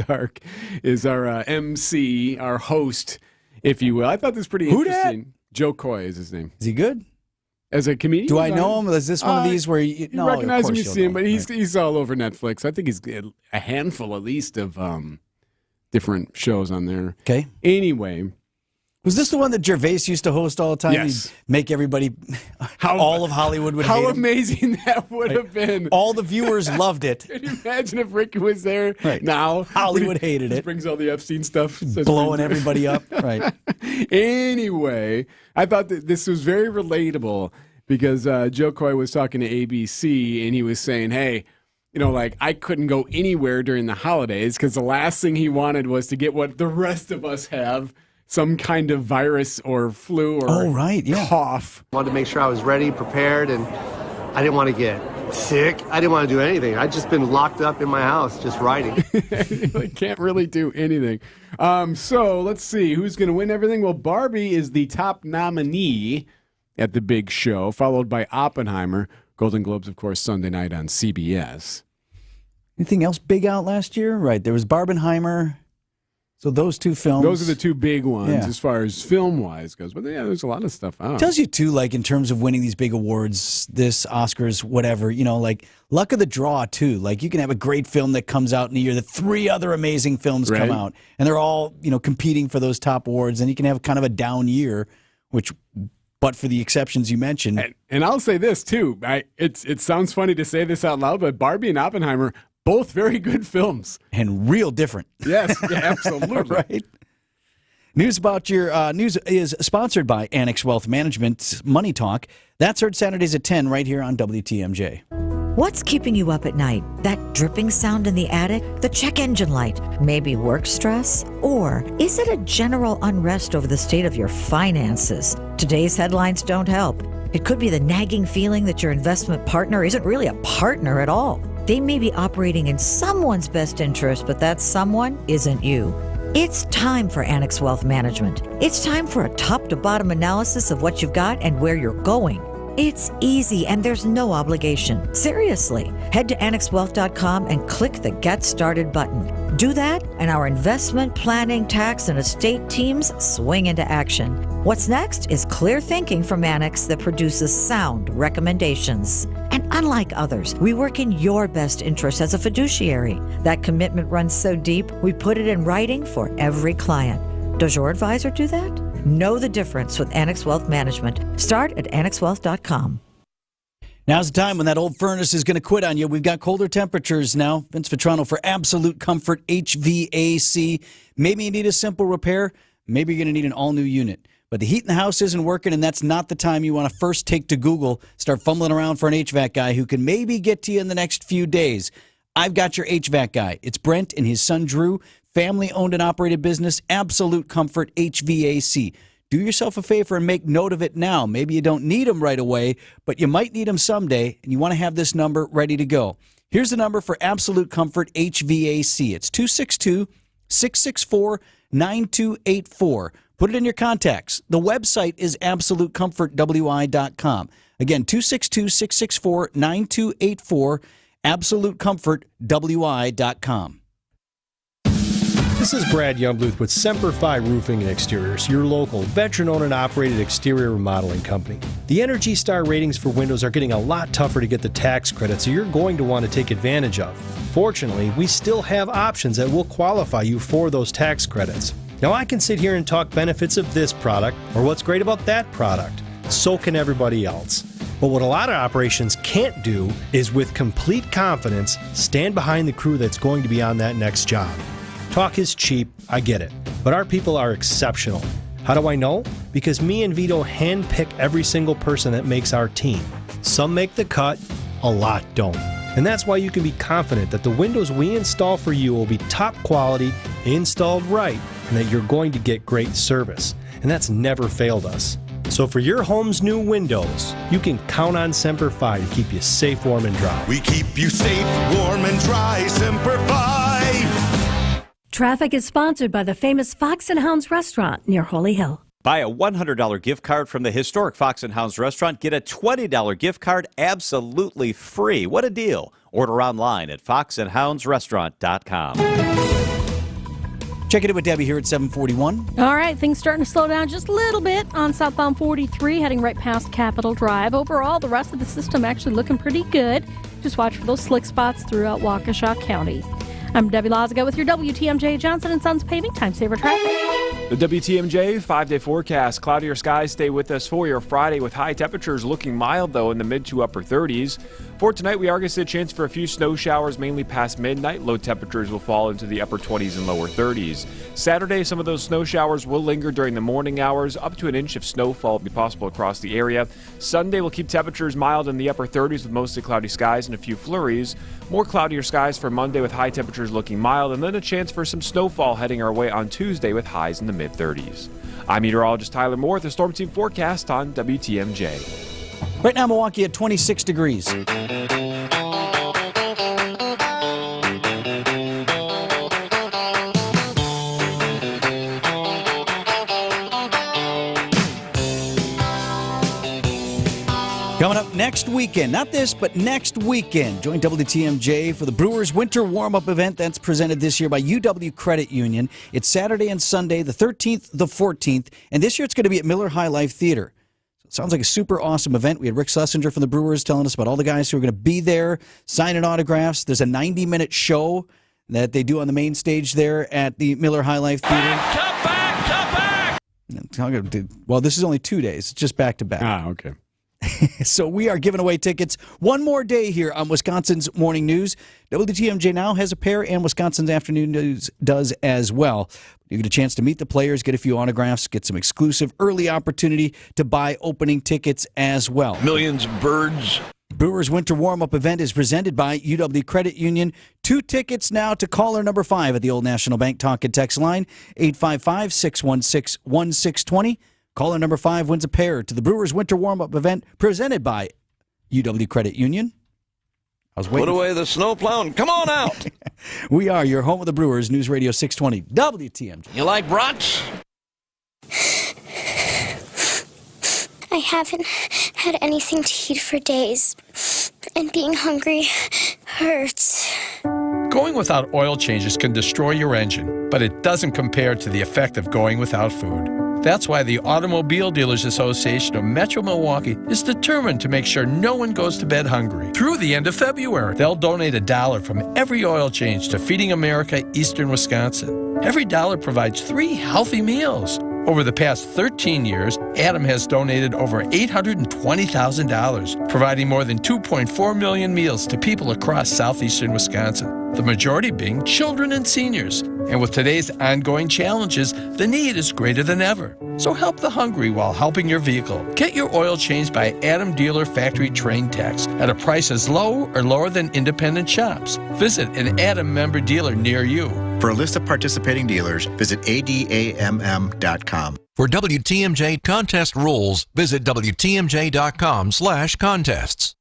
our MC, our host, if you will. I thought this was pretty interesting. Dat? Joe Coy is his name. Is he good? As a comedian? Do I know him? Is this one of these where you recognize him, you see him, but he's all over Netflix. I think he's a handful at least of different shows on there. Okay. Anyway. Was this the one that Gervais used to host all the time? Yes. He'd make everybody, all of Hollywood would hate him. How amazing that would have been. All the viewers loved it. Can you imagine if Ricky was there now? Hollywood hated it. Brings all the Epstein stuff. Blowing everybody up. Right. Anyway, I thought that this was very relatable because Joe Coy was talking to ABC and he was saying, hey, I couldn't go anywhere during the holidays because the last thing he wanted was to get what the rest of us have, some kind of virus or flu or cough. I wanted to make sure I was ready, prepared, and I didn't want to get sick. I didn't want to do anything. I'd just been locked up in my house just writing. Can't really do anything. So let's see. Who's going to win everything? Well, Barbie is the top nominee at the big show, followed by Oppenheimer. Golden Globes, of course, Sunday night on CBS. Anything else big out last year? Right. There was Barbenheimer. So those two films. Those are the two big ones as far as film-wise goes. But yeah, there's a lot of stuff out. Tells you, too, like in terms of winning these big awards, this, Oscars, whatever, like luck of the draw, too. Like you can have a great film that comes out in a year that 3 other amazing films come out. And they're all, competing for those top awards. And you can have kind of a down year, but for the exceptions you mentioned. And I'll say this, too. It sounds funny to say this out loud, but Barbie and Oppenheimer, both very good films. And real different. Yes, yeah, absolutely. Right. News about your news is sponsored by Annex Wealth Management Money Talk. That's heard Saturdays at 10 right here on WTMJ. What's keeping you up at night? That dripping sound in the attic? The check engine light? Maybe work stress? Or is it a general unrest over the state of your finances? Today's headlines don't help. It could be the nagging feeling that your investment partner isn't really a partner at all. They may be operating in someone's best interest, but that someone isn't you. It's time for Annex Wealth Management. It's time for a top-to-bottom analysis of what you've got and where you're going. It's easy and there's no obligation. Seriously, head to annexwealth.com and click the Get Started button. Do that, and our investment, planning, tax, and estate teams swing into action. What's next is clear thinking from Annex that produces sound recommendations. And unlike others, we work in your best interest as a fiduciary. That commitment runs so deep, we put it in writing for every client. Does your advisor do that? Know the difference with Annex Wealth Management. Start at annexwealth.com. Now's the time when that old furnace is going to quit on you. We've got colder temperatures now. Vince Vitrano for Absolute Comfort HVAC. Maybe you need a simple repair. Maybe you're going to need an all-new unit. But the heat in the house isn't working, and that's not the time you want to first take to Google, start fumbling around for an HVAC guy who can maybe get to you in the next few days. I've got your HVAC guy. It's Brent and his son Drew, family-owned and operated business, Absolute Comfort HVAC. Do yourself a favor and make note of it now. Maybe you don't need them right away, but you might need them someday, and you want to have this number ready to go. Here's the number for Absolute Comfort HVAC. It's 262-664-9284. Put it in your contacts. The website is absolutecomfortwi.com. Again, 262-664-9284, absolutecomfortwi.com. This is Brad Youngbluth with Semper Fi Roofing and Exteriors, your local veteran-owned and operated exterior remodeling company. The Energy Star ratings for windows are getting a lot tougher to get the tax credit, so you're going to want to take advantage of. Fortunately, we still have options that will qualify you for those tax credits. Now, I can sit here and talk benefits of this product or what's great about that product. So can everybody else. But what a lot of operations can't do is, with complete confidence, stand behind the crew that's going to be on that next job. Talk is cheap, I get it, but our people are exceptional. How do I know? Because me and Vito handpick every single person that makes our team. Some make the cut, a lot don't. And that's why you can be confident that the windows we install for you will be top quality, installed right, and that you're going to get great service. And that's never failed us. So for your home's new windows, you can count on Semper Fi to keep you safe, warm, and dry. We keep you safe, warm, and dry, Semper Fi. Traffic is sponsored by the famous Fox and Hounds restaurant near Holy Hill. Buy a $100 gift card from the historic Fox and Hounds restaurant. Get a $20 gift card absolutely free. What a deal. Order online at foxandhoundsrestaurant.com. Checking in with Debbie here at 741. All right, things starting to slow down just a little bit on southbound 43, heading right past Capitol Drive. Overall, the rest of the system actually looking pretty good. Just watch for those slick spots throughout Waukesha County. I'm Debbie Lazaga with your WTMJ Johnson & Sons Paving Time Saver Traffic. The WTMJ 5-day forecast. Cloudier skies stay with us for your Friday with high temperatures looking mild, though, in the mid to upper 30s. For tonight, we are going to see a chance for a few snow showers, mainly past midnight. Low temperatures will fall into the upper 20s and lower 30s. Saturday, some of those snow showers will linger during the morning hours. Up to an inch of snowfall will be possible across the area. Sunday will keep temperatures mild in the upper 30s with mostly cloudy skies and a few flurries. More cloudier skies for Monday with high temperatures looking mild, and then a chance for some snowfall heading our way on Tuesday with highs in the mid-30s. I'm meteorologist Tyler Moore with the Storm Team forecast on WTMJ. Right now, Milwaukee at 26 degrees. Coming up next weekend. Not this, but next weekend. Join WTMJ for the Brewers Winter Warm-Up event that's presented this year by UW Credit Union. It's Saturday and Sunday, the 13th, the 14th, and this year it's going to be at Miller High Life Theater. So it sounds like a super awesome event. We had Rick Schlesinger from the Brewers telling us about all the guys who are going to be there, signing autographs. There's a 90-minute show that they do on the main stage there at the Miller High Life Theater. Back! Well, this is only 2 days. It's just back-to-back. Ah, okay. So we are giving away tickets one more day here on Wisconsin's Morning News. WTMJ Now has a pair, and Wisconsin's Afternoon News does as well. You get a chance to meet the players, get a few autographs, get some exclusive early opportunity to buy opening tickets as well. Millions of birds. Brewers Winter Warm-Up event is presented by UW Credit Union. 2 tickets now to caller number 5 at the Old National Bank talk and text line, 855-616-1620. Caller number 5 wins a pair to the Brewers Winter Warm-Up event presented by UW Credit Union. I was waiting. Put away the snowplow and come on out. We are your home of the Brewers, News Radio 620, WTMJ. You like brunch? I haven't had anything to eat for days, and being hungry hurts. Going without oil changes can destroy your engine, but it doesn't compare to the effect of going without food. That's why the Automobile Dealers Association of Metro Milwaukee is determined to make sure no one goes to bed hungry. Through the end of February, they'll donate $1 from every oil change to Feeding America Eastern Wisconsin. Every dollar provides 3 healthy meals. Over the past 13 years, Adam has donated over $820,000, providing more than 2.4 million meals to people across southeastern Wisconsin, the majority being children and seniors. And with today's ongoing challenges, the need is greater than ever. So help the hungry while helping your vehicle. Get your oil changed by Adam Dealer Factory Trained Techs at a price as low or lower than independent shops. Visit an Adam member dealer near you. For a list of participating dealers, visit adamm.com. For WTMJ contest rules, visit WTMJ.com/contests.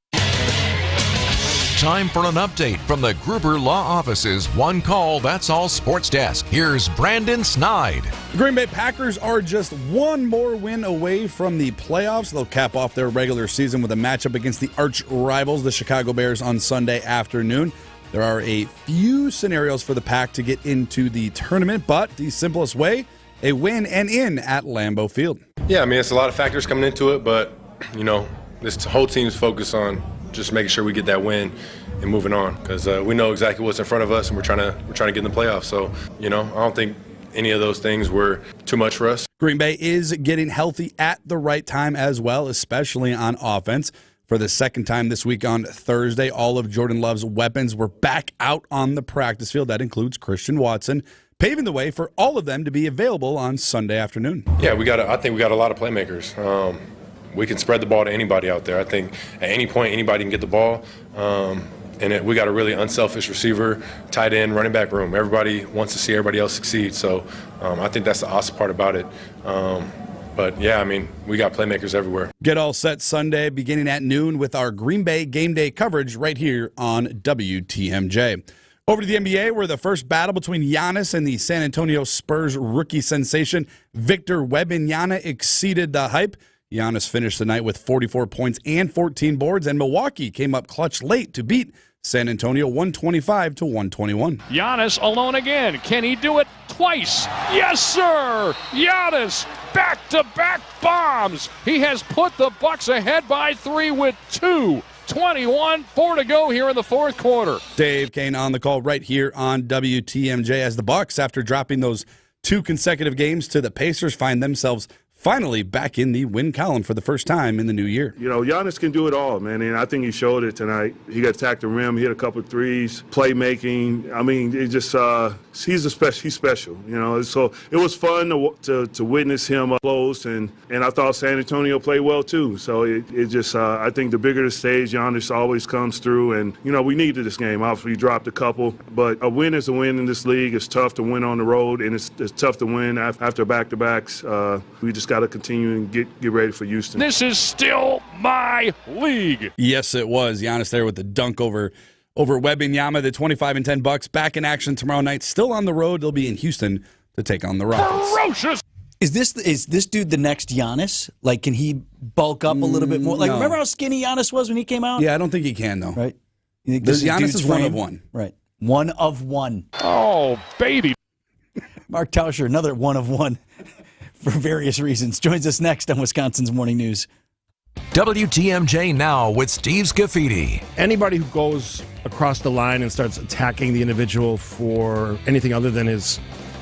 Time for an update from the Gruber Law Office's One Call, That's All Sports Desk. Here's Brandon Snide. The Green Bay Packers are just one more win away from the playoffs. They'll cap off their regular season with a matchup against the arch rivals, the Chicago Bears, on Sunday afternoon. There are a few scenarios for the Pack to get into the tournament, but the simplest way, a win and in at Lambeau Field. Yeah, I mean, it's a lot of factors coming into it, but, you know, this whole team's focused on just making sure we get that win and moving on, because we know exactly what's in front of us, and we're trying to get in the playoffs. So, you know, I don't think any of those things were too much for us. Green Bay is getting healthy at the right time as well, especially on offense. For the second time this week on Thursday, all of Jordan Love's weapons were back out on the practice field. That includes Christian Watson, paving the way for all of them to be available on Sunday afternoon. Yeah, I think we got a lot of playmakers. We can spread the ball to anybody out there. I think at any point anybody can get the ball. We got a really unselfish receiver, tight end, running back room. Everybody wants to see everybody else succeed. So I think that's the awesome part about it. But, yeah, I mean, we got playmakers everywhere. Get all set Sunday beginning at noon with our Green Bay game day coverage right here on WTMJ. Over to the NBA, where the first battle between Giannis and the San Antonio Spurs rookie sensation Victor Wembanyama exceeded the hype. Giannis finished the night with 44 points and 14 boards, and Milwaukee came up clutch late to beat San Antonio 125-121. Giannis alone again. Can he do it twice? Yes, sir! Giannis, back-to-back bombs. He has put the Bucks ahead by 3 with 2:21, 4 to go here in the fourth quarter. Dave Kane on the call right here on WTMJ as the Bucks, after dropping those 2 consecutive games to the Pacers, find themselves finally back in the win column for the first time in the new year. You know, Giannis can do it all, man, and I think he showed it tonight. He got attacked the rim, he hit a couple of threes, playmaking. I mean, it just he's special, you know. So it was fun to witness him up close, and I thought San Antonio played well too. So it just I think the bigger the stage, Giannis always comes through, and you know we needed this game. Obviously, we dropped a couple, but a win is a win in this league. It's tough to win on the road, and it's tough to win after back-to-backs. We just got to continue and get ready for Houston. This is still my league. Yes, it was. Giannis there with the dunk over Wembanyama, the 25 and 10 Bucks back in action tomorrow night. Still on the road. They'll be in Houston to take on the Rockets. Ferocious. Is this dude the next Giannis? Like, can he bulk up a little bit more? Like, No. remember how skinny Giannis was when he came out? Yeah, I don't think he can, though. Right? You think this Giannis dude's is one frame? of one. Right. One of one. Oh, baby. Mark Tauscher, another one of one for various reasons, joins us next on Wisconsin's Morning News. WTMJ Now with Steve Scafidi. Anybody who goes across the line and starts attacking the individual for anything other than his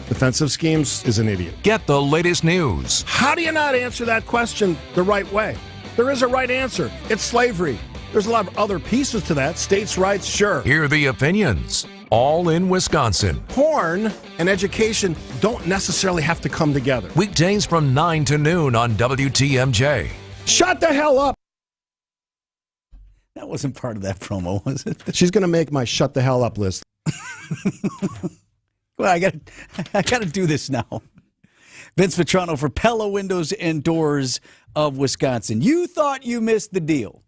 defensive schemes is an idiot. Get the latest news. How do you not answer that question the right way? There is a right answer. It's slavery. There's a lot of other pieces to that. States' rights, sure. Hear the opinions. All in Wisconsin. Porn and education don't necessarily have to come together. Weekdays from 9 to noon on WTMJ. Shut the hell up. That wasn't part of that promo, was it? She's going to make my shut the hell up list. Well, I got to do this now. Vince Vitrano for Pella Windows and Doors of Wisconsin. You thought you missed the deal,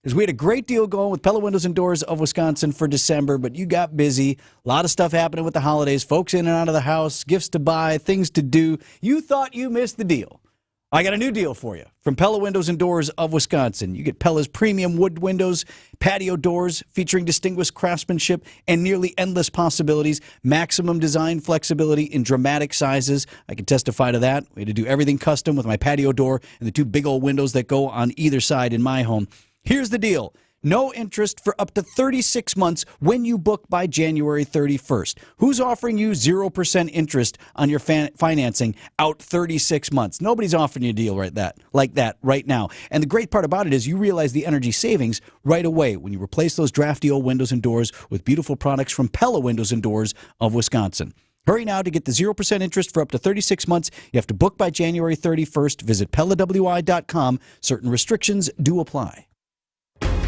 because we had a great deal going with Pella Windows and Doors of Wisconsin for December, but you got busy. A lot of stuff happening with the holidays, folks in and out of the house, gifts to buy, things to do. You thought you missed the deal. I got a new deal for you from Pella Windows and Doors of Wisconsin. You get Pella's premium wood windows, patio doors featuring distinguished craftsmanship and nearly endless possibilities, maximum design flexibility in dramatic sizes. I can testify to that. We had to do everything custom with my patio door and the two big old windows that go on either side in my home. Here's the deal. No interest for up to 36 months when you book by January 31st. Who's offering you 0% interest on your financing out 36 months? Nobody's offering you a deal like that right now. And the great part about it is you realize the energy savings right away when you replace those drafty old windows and doors with beautiful products from Pella Windows and Doors of Wisconsin. Hurry now to get the 0% interest for up to 36 months. You have to book by January 31st. Visit PellaWI.com. Certain restrictions do apply.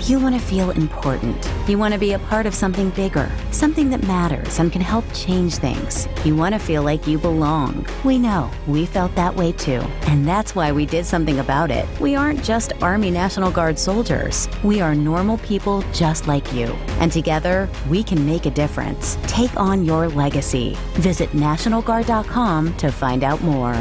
You want to feel important. You want to be a part of something bigger, something that matters and can help change things. You want to feel like you belong. We know. We felt that way too. And that's why we did something about it. We aren't just Army National Guard soldiers. We are normal people just like you. And together, we can make a difference. Take on your legacy. Visit NationalGuard.com to find out more.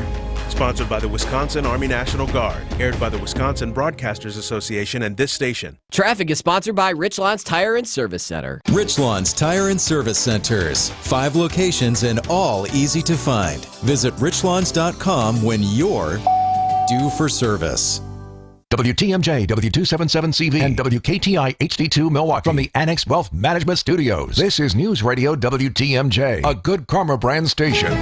Sponsored by the Wisconsin Army National Guard. Aired by the Wisconsin Broadcasters Association and this station. Traffic is sponsored by Richlawn's Tire and Service Center. Richlawn's Tire and Service Centers. 5 locations and all easy to find. Visit richlawns.com when you're due for service. WTMJ, W277CV, and WKTI HD2 Milwaukee from the Annex Wealth Management Studios. This is News Radio WTMJ, a Good Karma brand station.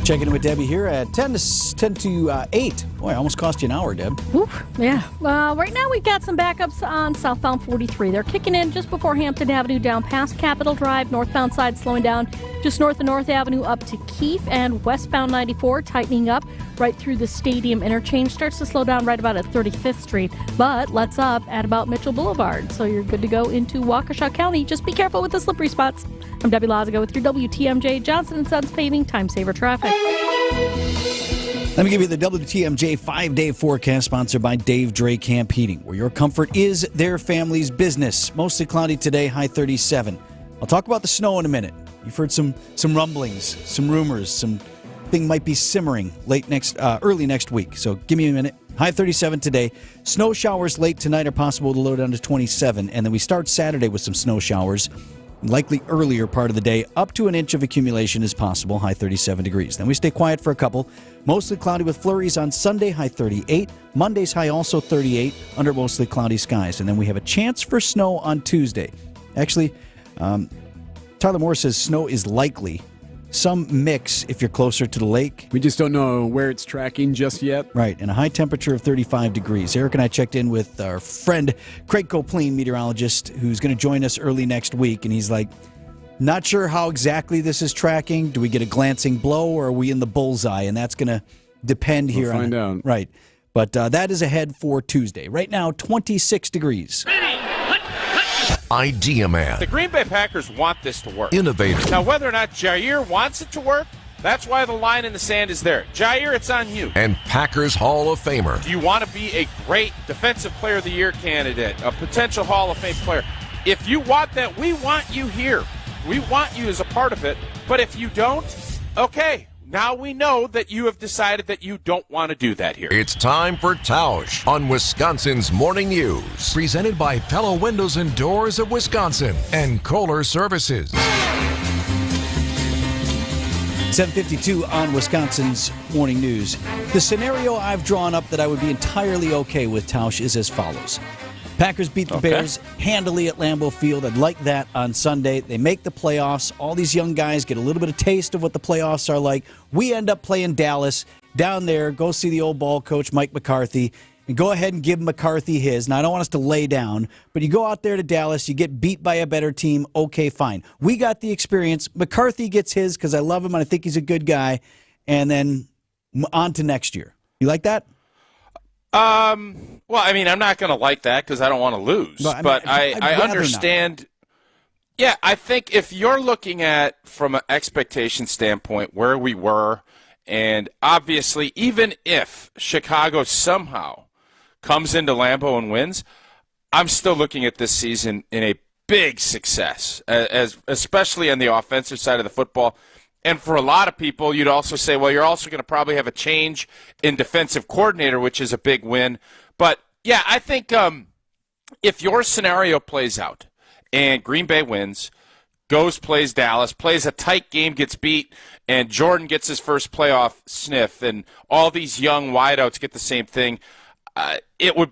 Checking in with Debbie here at 10 to 8. Boy, I almost cost you an hour, Deb. Oof, yeah. Right now we've got some backups on southbound 43. They're kicking in just before Hampton Avenue down past Capitol Drive. Northbound side slowing down just north of North Avenue up to Keefe, and westbound 94 tightening up right through the Stadium interchange. Starts to slow down right about at 35th Street, but lets up at about Mitchell Boulevard. So you're good to go into Waukesha County. Just be careful with the slippery spots. I'm Debbie Lazago with your WTMJ Johnson & Sons Paving Time Saver Traffic. Let me give you the WTMJ 5-day forecast, sponsored by Dave Dre Camp Heating, where your comfort is their family's business. Mostly cloudy today, high 37. I'll talk about the snow in a minute. You've heard some rumblings, some rumors, something might be simmering early next week. So give me a minute. High 37 today. Snow showers late tonight are possible to low down to 27. And then we start Saturday with some snow showers. Likely earlier part of the day, up to an inch of accumulation is possible, high 37 degrees. Then we stay quiet for a couple. Mostly cloudy with flurries on Sunday, high 38. Monday's high also 38, under mostly cloudy skies. And then we have a chance for snow on Tuesday. Actually, Tyler Moore says snow is likely. Some mix if you're closer to the lake. We just don't know where it's tracking just yet. Right, and a high temperature of 35 degrees. Eric and I checked in with our friend Craig Copleen, meteorologist, who's going to join us early next week, and he's like, not sure how exactly this is tracking. Do we get a glancing blow, or are we in the bullseye? And that's going to depend here. We'll find out. Right, but that is ahead for Tuesday. Right now, 26 degrees. Idea Man. The Green Bay Packers want this to work. Innovative. Now, whether or not Jair wants it to work, that's why the line in the sand is there. Jair, it's on you. And Packers Hall of Famer. Do you want to be a great Defensive Player of the Year candidate, a potential Hall of Fame player? If you want that, we want you here. We want you as a part of it. But if you don't, okay, now we know that you have decided that you don't want to do that here. It's time for Tausch on Wisconsin's Morning News. Presented by Pella Windows and Doors of Wisconsin and Kohler Services. 7:52 on Wisconsin's Morning News. The scenario I've drawn up that I would be entirely okay with, Tausch, is as follows. Packers beat the Bears handily at Lambeau Field. I'd like that on Sunday. They make the playoffs. All these young guys get a little bit of taste of what the playoffs are like. We end up playing Dallas down there. Go see the old ball coach, Mike McCarthy, and go ahead and give McCarthy his. Now, I don't want us to lay down, but you go out there to Dallas, you get beat by a better team. Okay, fine. We got the experience. McCarthy gets his because I love him and I think he's a good guy. And then on to next year. You like that? Well, I mean, I'm not going to like that because I don't want to lose. But I understand. Not. Yeah, I think if you're looking at from an expectation standpoint where we were, and obviously even if Chicago somehow comes into Lambeau and wins, I'm still looking at this season in a big success, especially on the offensive side of the football. And for a lot of people, you'd also say, well, you're also going to probably have a change in defensive coordinator, which is a big win. But, yeah, I think if your scenario plays out and Green Bay wins, plays Dallas, plays a tight game, gets beat, and Jordan gets his first playoff sniff, and all these young wideouts get the same thing, it would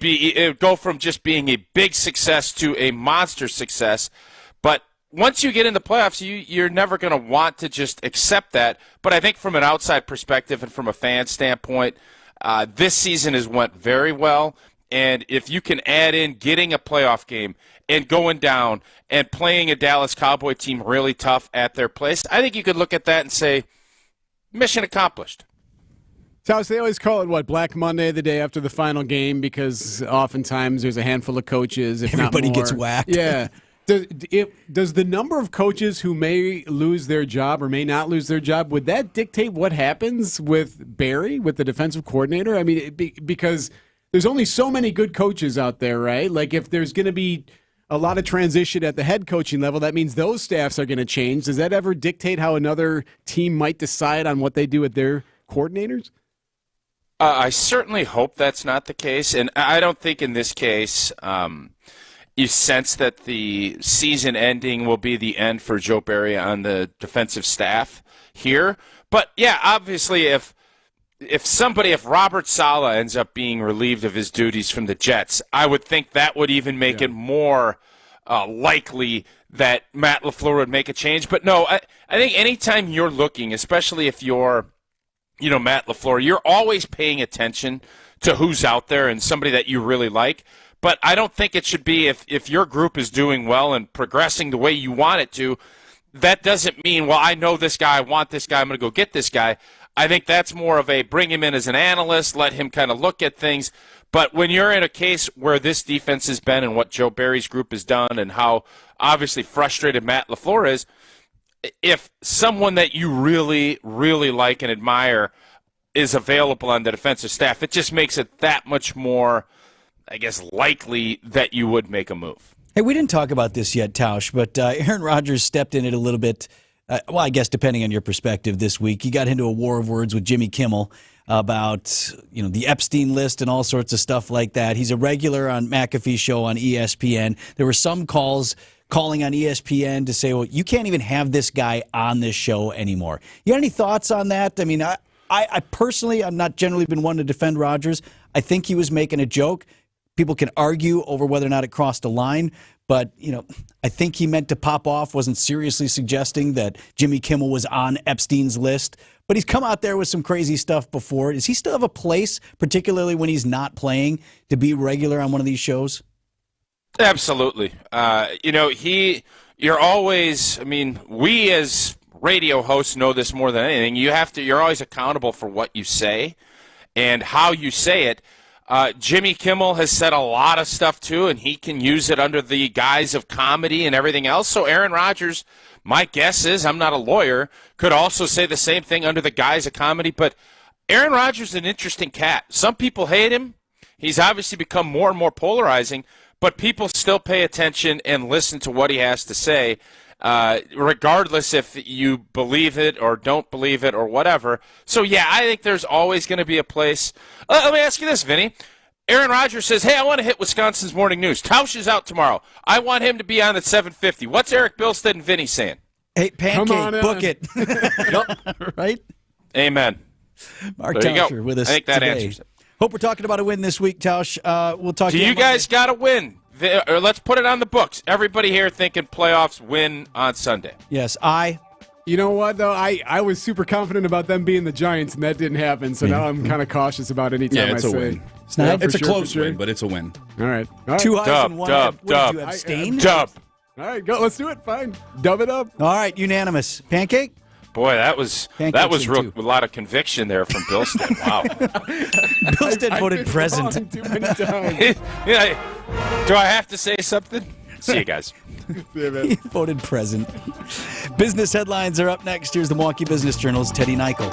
go from just being a big success to a monster success. But once you get in the playoffs, you're never going to want to just accept that. But I think from an outside perspective and from a fan standpoint, this season has went very well. And if you can add in getting a playoff game and going down and playing a Dallas Cowboy team really tough at their place, I think you could look at that and say, mission accomplished. So they always call it, Black Monday, the day after the final game, because oftentimes there's a handful of coaches, if everybody not more. gets whacked. Yeah. Does the number of coaches who may lose their job or may not lose their job, would that dictate what happens with Barry, with the defensive coordinator? I mean, because there's only so many good coaches out there, right? Like if there's going to be a lot of transition at the head coaching level, that means those staffs are going to change. Does that ever dictate how another team might decide on what they do with their coordinators? I certainly hope that's not the case. And I don't think in this case you sense that the season ending will be the end for Joe Barry on the defensive staff here. But, yeah, obviously if Robert Saleh ends up being relieved of his duties from the Jets, I would think that would even make it more likely that Matt LaFleur would make a change. But, no, I think anytime you're looking, especially if you're Matt LaFleur, you're always paying attention to who's out there and somebody that you really like. But I don't think it should be if your group is doing well and progressing the way you want it to, that doesn't mean, well, I know this guy, I want this guy, I'm going to go get this guy. I think that's more of a bring him in as an analyst, let him kind of look at things. But when you're in a case where this defense has been and what Joe Barry's group has done and how obviously frustrated Matt LaFleur is, if someone that you really, really like and admire is available on the defensive staff, it just makes it that much more, I guess, likely that you would make a move. Hey, we didn't talk about this yet, Tausch, but Aaron Rodgers stepped in it a little bit. Well, I guess depending on your perspective this week, he got into a war of words with Jimmy Kimmel about the Epstein list and all sorts of stuff like that. He's a regular on McAfee's show on ESPN. There were some calling on ESPN to say, well, you can't even have this guy on this show anymore. You got any thoughts on that? I mean, I personally, I'm not generally been one to defend Rodgers. I think he was making a joke. People can argue over whether or not it crossed a line, but I think he meant to pop off, wasn't seriously suggesting that Jimmy Kimmel was on Epstein's list. But he's come out there with some crazy stuff before. Does he still have a place, particularly when he's not playing, to be regular on one of these shows? Absolutely. You're always, we as radio hosts know this more than anything. You're always accountable for what you say and how you say it. Jimmy Kimmel has said a lot of stuff too, and he can use it under the guise of comedy and everything else. So Aaron Rodgers, my guess is, I'm not a lawyer, could also say the same thing under the guise of comedy. But Aaron Rodgers is an interesting cat. Some people hate him. He's obviously become more and more polarizing, but people still pay attention and listen to what he has to say. regardless if you believe it or don't believe it or whatever. So, yeah, I think there's always going to be a place. Let me ask you this, Vinny. Aaron Rodgers says, hey, I want to hit Wisconsin's Morning News. Tausch is out tomorrow. I want him to be on at 7:50. What's Eric Bilstead and Vinny saying? Hey, Pancake, book it. Yep. Right? Amen. Mark There you Tausch go. with us I think that today. answers it. Hope we're talking about a win this week, Tausch. We'll talk to you You guys got to win. Or let's put it on the books. Everybody here thinking playoffs win on Sunday. Yes, You know what, though? I was super confident about them being the Giants, and that didn't happen, so now I'm kind of cautious about any time it's I a say. win. It's a close win, but it's a win. All right. Two eyes and one. What did you abstain? Dub. All right, go. Let's do it. Fine. Dub it up. All right, unanimous. Pancake? Boy, that was a lot of conviction there from Bilstead. Wow. Bilstead voted present. Too many times. Do I have to say something? See you guys. He voted present. Business headlines are up next. Here's the Milwaukee Business Journal's Teddy Nichol.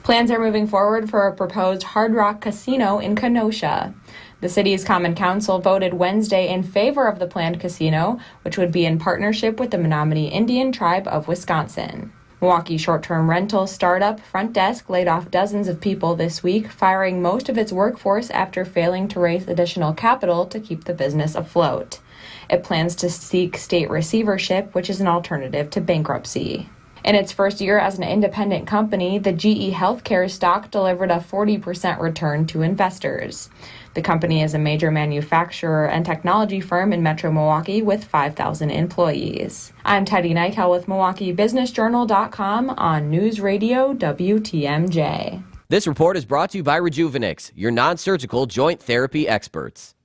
Plans are moving forward for a proposed Hard Rock casino in Kenosha. The city's Common Council voted Wednesday in favor of the planned casino, which would be in partnership with the Menominee Indian Tribe of Wisconsin. Milwaukee short-term rental startup Front Desk laid off dozens of people this week, firing most of its workforce after failing to raise additional capital to keep the business afloat. It plans to seek state receivership, which is an alternative to bankruptcy. In its first year as an independent company, the GE Healthcare stock delivered a 40% return to investors. The company is a major manufacturer and technology firm in Metro Milwaukee with 5,000 employees. I'm Teddy Nichol with MilwaukeeBusinessJournal.com on News Radio WTMJ. This report is brought to you by Rejuvenix, your non-surgical joint therapy experts.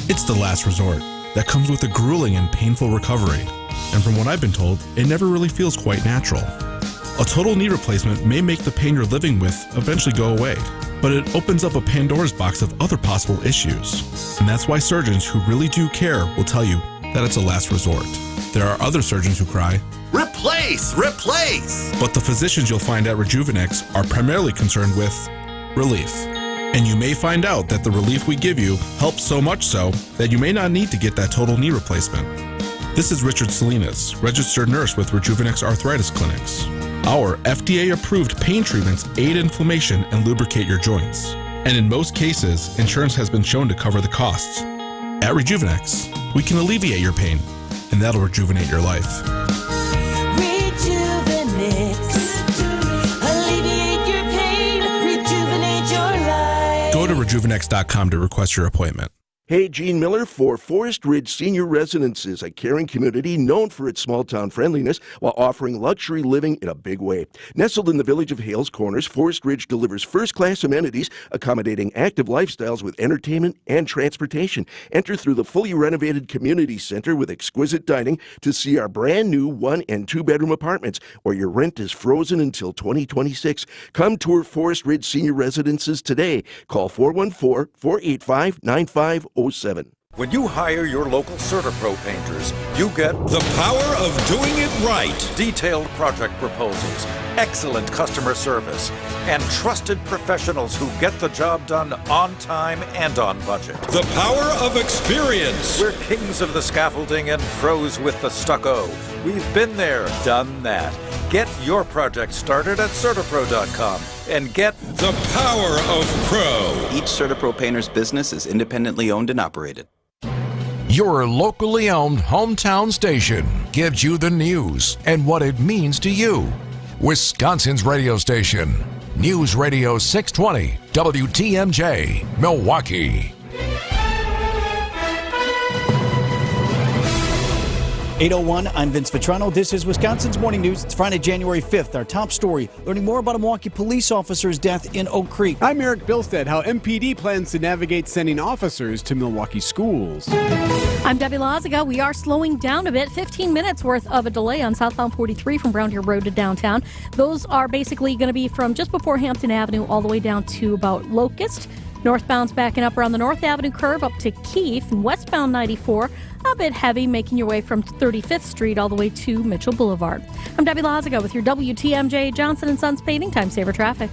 It's the last resort that comes with a grueling and painful recovery. And from what I've been told, it never really feels quite natural. A total knee replacement may make the pain you're living with eventually go away, but it opens up a Pandora's box of other possible issues. And that's why surgeons who really do care will tell you that it's a last resort. There are other surgeons who cry, "Replace! Replace!" But the physicians you'll find at Rejuvenix are primarily concerned with relief. And you may find out that the relief we give you helps so much so that you may not need to get that total knee replacement. This is Richard Salinas, registered nurse with Rejuvenix Arthritis Clinics. Our FDA-approved pain treatments aid inflammation and lubricate your joints. And in most cases, insurance has been shown to cover the costs. At Rejuvenix, we can alleviate your pain, and that'll rejuvenate your life. Rejuvenix. Alleviate your pain. Rejuvenate your life. Go to rejuvenix.com to request your appointment. Hey, Gene Miller for Forest Ridge Senior Residences, a caring community known for its small-town friendliness while offering luxury living in a big way. Nestled in the village of Hales Corners, Forest Ridge delivers first-class amenities, accommodating active lifestyles with entertainment and transportation. Enter through the fully renovated community center with exquisite dining to see our brand-new 1- and 2-bedroom apartments, where your rent is frozen until 2026. Come tour Forest Ridge Senior Residences today. Call 414-485-9507. When you hire your local CertaPro painters, you get the power of doing it right. Detailed project proposals, excellent customer service, and trusted professionals who get the job done on time and on budget. The power of experience. We're kings of the scaffolding and pros with the stucco. We've been there, done that. Get your project started at CertaPro.com and get the power of pro. Each CertaPro painter's business is independently owned and operated. Your locally owned hometown station gives you the news and what it means to you. Wisconsin's radio station, News Radio 620 WTMJ, Milwaukee. 8:01, I'm Vince Vitrano. This is Wisconsin's Morning News. It's Friday, January 5th. Our top story, learning more about a Milwaukee police officer's death in Oak Creek. I'm Eric Bilstead. How MPD plans to navigate sending officers to Milwaukee schools. I'm Debbie Laziga. We are slowing down a bit. 15 minutes worth of a delay on southbound 43 from Brown Deer Road to downtown. Those are basically going to be from just before Hampton Avenue all the way down to about Locust. Northbound's backing up around the North Avenue curve up to Keith, and westbound 94 a bit heavy, making your way from 35th Street all the way to Mitchell Boulevard. I'm Debbie Laziga with your WTMJ Johnson & Sons Paving Time Saver Traffic.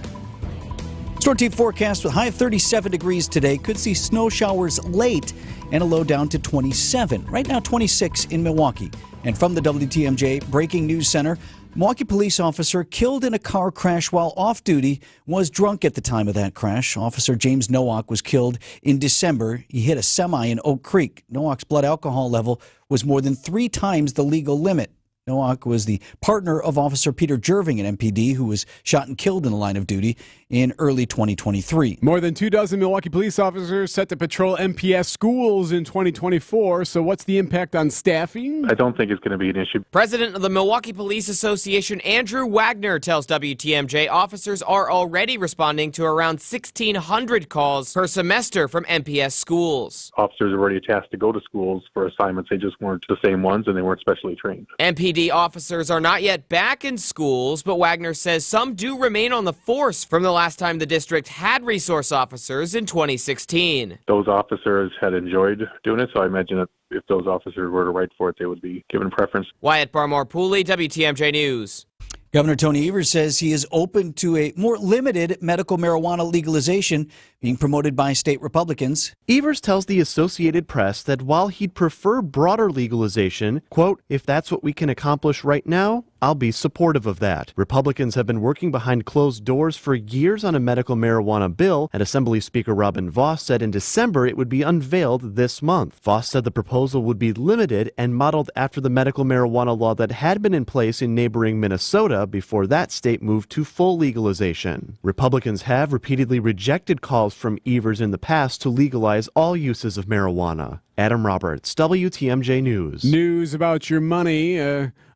Storm Team forecast with high of 37 degrees today. Could see snow showers late and a low down to 27. Right now, 26 in Milwaukee. And from the WTMJ Breaking News Center, Milwaukee police officer killed in a car crash while off duty was drunk at the time of that crash. Officer James Nowak was killed in December. He hit a semi in Oak Creek. Nowak's blood alcohol level was more than 3 times the legal limit. Nowak was the partner of Officer Peter Jerving at MPD, who was shot and killed in the line of duty in early 2023. More than 24 Milwaukee police officers set to patrol MPS schools in 2024. So what's the impact on staffing? I don't think it's going to be an issue. President of the Milwaukee Police Association, Andrew Wagner, tells WTMJ officers are already responding to around 1,600 calls per semester from MPS schools. Officers are already tasked to go to schools for assignments. They just weren't the same ones, and they weren't specially trained. MPD officers are not yet back in schools, but Wagner says some do remain on the force from the last time the district had resource officers in 2016. Those officers had enjoyed doing it, so I imagine that if those officers were to write for it, they would be given preference. Wyatt Barmore-Pooley, WTMJ News. Governor Tony Evers says he is open to a more limited medical marijuana legalization being promoted by state Republicans. Evers tells the Associated Press that while he'd prefer broader legalization, quote, if that's what we can accomplish right now, I'll be supportive of that. Republicans have been working behind closed doors for years on a medical marijuana bill, and Assembly Speaker Robin Vos said in December it would be unveiled this month. Vos said the proposal would be limited and modeled after the medical marijuana law that had been in place in neighboring Minnesota before that state moved to full legalization. Republicans have repeatedly rejected calls from Evers in the past to legalize all uses of marijuana. Adam Roberts, WTMJ News. News about your money.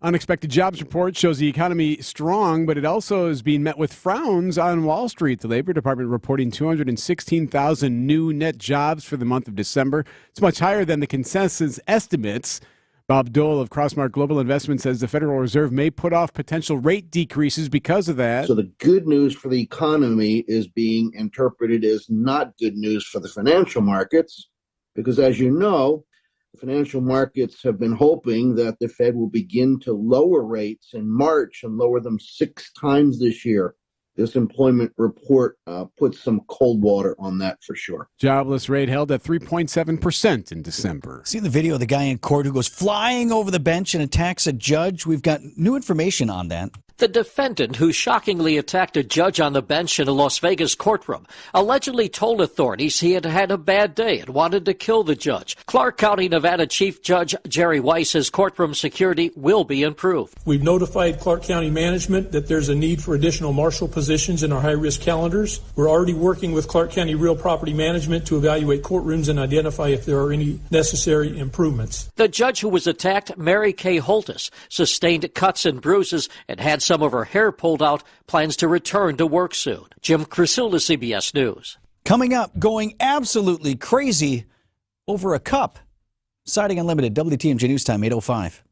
Unexpected jobs report shows the economy strong, but it also is being met with frowns on Wall Street. The Labor Department reporting 216,000 new net jobs for the month of December. It's much higher than the consensus estimates. Bob Dole of Crossmark Global Investment says the Federal Reserve may put off potential rate decreases because of that. So the good news for the economy is being interpreted as not good news for the financial markets. Because as you know, the financial markets have been hoping that the Fed will begin to lower rates in March and lower them 6 times this year. This employment report puts some cold water on that for sure. Jobless rate held at 3.7% in December. See the video of the guy in court who goes flying over the bench and attacks a judge? We've got new information on that. The defendant, who shockingly attacked a judge on the bench in a Las Vegas courtroom, allegedly told authorities he had had a bad day and wanted to kill the judge. Clark County, Nevada Chief Judge Jerry Weiss says courtroom security will be improved. We've notified Clark County management that there's a need for additional marshal positions in our high-risk calendars. We're already working with Clark County Real Property Management to evaluate courtrooms and identify if there are any necessary improvements. The judge who was attacked, Mary Kay Holtis, sustained cuts and bruises and had some of her hair pulled out, plans to return to work soon. Jim Crisula, CBS News. Coming up, going absolutely crazy over a cup. Siding Unlimited, WTMJ News Time, 8:05.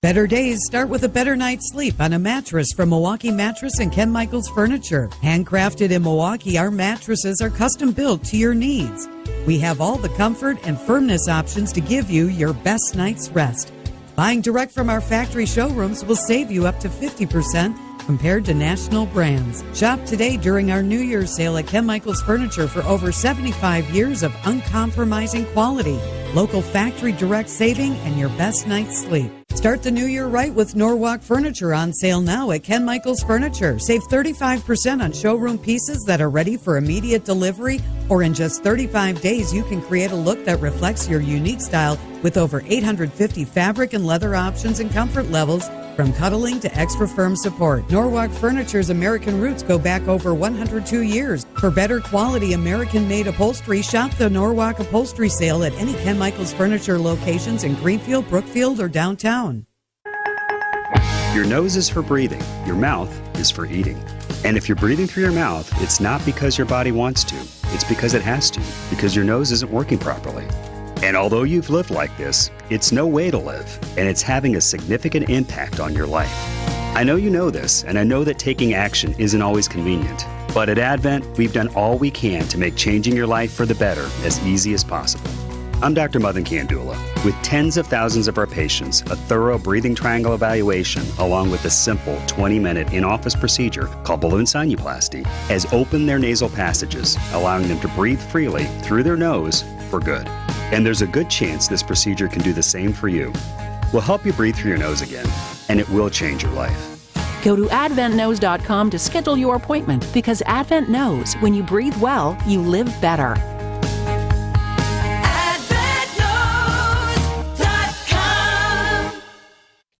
Better days start with a better night's sleep on a mattress from Milwaukee Mattress and Ken Michaels Furniture. Handcrafted in Milwaukee, our mattresses are custom built to your needs. We have all the comfort and firmness options to give you your best night's rest. Buying direct from our factory showrooms will save you up to 50% compared to national brands. Shop today during our New Year's sale at Ken Michaels Furniture for over 75 years of uncompromising quality, local factory direct saving, and your best night's sleep. Start the new year right with Norwalk Furniture on sale now at Ken Michaels Furniture. Save 35% on showroom pieces that are ready for immediate delivery, or in just 35 days, you can create a look that reflects your unique style with over 850 fabric and leather options and comfort levels, from cuddling to extra firm support. Norwalk Furniture's American roots go back over 102 years. For better quality American-made upholstery, shop the Norwalk Upholstery Sale at any Ken Michaels Furniture locations in Greenfield, Brookfield, or downtown. Your nose is for breathing. Your mouth is for eating. And if you're breathing through your mouth, it's not because your body wants to. It's because it has to, because your nose isn't working properly. And although you've lived like this, it's no way to live, and it's having a significant impact on your life. I know you know this, and I know that taking action isn't always convenient. But at Advent, we've done all we can to make changing your life for the better as easy as possible. I'm Dr. Madan Kandula. With tens of thousands of our patients, a thorough breathing triangle evaluation, along with a simple 20-minute in-office procedure called balloon sinuplasty, has opened their nasal passages, allowing them to breathe freely through their nose for good. And there's a good chance this procedure can do the same for you. We'll help you breathe through your nose again, and it will change your life. Go to AdventKnows.com to schedule your appointment, because Advent knows when you breathe well, you live better.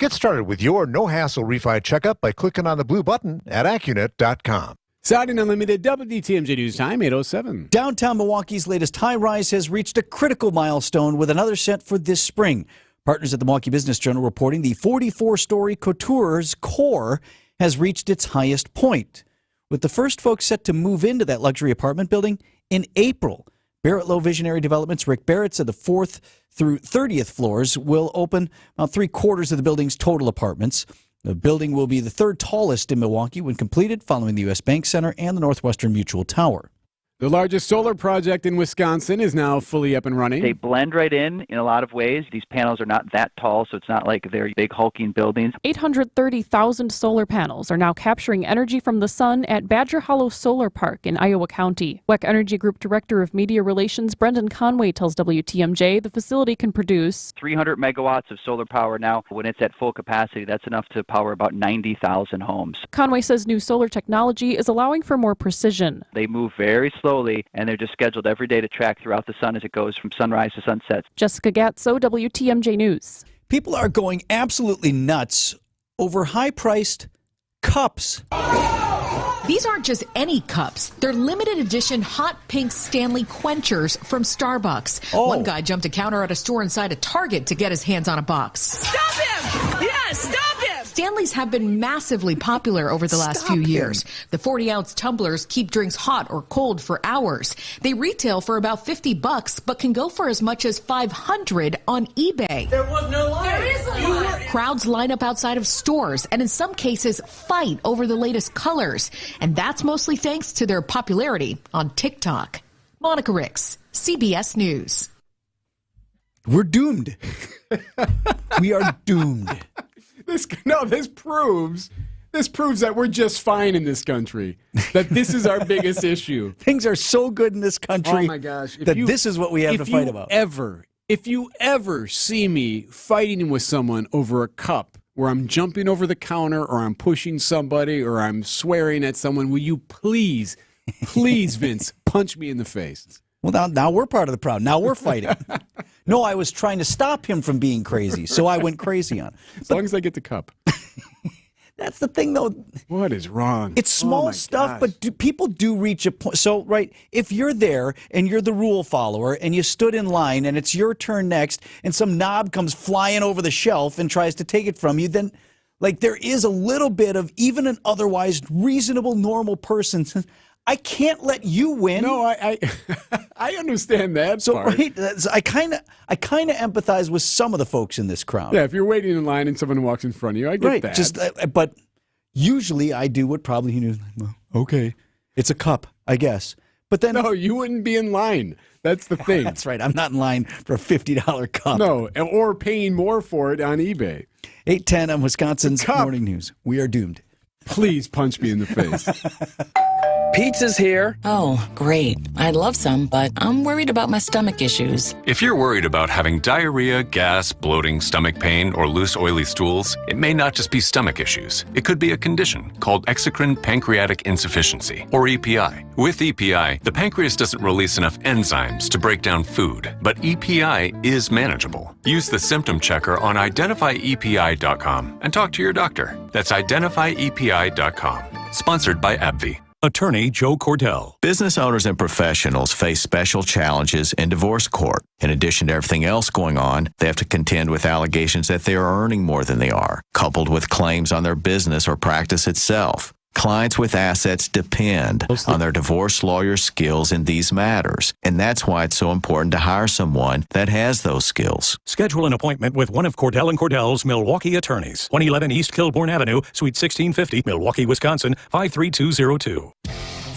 Get started with your no-hassle refi checkup by clicking on the blue button at Accunet.com. Siding Unlimited WTMJ News Time, 8:07. Downtown Milwaukee's latest high-rise has reached a critical milestone with another set for this spring. Partners at the Milwaukee Business Journal reporting the 44-story Couture's core has reached its highest point, with the first folks set to move into that luxury apartment building in April. Barrett Low Visionary Developments' Rick Barrett said the 4th through 30th floors will open about 3/4 of the building's total apartments. The building will be the third tallest in Milwaukee when completed, following the U.S. Bank Center and the Northwestern Mutual Tower. The largest solar project in Wisconsin is now fully up and running. They blend right in a lot of ways. These panels are not that tall, so it's not like they're big hulking buildings. 830,000 solar panels are now capturing energy from the sun at Badger Hollow Solar Park in Iowa County. WEC Energy Group Director of Media Relations Brendan Conway tells WTMJ the facility can produce 300 megawatts of solar power now. When it's at full capacity, that's enough to power about 90,000 homes. Conway says new solar technology is allowing for more precision. They move very slowly, and they're just scheduled every day to track throughout the sun as it goes from sunrise to sunset. Jessica Gatso, WTMJ News. People are going absolutely nuts over high-priced cups. These aren't just any cups. They're limited edition hot pink Stanley Quenchers from Starbucks. One guy jumped a counter at a store inside a Target to get his hands on a box. Stop him! Yes, stop him! Stanleys have been massively popular over the last few years. The 40-ounce tumblers keep drinks hot or cold for hours. They retail for about $50, but can go for as much as $500 on eBay. There was no line. There is a line. Crowds line up outside of stores and in some cases fight over the latest colors. And that's mostly thanks to their popularity on TikTok. Monica Ricks, CBS News. We're doomed. We are doomed. This proves that we're just fine in this country. That this is our biggest issue. Things are so good in this country. Oh my gosh! This is what we have to fight about. If you ever see me fighting with someone over a cup, where I'm jumping over the counter, or I'm pushing somebody, or I'm swearing at someone, will you please, Vince, punch me in the face? Well, now we're part of the problem. Now we're fighting. No, I was trying to stop him from being crazy, so I went crazy on him. As long as I get the cup. That's the thing, though. What is wrong? It's small stuff, but people do reach a point. So, right, if you're there and you're the rule follower and you stood in line and it's your turn next and some knob comes flying over the shelf and tries to take it from you, then, like, there is a little bit of even an otherwise reasonable, normal person. I can't let you win. No, I understand that part. Right, I kind of empathize with some of the folks in this crowd. Yeah, if you're waiting in line and someone walks in front of you, I get that. But usually I do what probably he knew. Well, okay, it's a cup, I guess. But then no, you wouldn't be in line. That's the thing. That's right. I'm not in line for a $50 cup. No, or paying more for it on eBay. 8:10 on Wisconsin's Morning News. We are doomed. Please punch me in the face. Pizza's here. Oh, great. I'd love some, but I'm worried about my stomach issues. If you're worried about having diarrhea, gas, bloating, stomach pain, or loose, oily stools, it may not just be stomach issues. It could be a condition called exocrine pancreatic insufficiency, or EPI. With EPI, the pancreas doesn't release enough enzymes to break down food, but EPI is manageable. Use the symptom checker on identifyepi.com and talk to your doctor. That's identifyepi.com. Sponsored by AbbVie. Attorney Joe Cordell. Business owners and professionals face special challenges in divorce court. In addition to everything else going on, they have to contend with allegations that they are earning more than they are, coupled with claims on their business or practice itself. Clients with assets depend on their divorce lawyer's skills in these matters, and that's why it's so important to hire someone that has those skills. Schedule an appointment with one of Cordell & Cordell's Milwaukee attorneys. 111 East Kilbourne Avenue, Suite 1650, Milwaukee, Wisconsin, 53202.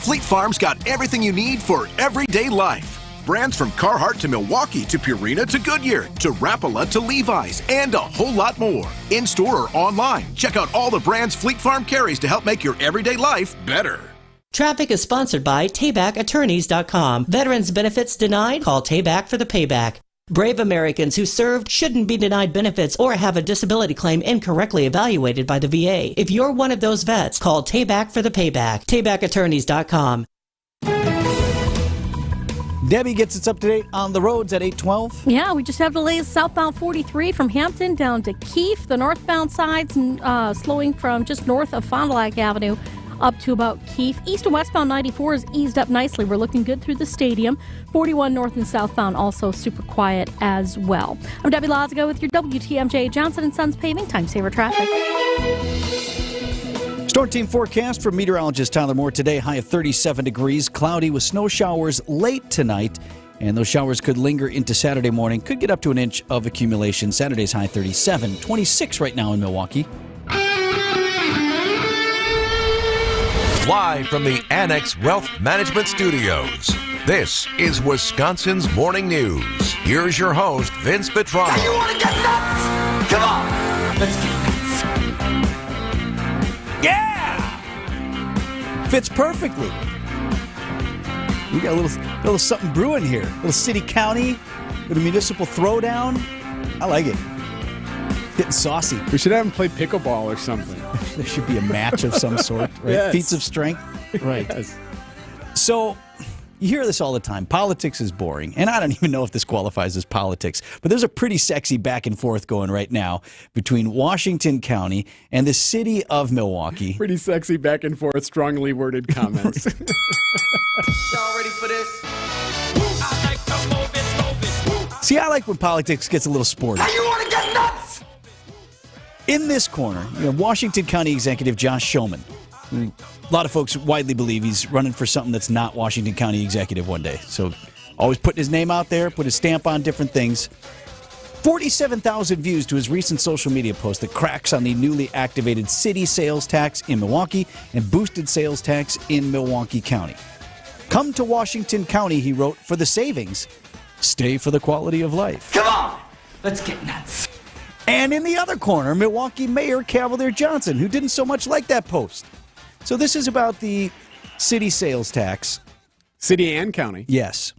Fleet Farm's got everything you need for everyday life. Brands from Carhartt to Milwaukee to Purina to Goodyear to Rapala to Levi's and a whole lot more. In-store or online, check out all the brands Fleet Farm carries to help make your everyday life better. Traffic is sponsored by TaybackAttorneys.com. Veterans benefits denied? Call Tayback for the payback. Brave Americans who served shouldn't be denied benefits or have a disability claim incorrectly evaluated by the VA. If you're one of those vets, call Tayback for the payback. TaybackAttorneys.com. Debbie gets us up to date on the roads at 8:12. Yeah, we just have delays southbound 43 from Hampton down to Keefe. The northbound side's slowing from just north of Fond du Lac Avenue up to about Keefe. East and westbound 94 is eased up nicely. We're looking good through the stadium. 41 north and southbound also super quiet as well. I'm Debbie Lazago with your WTMJ Johnson & Sons Paving Time Saver Traffic. Storm team forecast from meteorologist Tyler Moore today. High of 37 degrees, cloudy with snow showers late tonight. And those showers could linger into Saturday morning. Could get up to an inch of accumulation. Saturday's high 37, 26 right now in Milwaukee. Live from the Annex Wealth Management Studios, this is Wisconsin's Morning News. Here's your host, Vince Vitrano. You want to get nuts? Come on, let's get nuts. Yeah! Fits perfectly. We got a little something brewing here. A little city-county, little municipal throwdown. I like it. Getting saucy. We should have him play pickleball or something. There should be a match of some sort, right? Yes. Feats of strength. Right. Yes. So, you hear this all the time. Politics is boring. And I don't even know if this qualifies as politics. But there's a pretty sexy back and forth going right now between Washington County and the city of Milwaukee. Pretty sexy back and forth, strongly worded comments. Y'all ready for this? I like to move it. See, I like when politics gets a little sporty. Now you want to get nuts? In this corner, Washington County Executive Josh Shulman. A lot of folks widely believe he's running for something that's not Washington County Executive one day. So always putting his name out there, put his stamp on different things. 47,000 views to his recent social media post that cracks on the newly activated city sales tax in Milwaukee and boosted sales tax in Milwaukee County. Come to Washington County, he wrote, for the savings. Stay for the quality of life. Come on, let's get nuts. And in the other corner, Milwaukee Mayor Cavalier Johnson, who didn't so much like that post. So this is about the city sales tax. City and county. Yes.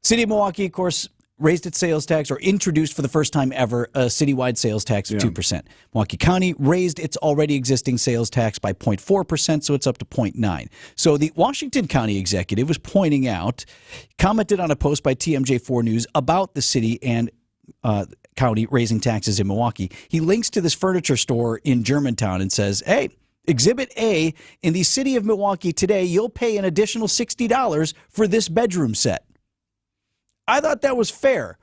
City of Milwaukee, of course, raised its sales tax or introduced for the first time ever a citywide sales tax of 2%. Milwaukee County raised its already existing sales tax by 0.4%, so it's up to 0.9. So the Washington County executive was pointing out, commented on a post by TMJ4 News about the city and county raising taxes in Milwaukee. He links to this furniture store in Germantown and says, hey, Exhibit A, in the city of Milwaukee today, you'll pay an additional $60 for this bedroom set. I thought that was fair.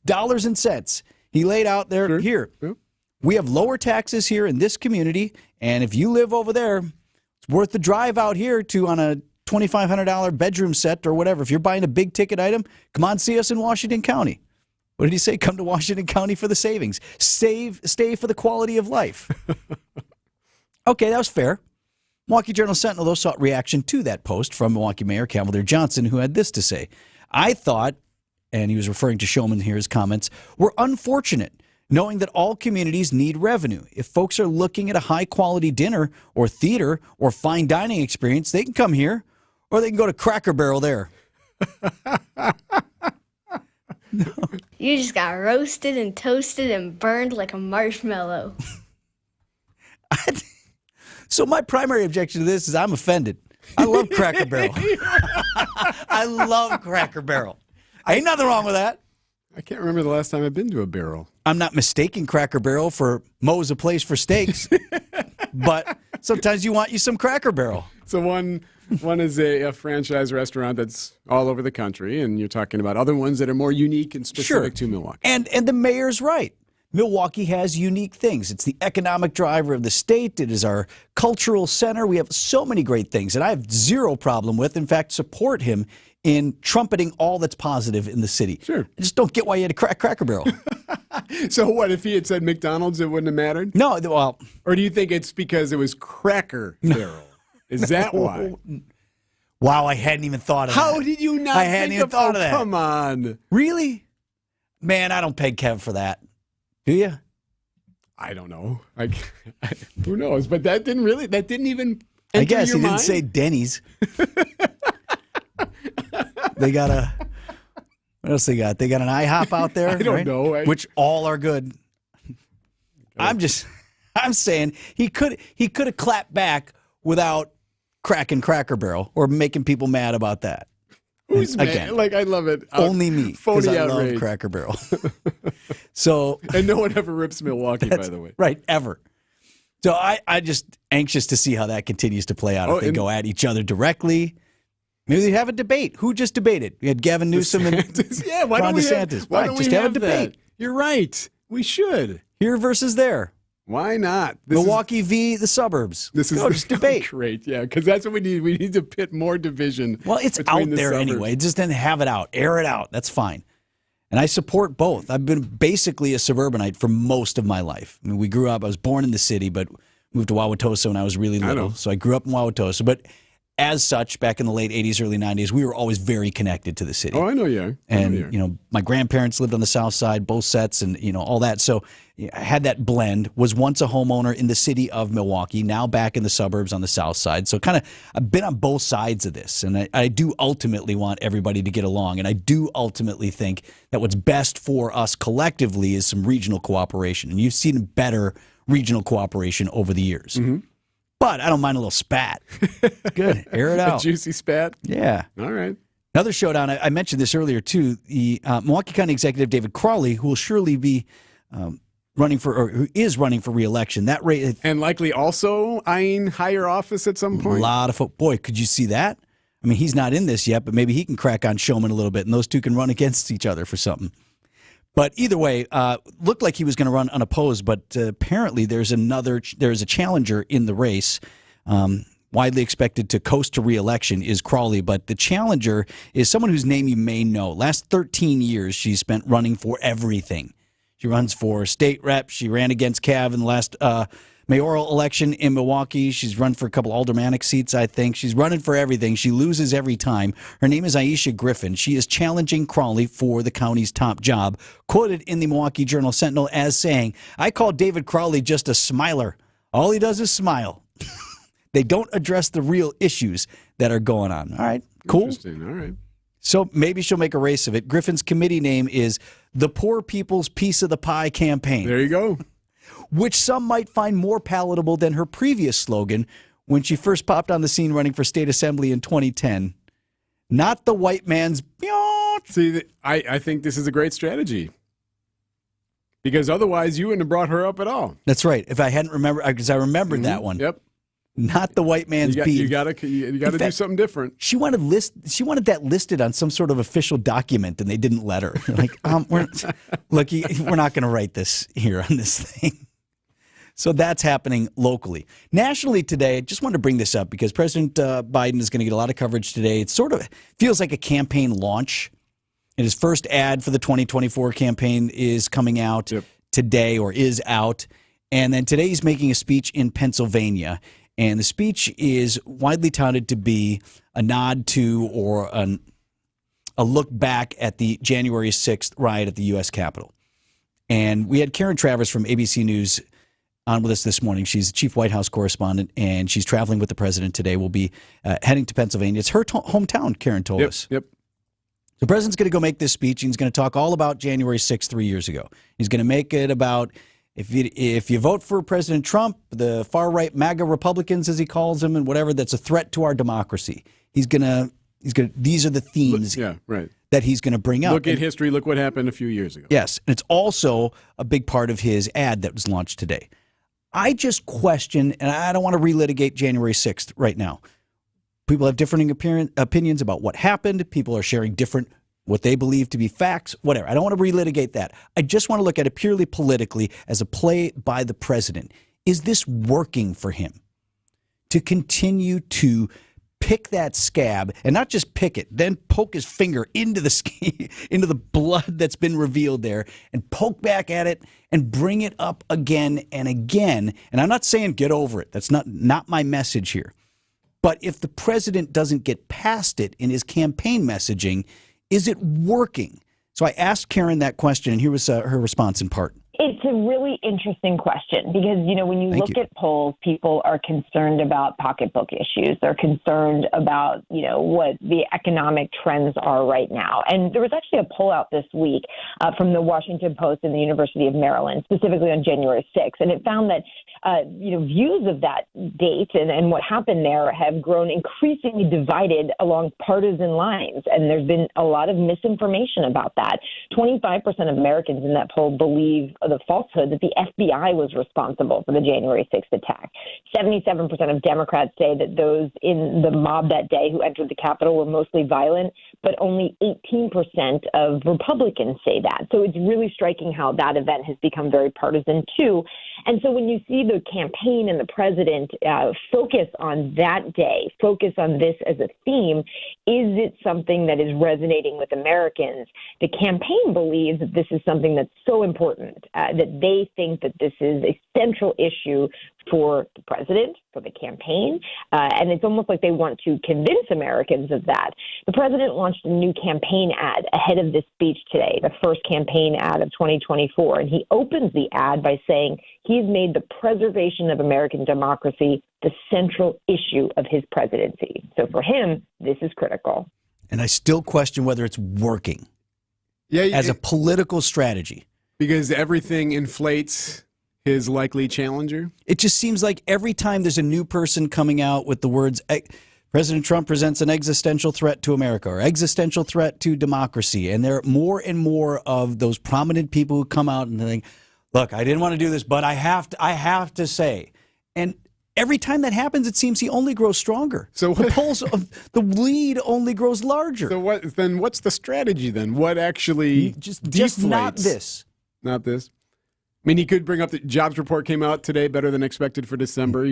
Dollars and cents. He laid out there, Sure. Here, Yep. we have lower taxes here in this community, and if you live over there, it's worth the drive out here to on a $2,500 bedroom set or whatever. If you're buying a big ticket item, come on, see us in Washington County. What did he say? Come to Washington County for the savings. Stay for the quality of life. Okay, that was fair. Milwaukee Journal-Sentinel, though, sought reaction to that post from Milwaukee Mayor Cavalier Johnson, who had this to say. I thought, and he was referring to Shulman here, his comments, were unfortunate, knowing that all communities need revenue. If folks are looking at a high-quality dinner or theater or fine dining experience, they can come here, or they can go to Cracker Barrel there. No. You just got roasted and toasted and burned like a marshmallow. So my primary objection to this is I'm offended. I love Cracker Barrel. I love Cracker Barrel. Ain't nothing wrong with that. I can't remember the last time I've been to a barrel. I'm not mistaking Cracker Barrel for Moe's a place for steaks, but sometimes you want you some Cracker Barrel. So one is a franchise restaurant that's all over the country, and you're talking about other ones that are more unique and specific to Milwaukee. And the mayor's right. Milwaukee has unique things. It's the economic driver of the state. It is our cultural center. We have so many great things that I have zero problem with. In fact, support him in trumpeting all that's positive in the city. Sure. I just don't get why he had a Cracker Barrel. So what, if he had said McDonald's, it wouldn't have mattered? No, well... Or do you think it's because it was Cracker Barrel? Is that why? Wow, I hadn't even thought of that. How did you not I hadn't even thought of that. Come on. Really? Man, I don't peg Kev for that. Do you? I don't know. Who knows? But that didn't even enter I guess your he mind? didn't say Denny's. They got what else they got? They got an IHOP out there? I don't know. Which all are good. I'm saying he could have clapped back without cracking Cracker Barrel or making people mad about that. Who's Again, mad? I love it. Only me, because Phony I outrage. love Cracker Barrel. So, and no one ever rips Milwaukee, by the way. Right, ever. So I just anxious to see how that continues to play out. If they go at each other directly. Maybe they have a debate. Who just debated? We had Gavin Newsom and why Ron don't we DeSantis. Why don't just we have a have debate. that? You're right. We should. Here versus there. Why not? Milwaukee v. the suburbs. Just debate. Great, yeah, because that's what we need. We need to pit more division. Well, it's out there anyway. Just then have it out. Air it out. That's fine. And I support both. I've been basically a suburbanite for most of my life. I mean, we grew up, I was born in the city, but moved to Wauwatosa when I was really little. So I grew up in Wauwatosa. But as such, back in the late 80s, early 90s, we were always very connected to the city. Oh, I know you are. And, my grandparents lived on the south side, both sets, and, all that. So I had that blend, was once a homeowner in the city of Milwaukee, now back in the suburbs on the south side. So kind of, I've been on both sides of this. And I do ultimately want everybody to get along. And I do ultimately think that what's best for us collectively is some regional cooperation. And you've seen better regional cooperation over the years. Mm-hmm. But I don't mind a little spat. Good. Air it out. A juicy spat? Yeah. All right. Another showdown, I mentioned this earlier, too. The Milwaukee County Executive David Crawley, who will surely be who is running for re-election. That rate, and likely also eyeing higher office at some point. A lot of boy, could you see that? I mean, he's not in this yet, but maybe he can crack on Showman a little bit, and those two can run against each other for something. But either way, looked like he was going to run unopposed, but apparently there's a challenger in the race. Widely expected to coast to re-election is Crawley, but the challenger is someone whose name you may know. Last 13 years, she's spent running for everything. She runs for state rep. She ran against Cav in the last mayoral election in Milwaukee. She's run for a couple aldermanic seats, I think. She's running for everything. She loses every time. Her name is Aisha Griffin. She is challenging Crawley for the county's top job, quoted in the Milwaukee Journal-Sentinel as saying, "I call David Crawley just a smiler. All he does is smile." They don't address the real issues that are going on. All right, cool. Interesting, all right. So maybe she'll make a race of it. Griffin's committee name is the Poor People's Piece of the Pie Campaign. There you go. Which some might find more palatable than her previous slogan when she first popped on the scene running for state assembly in 2010. Not the white man's... See, I think this is a great strategy. Because otherwise you wouldn't have brought her up at all. That's right. If I hadn't remembered, because I remembered that one. Yep. Not the white man's beef. You got to do something different. She wanted that listed on some sort of official document, and they didn't let her. Like, we're not going to write this here on this thing. So that's happening locally. Nationally today, I just wanted to bring this up because President Biden is going to get a lot of coverage today. It sort of feels like a campaign launch. And his first ad for the 2024 campaign is coming out today, or is out. And then today he's making a speech in Pennsylvania. And the speech is widely touted to be a nod to or a look back at the January 6th riot at the U.S. Capitol. And we had Karen Travers from ABC News on with us this morning. She's the chief White House correspondent, and she's traveling with the president today. We'll be heading to Pennsylvania. It's her hometown, Karen told us. Yep. The president's going to go make this speech, and he's going to talk all about January 6th 3 years ago. He's going to make it about... If you vote for President Trump, the far-right MAGA Republicans, as he calls them, and whatever, that's a threat to our democracy. These are the themes that he's going to bring up. Look at history. Look what happened a few years ago. Yes, and it's also a big part of his ad that was launched today. I just question, and I don't want to relitigate January 6th right now. People have differing opinions about what happened. People are sharing different what they believe to be facts, whatever. I don't want to relitigate that. I just want to look at it purely politically as a play by the president. Is this working for him to continue to pick that scab, and not just pick it, then poke his finger into the blood that's been revealed there, and poke back at it and bring it up again and again? And I'm not saying get over it. That's not my message here. But if the president doesn't get past it in his campaign messaging, is it working? So I asked Karen that question, and here was her response in part. It's a really interesting question because, when you look at polls, people are concerned about pocketbook issues. They're concerned about, what the economic trends are right now. And there was actually a poll out this week from the Washington Post and the University of Maryland, specifically on January 6th. And it found that, views of that date and what happened there have grown increasingly divided along partisan lines. And there's been a lot of misinformation about that. 25% of Americans in that poll believe the falsehood that the FBI was responsible for the January 6th attack. 77% of Democrats say that those in the mob that day who entered the Capitol were mostly violent, but only 18% of Republicans say that. So it's really striking how that event has become very partisan, too. And so when you see the campaign and the president focus on that day, focus on this as a theme, is it something that is resonating with Americans? The campaign believes that this is something that's so important, that they think that this is a central issue for the president, for the campaign, and it's almost like they want to convince Americans of that. The president launched a new campaign ad ahead of this speech today, the first campaign ad of 2024, and he opens the ad by saying he's made the preservation of American democracy the central issue of his presidency. So for him, this is critical. And I still question whether it's working as a political strategy. Because everything inflates his likely challenger? It just seems like every time there's a new person coming out with the words, President Trump presents an existential threat to America or existential threat to democracy, and there are more and more of those prominent people who come out and think, look, I didn't want to do this, but I have to say. And every time that happens, it seems he only grows stronger. So the polls, the lead only grows larger. So what's the strategy then? What actually just deflates? Not this. Not this. I mean, he could bring up the jobs report came out today better than expected for December.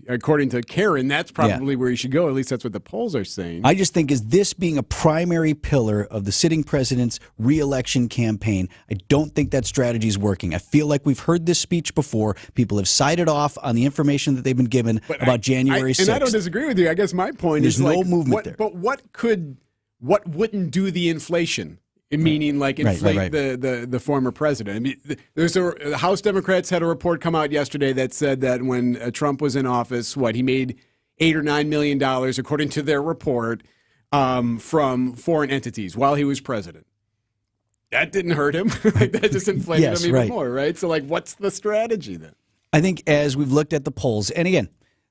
According to Karen, that's probably where he should go. At least that's what the polls are saying. I just think is this being a primary pillar of the sitting president's reelection campaign, I don't think that strategy is working. I feel like we've heard this speech before. People have sided off on the information that they've been given about January 6th. And I don't disagree with you. I guess my point is no movement there. But what wouldn't do the inflation? Meaning, like, inflate the former president. I mean, the House Democrats had a report come out yesterday that said that when Trump was in office, he made $8 or $9 million, according to their report, from foreign entities while he was president. That didn't hurt him. That just inflated him even more, right? So, what's the strategy then? I think as we've looked at the polls, and again,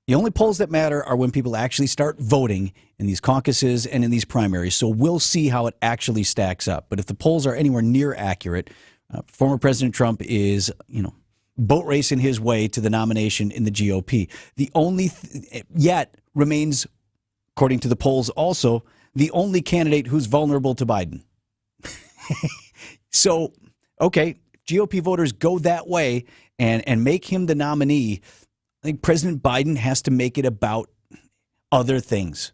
the only polls that matter are when people actually start voting in these caucuses and in these primaries. So we'll see how it actually stacks up. But if the polls are anywhere near accurate, former President Trump is, boat racing his way to the nomination in the GOP. The only yet remains, according to the polls also, the only candidate who's vulnerable to Biden. So, okay, GOP voters go that way and make him the nominee. I think President Biden has to make it about other things.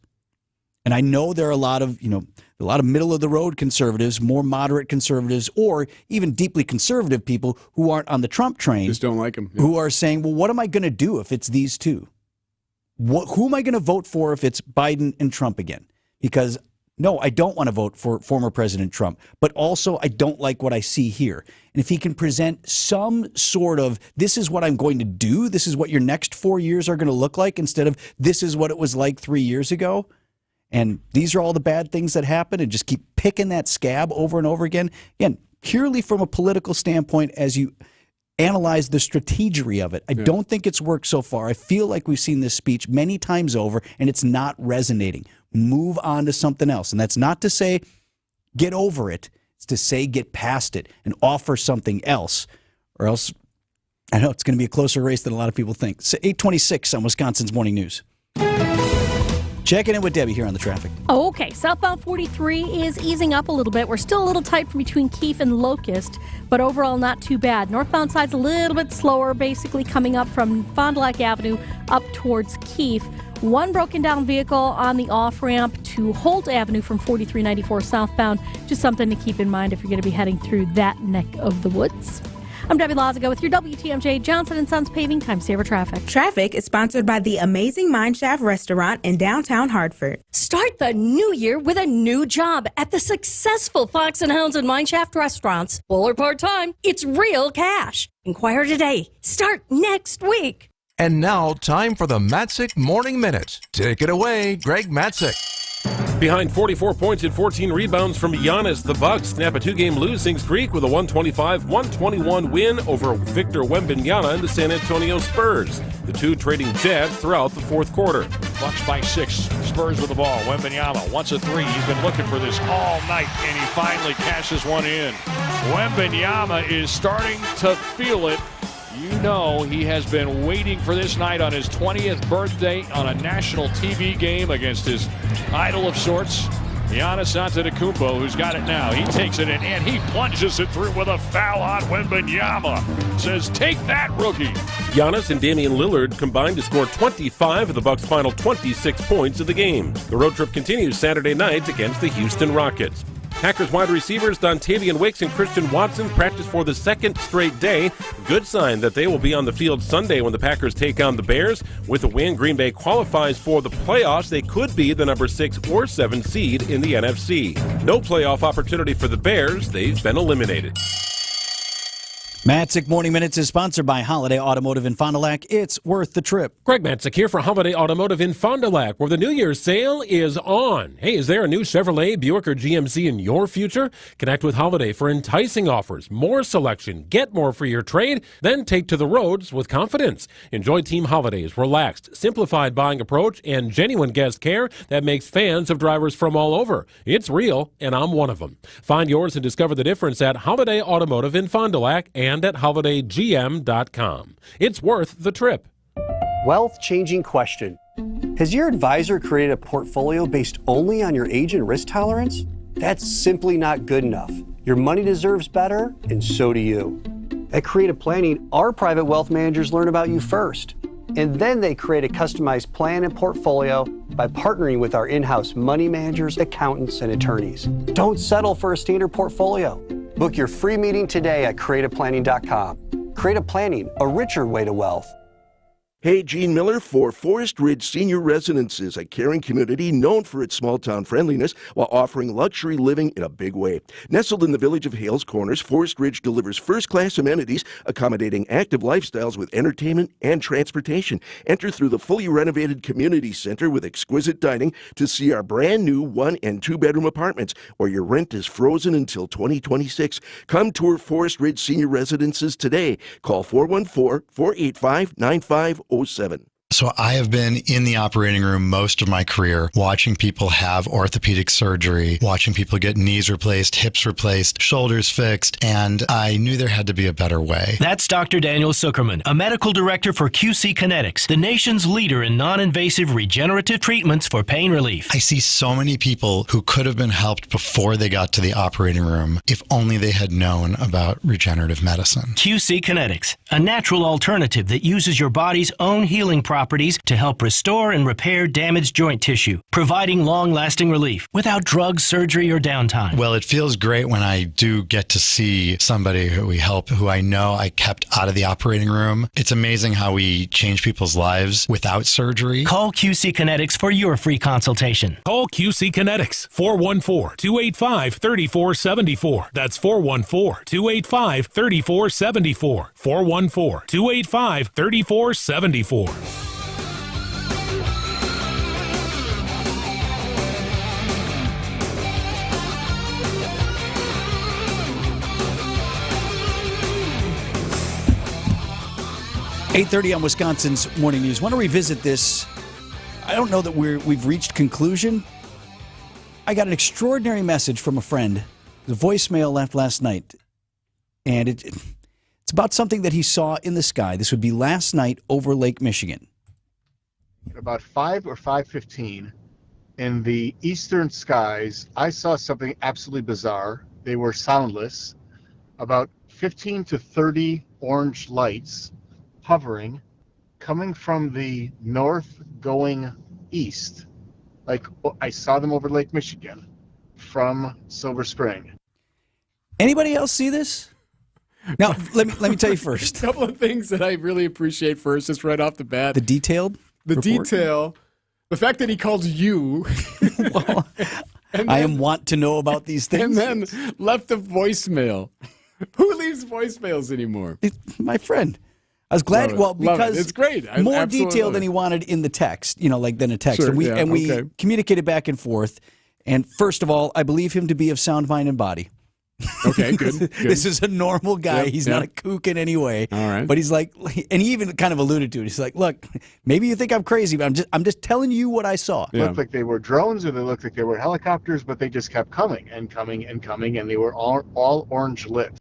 And I know there are a lot of middle of the road conservatives, more moderate conservatives, or even deeply conservative people who aren't on the Trump train. Just don't like him. Yeah. Who are saying, well, what am I going to do if it's these two? Who am I going to vote for if it's Biden and Trump again? Because no, I don't want to vote for former President Trump, but also I don't like what I see here. And if he can present some sort of, this is what I'm going to do, this is what your next 4 years are going to look like, instead of this is what it was like 3 years ago, and these are all the bad things that happen, and just keep picking that scab over and over again purely from a political standpoint as you analyze the strategery of it. I don't think it's worked so far. I feel like we've seen this speech many times over, and it's not resonating. Move on to something else. And that's not to say get over it. It's to say get past it and offer something else. Or else, I know it's going to be a closer race than a lot of people think. So 8:26 on Wisconsin's Morning News. Checking in with Debbie here on the traffic. Okay, southbound 43 is easing up a little bit. We're still a little tight from between Keefe and Locust, but overall not too bad. Northbound side's a little bit slower, basically coming up from Fond du Lac Avenue up towards Keefe. One broken down vehicle on the off-ramp to Holt Avenue from 4394 southbound. Just something to keep in mind if you're going to be heading through that neck of the woods. I'm Debbie Lazago with your WTMJ Johnson & Sons Paving Time Saver Traffic. Traffic is sponsored by the Amazing Mineshaft Restaurant in downtown Hartford. Start the new year with a new job at the successful Fox and Hounds and Mineshaft Restaurants. Full or part-time, it's real cash. Inquire today. Start next week. And now, time for the Matzik Morning Minute. Take it away, Greg Matzik. Behind 44 points and 14 rebounds from Giannis, the Bucks snap a two-game losing streak with a 125-121 win over Victor Wembanyama and the San Antonio Spurs. The two trading jabs throughout the fourth quarter. Bucks by 6. Spurs with the ball. Wembanyama wants a three. He's been looking for this all night, and he finally cashes one in. Wembanyama is starting to feel it. You know he has been waiting for this night on his 20th birthday on a national TV game against his idol of sorts, Giannis Antetokounmpo, who's got it now. He takes it in, and he plunges it through with a foul on Wembanyama. Says, take that, rookie. Giannis and Damian Lillard combined to score 25 of the Bucks' final 26 points of the game. The road trip continues Saturday night against the Houston Rockets. Packers wide receivers Dontavian Wicks and Christian Watson practice for the second straight day. Good sign that they will be on the field Sunday when the Packers take on the Bears. With a win, Green Bay qualifies for the playoffs. They could be the number 6 or 7 seed in the NFC. No playoff opportunity for the Bears. They've been eliminated. Matzik Morning Minutes is sponsored by Holiday Automotive in Fond du Lac. It's worth the trip. Greg Matzik here for Holiday Automotive in Fond du Lac, where the New Year's sale is on. Hey, is there a new Chevrolet, Buick, or GMC in your future? Connect with Holiday for enticing offers, more selection, get more for your trade, then take to the roads with confidence. Enjoy Team Holiday's relaxed, simplified buying approach and genuine guest care that makes fans of drivers from all over. It's real, and I'm one of them. Find yours and discover the difference at Holiday Automotive in Fond du Lac and at holidaygm.com. It's worth the trip. Wealth-changing question. Has your advisor created a portfolio based only on your age and risk tolerance? That's simply not good enough. Your money deserves better, and so do you. At Creative Planning, our private wealth managers learn about you first, and then they create a customized plan and portfolio by partnering with our in-house money managers, accountants, and attorneys. Don't settle for a standard portfolio. Book your free meeting today at creativeplanning.com. Creative Planning, a richer way to wealth. Hey, Gene Miller for Forest Ridge Senior Residences, a caring community known for its small-town friendliness while offering luxury living in a big way. Nestled in the village of Hales Corners, Forest Ridge delivers first-class amenities, accommodating active lifestyles with entertainment and transportation. Enter through the fully renovated community center with exquisite dining to see our brand-new 1- and 2-bedroom apartments, or your rent is frozen until 2026. Come tour Forest Ridge Senior Residences today. Call 414-485-9507. So I have been in the operating room most of my career, watching people have orthopedic surgery, watching people get knees replaced, hips replaced, shoulders fixed, and I knew there had to be a better way. That's Dr. Daniel Zuckerman, a medical director for QC Kinetics, the nation's leader in non-invasive regenerative treatments for pain relief. I see so many people who could have been helped before they got to the operating room if only they had known about regenerative medicine. QC Kinetics, a natural alternative that uses your body's own healing properties to help restore and repair damaged joint tissue, providing long-lasting relief without drugs, surgery, or downtime. Well, it feels great when I do get to see somebody who we help, who I know I kept out of the operating room. It's amazing how we change people's lives without surgery. Call QC Kinetics for your free consultation. Call QC Kinetics, 414-285-3474. That's 414-285-3474. 414-285-3474. 8:30 on Wisconsin's Morning News. Want to revisit this. I don't know that we've reached conclusion. I got an extraordinary message from a friend. The voicemail left last night. And it's about something that he saw in the sky. This would be last night over Lake Michigan. About 5 or 5:15 in the eastern skies, I saw something absolutely bizarre. They were soundless. About 15 to 30 orange lights hovering, coming from the north going east. Like, I saw them over Lake Michigan from Silver Spring. Anybody else see this? Now, let me tell you first. A couple of things that I really appreciate first, just right off the bat. The detailed report? Detail. The fact that he called you. Well, I am want to know about these things. And then left a voicemail. Who leaves voicemails anymore? My friend. I was glad. Love it. Because it's great. More detail than he wanted in the text, than a text. Sure, and we okay. communicated back and forth. And first of all, I believe him to be of sound mind and body. Okay, good. This is a normal guy. Yep, He's yep. not a kook in any way. All right. But he's like, and he even kind of alluded to it. He's like, look, maybe you think I'm crazy, but I'm just telling you what I saw. They looked like they were drones, or they looked like they were helicopters, but they just kept coming and coming and coming, and they were all orange lit.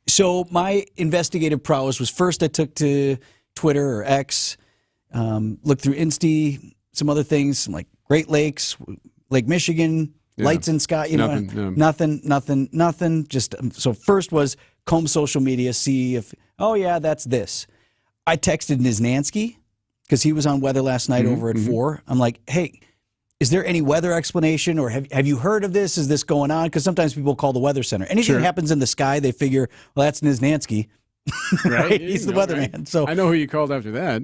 So my investigative prowess was first I took to Twitter or X, looked through Insta, some other things, some like Great Lakes, Lake Michigan, lights in sky, nothing. Just so first was comb social media, see if that's this. I texted Niznansky because he was on weather last night over at 4. I'm like, hey, is there any weather explanation, or have you heard of this? Is this going on? Because sometimes people call the weather center. Anything that happens in the sky, they figure, well, that's Niznansky. Right? He's the weatherman. Right? So I know who you called after that.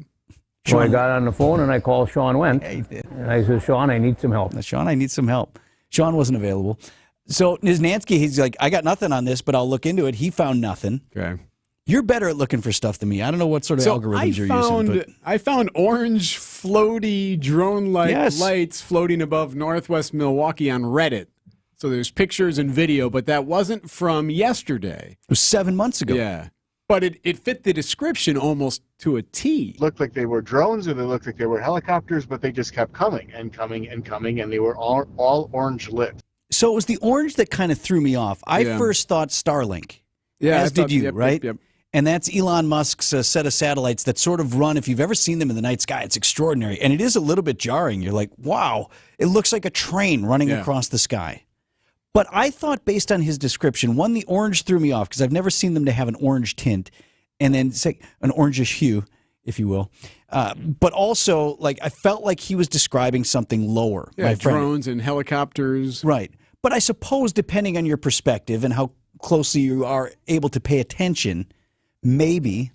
So I got on the phone and I called Sean Wendt. Yeah, he did. And I said, Sean, I need some help. Sean, I need some help. Sean wasn't available. So Niznansky, he's like, I got nothing on this, but I'll look into it. He found nothing. Okay. You're better at looking for stuff than me. I don't know what sort of algorithms you're using. But I found orange, floaty, drone-like lights floating above northwest Milwaukee on Reddit. So there's pictures and video, but that wasn't from yesterday. It was 7 months ago. Yeah. But it fit the description almost to a T. Looked like they were drones, or they looked like they were helicopters, but they just kept coming and coming and coming, and they were all orange lit. So it was the orange that kind of threw me off. I first thought Starlink. Yeah, as did you, right? Yep. And that's Elon Musk's set of satellites that sort of run, if you've ever seen them in the night sky, it's extraordinary. And it is a little bit jarring. You're like, wow, it looks like a train running across the sky. But I thought, based on his description, one, the orange threw me off because I've never seen them to have an orange tint, and then say an orangish hue, if you will. But also, like, I felt like he was describing something lower. Yeah, my friend. drones and helicopters. Right. But I suppose, depending on your perspective and how closely you are able to pay attention, maybe.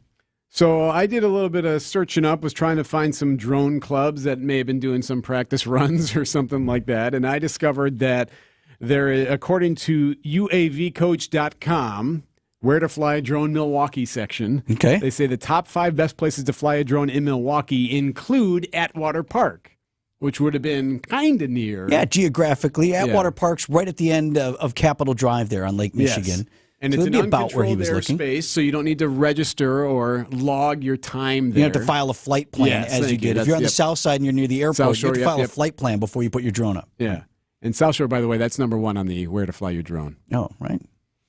So I did a little bit of searching up, was trying to find some drone clubs that may have been doing some practice runs or something like that, and I discovered that there, according to UAVcoach.com, where to fly a drone Milwaukee section, they say the top 5 best places to fly a drone in Milwaukee include Atwater Park, which would have been kind of near. Yeah, geographically, Atwater Park's right at the end of Capitol Drive there on Lake Michigan. Yes. And so it's an about where he was airspace, so you don't need to register or log your time there. You have to file a flight plan as you did. If you're on the south side and you're near the airport, you have to file a flight plan before you put your drone up. Yeah. And South Shore, by the way, that's number 1 on the where to fly your drone. Oh, right.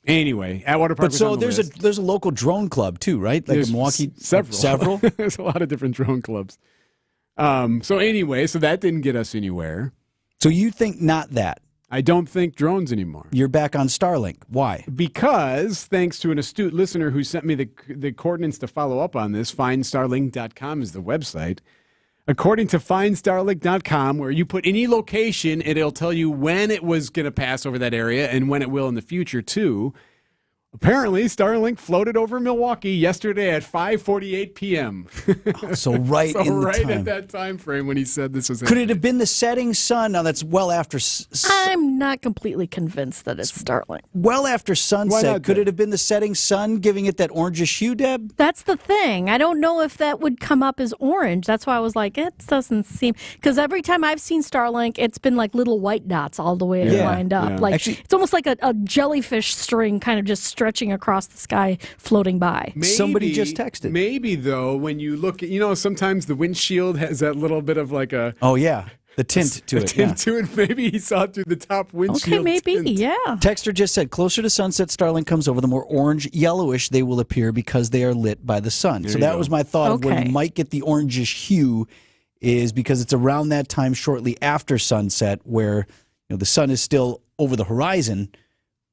Anyway, Atwater Park. But so there's a local drone club too, right? Like there's in Milwaukee, several. There's a lot of different drone clubs. So anyway, so that didn't get us anywhere. So you think not that? I don't think drones anymore. You're back on Starlink. Why? Because thanks to an astute listener who sent me the coordinates to follow up on this, findstarlink.com is the website. According to findstarlink.com, where you put any location, it'll tell you when it was going to pass over that area and when it will in the future, too. Apparently, Starlink floated over Milwaukee yesterday at 5:48 p.m. So right in the time. At that time frame when he said this was Could it have been the setting sun? Now, that's well after... I'm not completely convinced that it's Starlink. Well after sunset. Could it have been the setting sun giving it that orangish hue, Deb? That's the thing. I don't know if that would come up as orange. That's why I was like, it doesn't seem... Because every time I've seen Starlink, it's been like little white dots all the way lined up. Yeah. Like actually, it's almost like a jellyfish string kind of just stretching across the sky, floating by. Somebody just texted. Maybe, though, when you look at, sometimes the windshield has that little bit of like a... Oh, yeah. The tint to it. Maybe he saw it through the top windshield. Okay, maybe, tint. yeah. Texter just said, closer to sunset Starlink comes over, the more orange-yellowish they will appear because they are lit by the sun. So that was my thought of where you might get the orangish hue is because it's around that time shortly after sunset where the sun is still over the horizon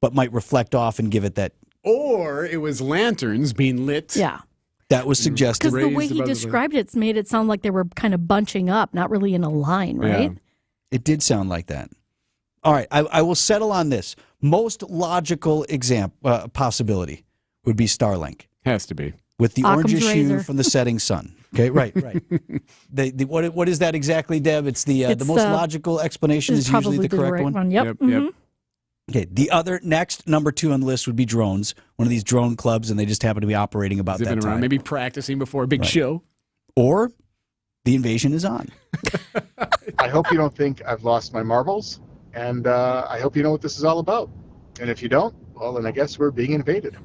but might reflect off and give it that. Or it was lanterns being lit. Yeah. That was suggested. Because the way he described it, it's made it sound like they were kind of bunching up, not really in a line, right? Yeah. It did sound like that. All right, I will settle on this. Most logical possibility would be Starlink. Has to be. With the Occam's orange razor. hue from the setting sun. Okay, right. What is that exactly, Deb? It's the most logical explanation is usually the correct one. Yep. Okay, the other next number 2 on the list would be drones. One of these drone clubs, and they just happen to be operating about that time. Maybe practicing before a big show. Or the invasion is on. I hope you don't think I've lost my marbles, and I hope you know what this is all about. And if you don't, well, then I guess we're being invaded.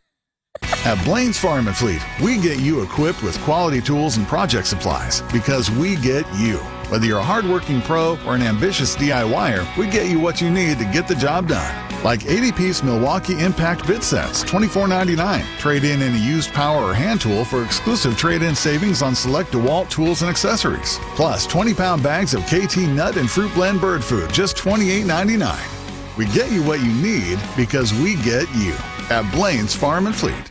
At Blaine's Farm and Fleet, we get you equipped with quality tools and project supplies because we get you. Whether you're a hardworking pro or an ambitious DIYer, we get you what you need to get the job done. Like 80-piece Milwaukee Impact bit sets, $24.99. Trade in any used power or hand tool for exclusive trade-in savings on select DeWalt tools and accessories. Plus 20-pound bags of KT nut and fruit blend bird food, just $28.99. We get you what you need because we get you at Blaine's Farm and Fleet.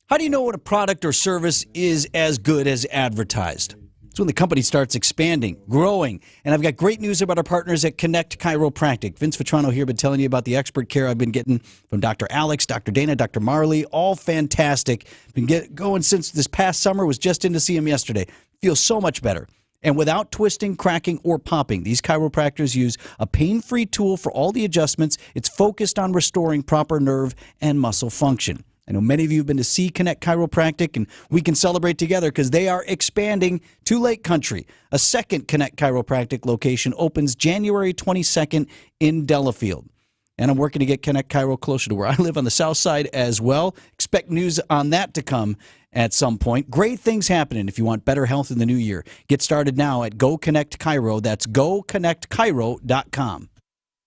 How do you know what a product or service is as good as advertised? It's when the company starts expanding, growing. And I've got great news about our partners at Connect Chiropractic. Vince Vitrano here, been telling you about the expert care I've been getting from Dr. Alex, Dr. Dana, Dr. Marley. All fantastic. Been going since this past summer. Was just in to see him yesterday. Feels so much better. And without twisting, cracking, or popping, these chiropractors use a pain-free tool for all the adjustments. It's focused on restoring proper nerve and muscle function. I know many of you have been to see Connect Chiropractic, and we can celebrate together because they are expanding to Lake Country. A second Connect Chiropractic location opens January 22nd in Delafield. And I'm working to get Connect Chiro closer to where I live on the south side as well. Expect news on that to come at some point. Great things happening if you want better health in the new year. Get started now at Go Connect Chiro. That's goconnectchiro.com.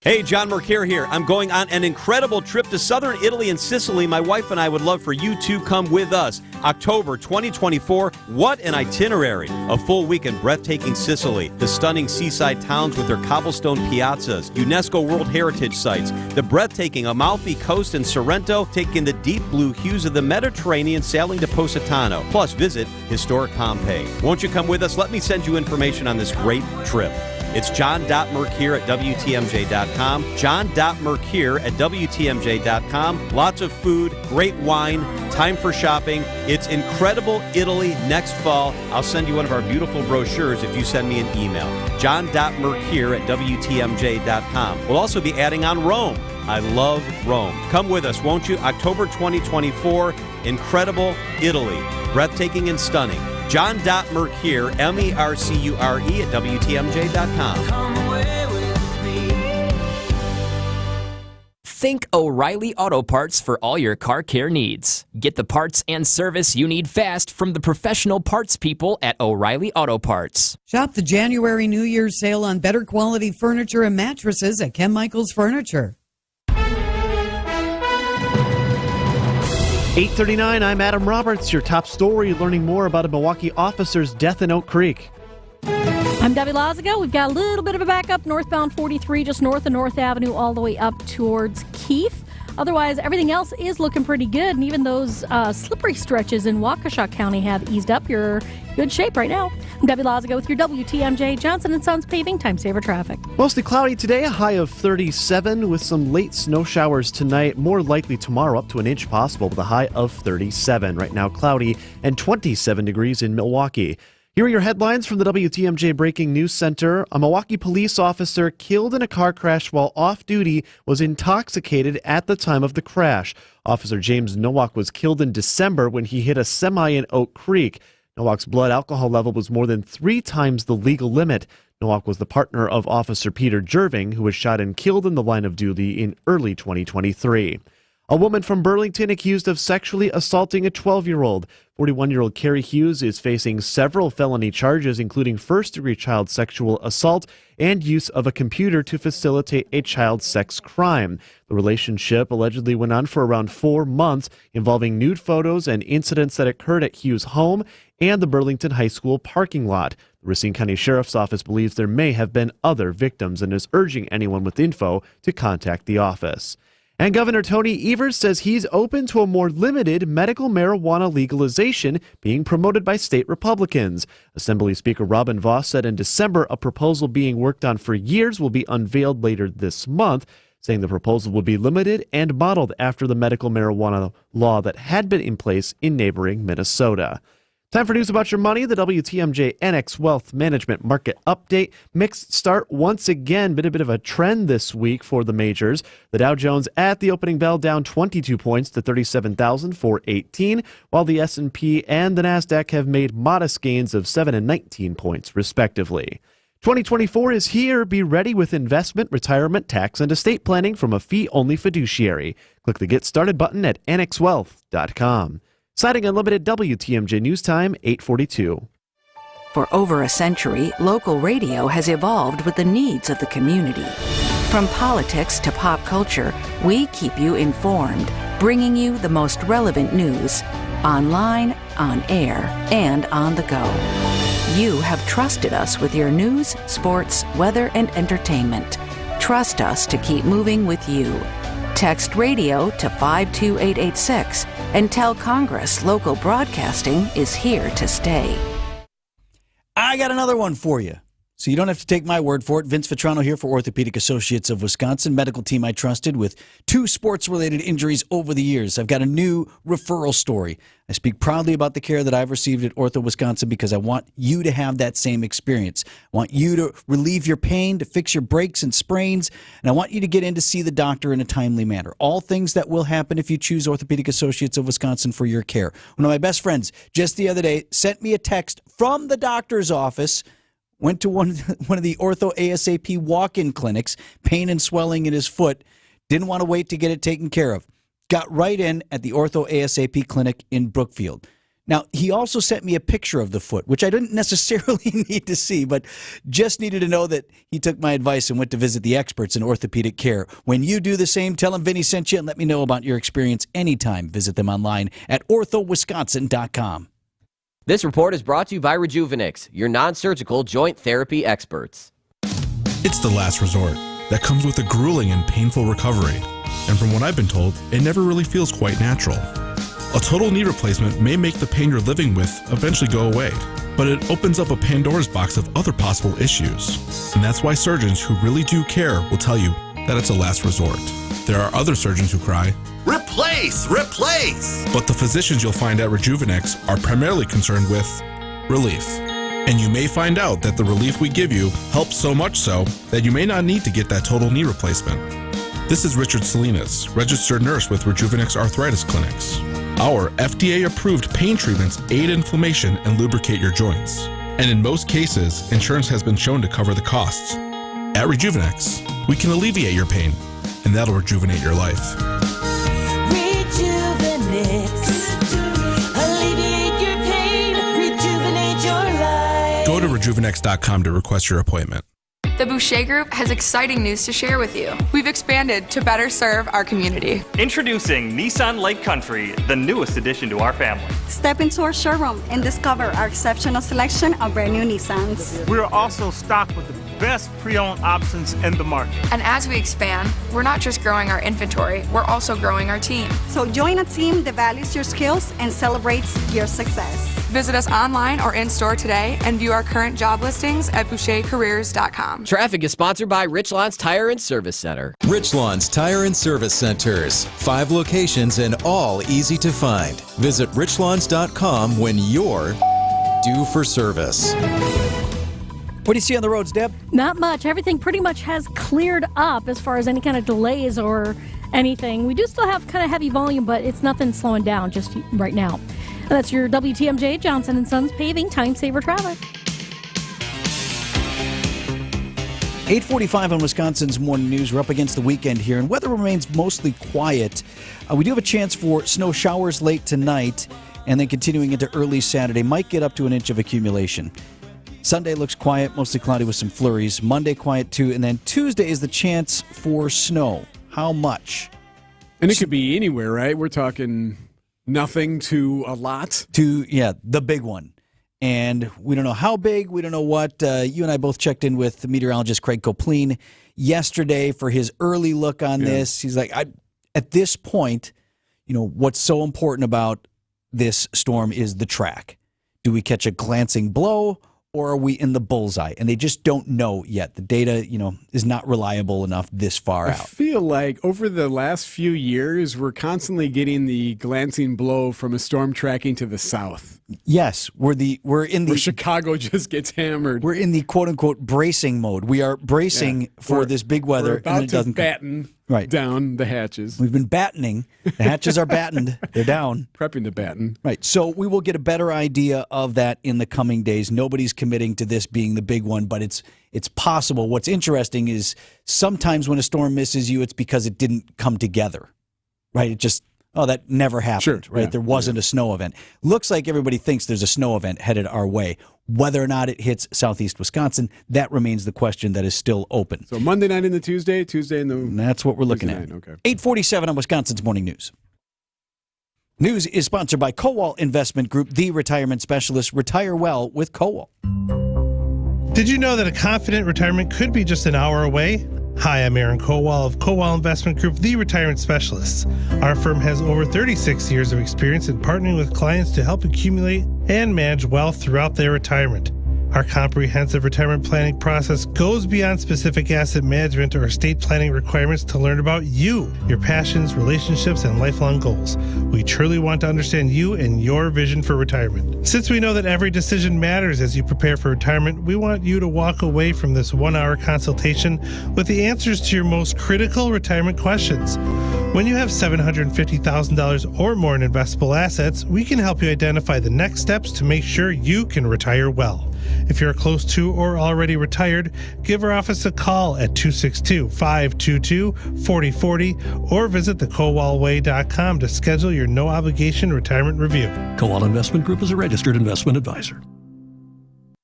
Hey, John Mercure here. I'm going on an incredible trip to southern Italy and Sicily. My wife and I would love for you to come with us. October 2024, what an itinerary. A full week in breathtaking Sicily, the stunning seaside towns with their cobblestone piazzas, UNESCO World Heritage Sites, the breathtaking Amalfi Coast in Sorrento, taking the deep blue hues of the Mediterranean, sailing to Positano, plus visit historic Pompeii. Won't you come with us? Let me send you information on this great trip. It's john.mercure at WTMJ.com, john.mercure at WTMJ.com. Lots of food, great wine, time for shopping. It's incredible Italy next fall. I'll send you one of our beautiful brochures if you send me an email. john.mercure at WTMJ.com. We'll also be adding on Rome. I love Rome. Come with us, won't you? October 2024, incredible Italy. Breathtaking and stunning. John.Mercure, Mercure at WTMJ.com. Think O'Reilly Auto Parts for all your car care needs. Get the parts and service you need fast from the professional parts people at O'Reilly Auto Parts. Shop the January New Year's sale on better quality furniture and mattresses at Ken Michaels Furniture. 8:39, I'm Adam Roberts. Your top story, learning more about a Milwaukee officer's death in Oak Creek. I'm Debbie Lazago. We've got a little bit of a backup northbound 43 just north of North Avenue all the way up towards Keefe. Otherwise, everything else is looking pretty good, and even those slippery stretches in Waukesha County have eased up. You're in good shape right now. I'm Debbie Lazago with your WTMJ Johnson & Sons Paving Time Saver Traffic. Mostly cloudy today, a high of 37 with some late snow showers tonight. More likely tomorrow, up to an inch possible with a high of 37. Right now, cloudy and 27 degrees in Milwaukee. Here are your headlines from the WTMJ Breaking News Center. A Milwaukee police officer killed in a car crash while off-duty was intoxicated at the time of the crash. Officer James Nowak was killed in December when he hit a semi in Oak Creek. Nowak's blood alcohol level was more than 3 times the legal limit. Nowak was the partner of Officer Peter Jerving, who was shot and killed in the line of duty in early 2023. A woman from Burlington accused of sexually assaulting a 12-year-old. 41-year-old Carrie Hughes is facing several felony charges, including first-degree child sexual assault and use of a computer to facilitate a child sex crime. The relationship allegedly went on for around 4 months, involving nude photos and incidents that occurred at Hughes' home and the Burlington High School parking lot. The Racine County Sheriff's Office believes there may have been other victims and is urging anyone with info to contact the office. And Governor Tony Evers says he's open to a more limited medical marijuana legalization being promoted by state Republicans. Assembly Speaker Robin Vos said in December a proposal being worked on for years will be unveiled later this month. saying the proposal would be limited and modeled after the medical marijuana law that had been in place in neighboring Minnesota. Time for news about your money. The WTMJ NX Wealth Management Market Update. Mixed start once again. Been a bit of a trend this week for the majors. The Dow Jones at the opening bell down 22 points to 37,418, while the S&P and the NASDAQ have made modest gains of 7 and 19 points, respectively. 2024 is here. Be ready with investment, retirement, tax, and estate planning from a fee-only fiduciary. Click the Get Started button at annexwealth.com. Citing Unlimited, WTMJ News Time, 8:42. For over a century, local radio has evolved with the needs of the community. From politics to pop culture, we keep you informed, bringing you the most relevant news, online, on air, and on the go. You have trusted us with your news, sports, weather, and entertainment. Trust us to keep moving with you. Text radio to 52886 and tell Congress local broadcasting is here to stay. I got another one for you. So you don't have to take my word for it. Vince Vitrano here for Orthopedic Associates of Wisconsin, medical team I trusted with 2 sports-related injuries over the years. I've got a new referral story. I speak proudly about the care that I've received at Ortho Wisconsin because I want you to have that same experience. I want you to relieve your pain, to fix your breaks and sprains, and I want you to get in to see the doctor in a timely manner. All things that will happen if you choose Orthopedic Associates of Wisconsin for your care. One of my best friends just the other day sent me a text from the doctor's office. Went to one of the Ortho ASAP walk-in clinics, pain and swelling in his foot, didn't want to wait to get it taken care of. Got right in at the Ortho ASAP clinic in Brookfield. Now, he also sent me a picture of the foot, which I didn't necessarily need to see, but just needed to know that he took my advice and went to visit the experts in orthopedic care. When you do the same, tell him Vinny sent you and let me know about your experience anytime. Visit them online at orthowisconsin.com. This report is brought to you by Rejuvenix, your non-surgical joint therapy experts. It's the last resort that comes with a grueling and painful recovery. And from what I've been told, it never really feels quite natural. A total knee replacement may make the pain you're living with eventually go away, but it opens up a Pandora's box of other possible issues. And that's why surgeons who really do care will tell you that it's a last resort. There are other surgeons who cry, "Replace! Replace!" But the physicians you'll find at Rejuvenix are primarily concerned with relief. And you may find out that the relief we give you helps so much so that you may not need to get that total knee replacement. This is Richard Salinas, registered nurse with Rejuvenix Arthritis Clinics. Our FDA-approved pain treatments aid inflammation and lubricate your joints. And in most cases, insurance has been shown to cover the costs. At Rejuvenix, we can alleviate your pain, and that'll rejuvenate your life. Alleviate your pain, rejuvenate your life. Go to rejuvenex.com to request your appointment. The Boucher Group has exciting news to share with you. We've expanded to better serve our community. Introducing Nissan Lake Country, the newest addition to our family. Step into our showroom and discover our exceptional selection of brand new Nissans. We are also stocked with the best pre-owned options in the market. And as we expand, we're not just growing our inventory, we're also growing our team. So join a team that values your skills and celebrates your success. Visit us online or in-store today and view our current job listings at bouchercareers.com. Traffic is sponsored by Richlands Tire and Service Center. Richlands Tire and Service Centers. 5 locations and all easy to find. Visit richlands.com when you're due for service. What do you see on the roads, Deb? Not much. Everything pretty much has cleared up as far as any kind of delays or anything. We do still have kind of heavy volume, but it's nothing slowing down just right now. And that's your WTMJ Johnson & Sons Paving Time Saver Traffic. 8:45 on Wisconsin's Morning News. We're up against the weekend here, and weather remains mostly quiet. We do have a chance for snow showers late tonight, and then continuing into early Saturday. Might get up to an inch of accumulation. Sunday looks quiet, mostly cloudy with some flurries. Monday quiet too, and then Tuesday is the chance for snow. How much? And it could be anywhere, right? We're talking nothing to a lot. Yeah, the big one. And we don't know how big, we don't know what. You and I both checked in with the meteorologist Craig Copleen yesterday for his early look on this. He's like, at this point, what's so important about this storm is the track. Do we catch a glancing blow, or are we in the bullseye? And they just don't know yet. The data, is not reliable enough this far I out. feel like over the last few years, we're constantly getting the glancing blow from a storm tracking to the south. Yes, we're in the where Chicago just gets hammered. We're in the quote unquote bracing mode. We are bracing for this big weather. We're about to batten down the hatches. We've been battening. The hatches are battened. They're down. Prepping to batten. Right. So we will get a better idea of that in the coming days. Nobody's committing to this being the big one, but it's possible. What's interesting is sometimes when a storm misses you, it's because it didn't come together. Right? It just, that never happened. Sure, right? yeah, There wasn't a snow event. Looks like everybody thinks there's a snow event headed our way. Whether or not it hits southeast Wisconsin, that remains the question that is still open. So Monday night into Tuesday in the... That's what we're looking at. Okay. 8:47 on Wisconsin's Morning News. News is sponsored by Kowal Investment Group, the retirement specialist. Retire well with Kowal. Did you know that a confident retirement could be just an hour away? Hi, I'm Aaron Kowal of Kowal Investment Group, the retirement specialists. Our firm has over 36 years of experience in partnering with clients to help accumulate and manage wealth throughout their retirement. Our comprehensive retirement planning process goes beyond specific asset management or estate planning requirements to learn about you, your passions, relationships, and lifelong goals. We truly want to understand you and your vision for retirement. Since we know that every decision matters as you prepare for retirement, we want you to walk away from this 1-hour consultation with the answers to your most critical retirement questions. When you have $750,000 or more in investable assets, we can help you identify the next steps to make sure you can retire well. If you're close to or already retired, give our office a call at 262-522-4040 or visit thekowalway.com to schedule your no-obligation retirement review. Kowal Investment Group is a registered investment advisor.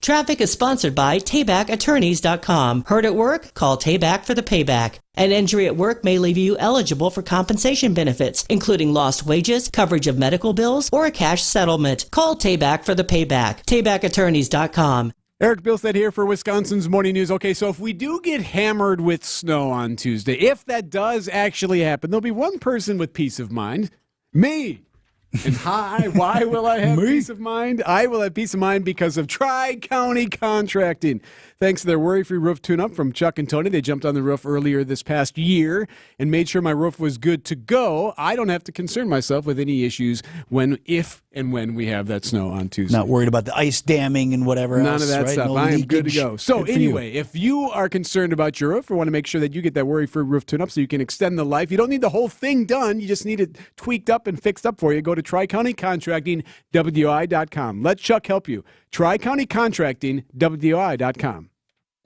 Traffic is sponsored by TaybackAttorneys.com. Hurt at work? Call Tayback for the payback. An injury at work may leave you eligible for compensation benefits, including lost wages, coverage of medical bills, or a cash settlement. Call Tayback for the payback. TaybackAttorneys.com. Eric Bilstead here for Wisconsin's Morning News. Okay, so if we do get hammered with snow on Tuesday, if that does actually happen, there'll be one person with peace of mind. Me. And why will I have peace of mind? I will have peace of mind because of Tri-County Contracting. Thanks to their worry-free roof tune-up from Chuck and Tony. They jumped on the roof earlier this past year and made sure my roof was good to go. I don't have to concern myself with any issues if and when we have that snow on Tuesday. Not worried about the ice damming and whatever None else. of that right? stuff. No I am leakage. good to go. So Good for anyway, you. if you are concerned about your roof or want to make sure that you get that worry-free roof tune-up so you can extend the life, you don't need the whole thing done. You just need it tweaked up and fixed up for you. Go to Tri-County Contracting, WI.com. Let Chuck help you. Tri-County Contracting, WI.com.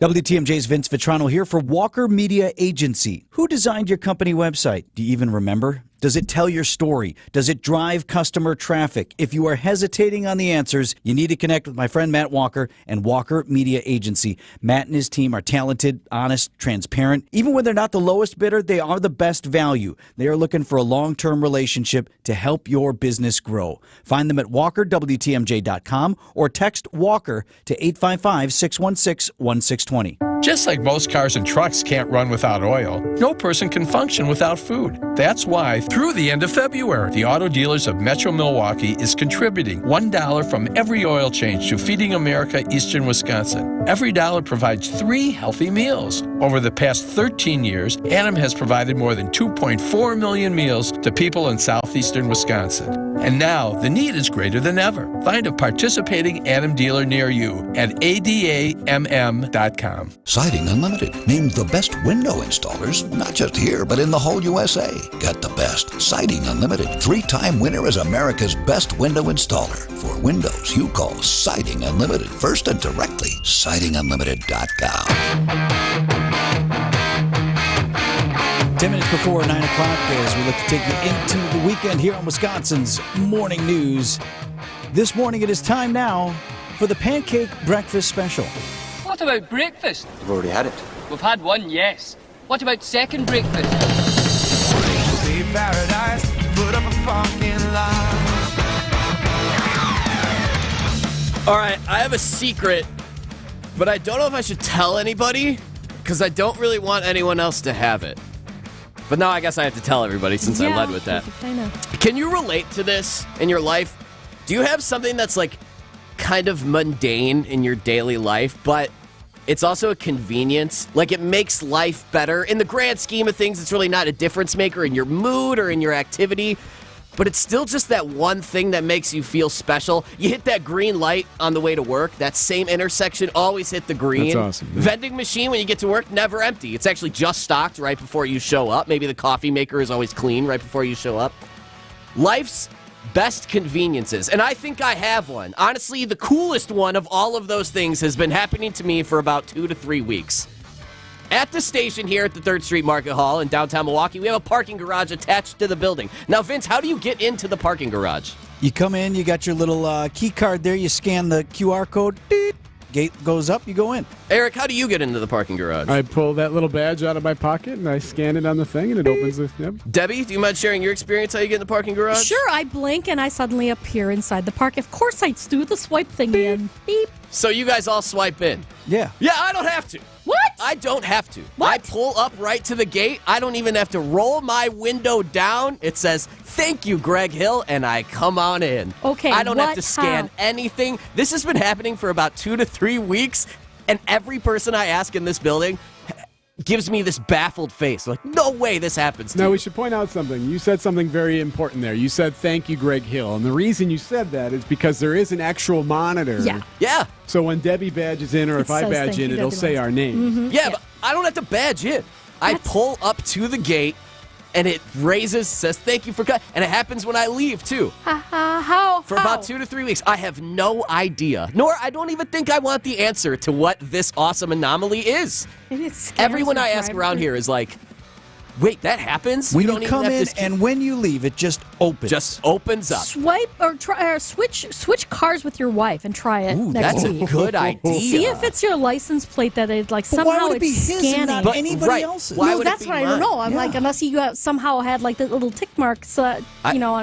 WTMJ's Vince Vitrano here for Walker Media Agency. Who designed your company website? Do you even remember? Does it tell your story? Does it drive customer traffic? If you are hesitating on the answers, you need to connect with my friend Matt Walker and Walker Media Agency. Matt and his team are talented, honest, transparent. Even when they're not the lowest bidder, they are the best value. They are looking for a long-term relationship to help your business grow. Find them at walkerwtmj.com or text Walker to 855-616-1620. Just like most cars and trucks can't run without oil, no person can function without food. That's why, through the end of February, the Auto Dealers of Metro Milwaukee is contributing $1 from every oil change to Feeding America Eastern Wisconsin. Every dollar provides 3 healthy meals. Over the past 13 years, Adam has provided more than 2.4 million meals to people in southeastern Wisconsin. And now, the need is greater than ever. Find a participating Adam dealer near you at adamm.com. Siding Unlimited, named the best window installers, not just here, but in the whole USA. Get the best. Siding Unlimited, 3-time winner as America's best window installer. For windows, you call Siding Unlimited. First and directly, sidingunlimited.com. 10 minutes before 9 o'clock as we look to take you into the weekend here on Wisconsin's Morning News. This morning it is time now for the Pancake Breakfast Special. What about breakfast? You've already had it. We've had one, yes. What about second breakfast? Paradise, put up a fucking line. All right, I have a secret, but I don't know if I should tell anybody because I don't really want anyone else to have it. But now I guess I have to tell everybody since I led with that. Can you relate to this in your life? Do you have something that's like kind of mundane in your daily life, but it's also a convenience. Like, it makes life better. In the grand scheme of things, it's really not a difference maker in your mood or in your activity, but it's still just that one thing that makes you feel special. You hit that green light on the way to work, that same intersection, always hit the green. That's awesome. Yeah. Vending machine, when you get to work, never empty. It's actually just stocked right before you show up. Maybe the coffee maker is always clean right before you show up. Life's best conveniences, and I think I have one. Honestly, the coolest one of all of those things has been happening to me for about 2 to 3 weeks. At the station here at the 3rd Street Market Hall in downtown Milwaukee, we have a parking garage attached to the building. Now, Vince, how do you get into the parking garage? You come in, you got your little key card there, you scan the QR code, beep, gate goes up, you go in. Eric, how do you get into the parking garage? I pull that little badge out of my pocket and I scan it on the thing and it opens the. Yep. Debbie, do you mind sharing your experience how you get in the parking garage? Sure, I blink and I suddenly appear inside the park. Of course, I do the swipe thing in. Beep. So you guys all swipe in? Yeah. Yeah, I don't have to. What? I don't have to. What? I pull up right to the gate. I don't even have to roll my window down. It says, "Thank you, Greg Hill," and I come on in. Okay, I don't have to what? scan How? anything. This has been happening for about 2 to 3 weeks, and every person I ask in this building gives me this baffled face. Like, no way this happens to Now, you. we should point out something. You said something very important there. You said, "Thank you, Greg Hill." And the reason you said that is because there is an actual monitor. Yeah. Yeah. So when Debbie badges in or It if I says badge thank in, you, it'll Debbie say West. our name. Yeah, but I don't have to badge in. I pull up to the gate, and it says, "Thank you for coming." And it happens when I leave, too. How? For about 2 to 3 weeks. I have no idea. Nor I don't even think I want the answer to what this awesome anomaly is. And it scares Everyone the I ask driver. around here is like, wait, that happens? When You you don't even come have in to and when you leave, it just opens. just opens up. Swipe or try or switch cars with your wife and try it Ooh, next that's a week. good idea. See if it's your license plate that it like But somehow why would it it's be his scanning. and not But- anybody right. else's? Why No, would it that's be what I don't mine? know. I'm Yeah. like, unless you somehow had like the little tick marks, on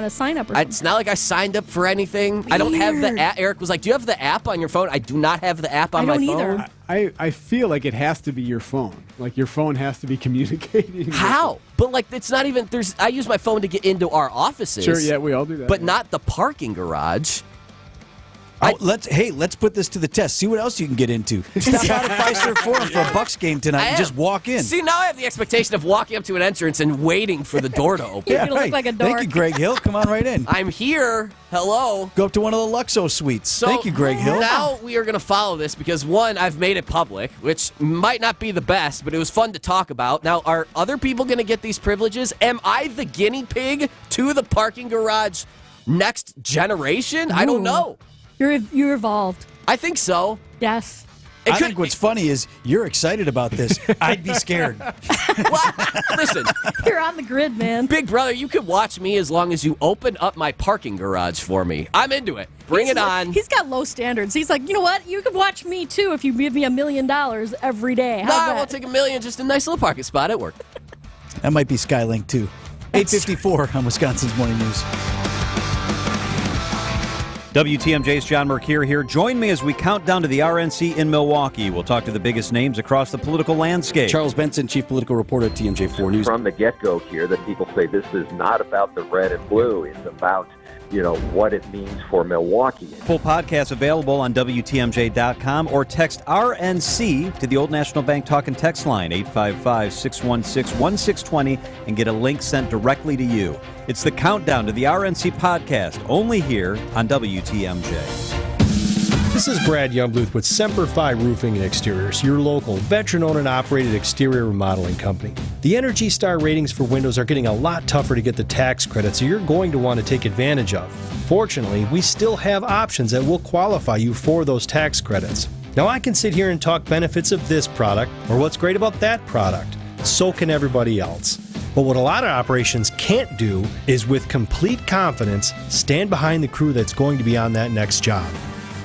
a sign up or something. It's not like I signed up for anything. I don't have the Weird. app. Eric was like, "Do you have the app on your phone?" I do not have the app on I my don't phone. either. I feel like it has to be your phone. Like your phone has to be communicating. How? But like, it's not even. I use my phone to get into our offices. Sure, yeah, we all do that. But not the parking garage. Let's put this to the test. See what else you can get into. Stop out at Fiserv Forum for a Bucks game tonight and just walk in. See, now I have the expectation of walking up to an entrance and waiting for the door to open. You're gonna look like a dork. Thank you, Greg Hill. Come on right in. I'm here. Hello. Go up to one of the Luxo suites. So Thank you, Greg Hill. Now we are going to follow this because, one, I've made it public, which might not be the best, but it was fun to talk about. Now, are other people going to get these privileges? Am I the guinea pig to the parking garage next generation? I don't Ooh. know. You're evolved. I think so. Yes. I think what's funny is you're excited about this. I'd be scared. Well, listen, You're on the grid, man. Big Brother, you can watch me as long as you open up my parking garage for me. I'm into it. Bring it on. He's got low standards. He's like, you know what? You can watch me too if you give me $1 million every day. How's Nah, that? we'll take $1 million, just a nice little parking spot at work. That might be Skylink, too. 8:54 on Wisconsin's Morning News. WTMJ's John Mercure here. Join me as we count down to the RNC in Milwaukee. We'll talk to the biggest names across the political landscape. Charles Benson, Chief Political Reporter at TMJ4 News. From the get-go here that people say this is not about the red and blue. It's about, what it means for Milwaukee. Full podcast available on WTMJ.com or text RNC to the Old National Bank talk and text line 855-616-1620 and get a link sent directly to you. It's the countdown to the RNC podcast, only here on WTMJ. This is Brad Youngbluth with Semper Fi Roofing and Exteriors, your local veteran-owned and operated exterior remodeling company. The Energy Star ratings for windows are getting a lot tougher to get the tax credits, so you're going to want to take advantage of. Fortunately, we still have options that will qualify you for those tax credits. Now, I can sit here and talk benefits of this product or what's great about that product. So can everybody else. But what a lot of operations can't do is, with complete confidence, stand behind the crew that's going to be on that next job.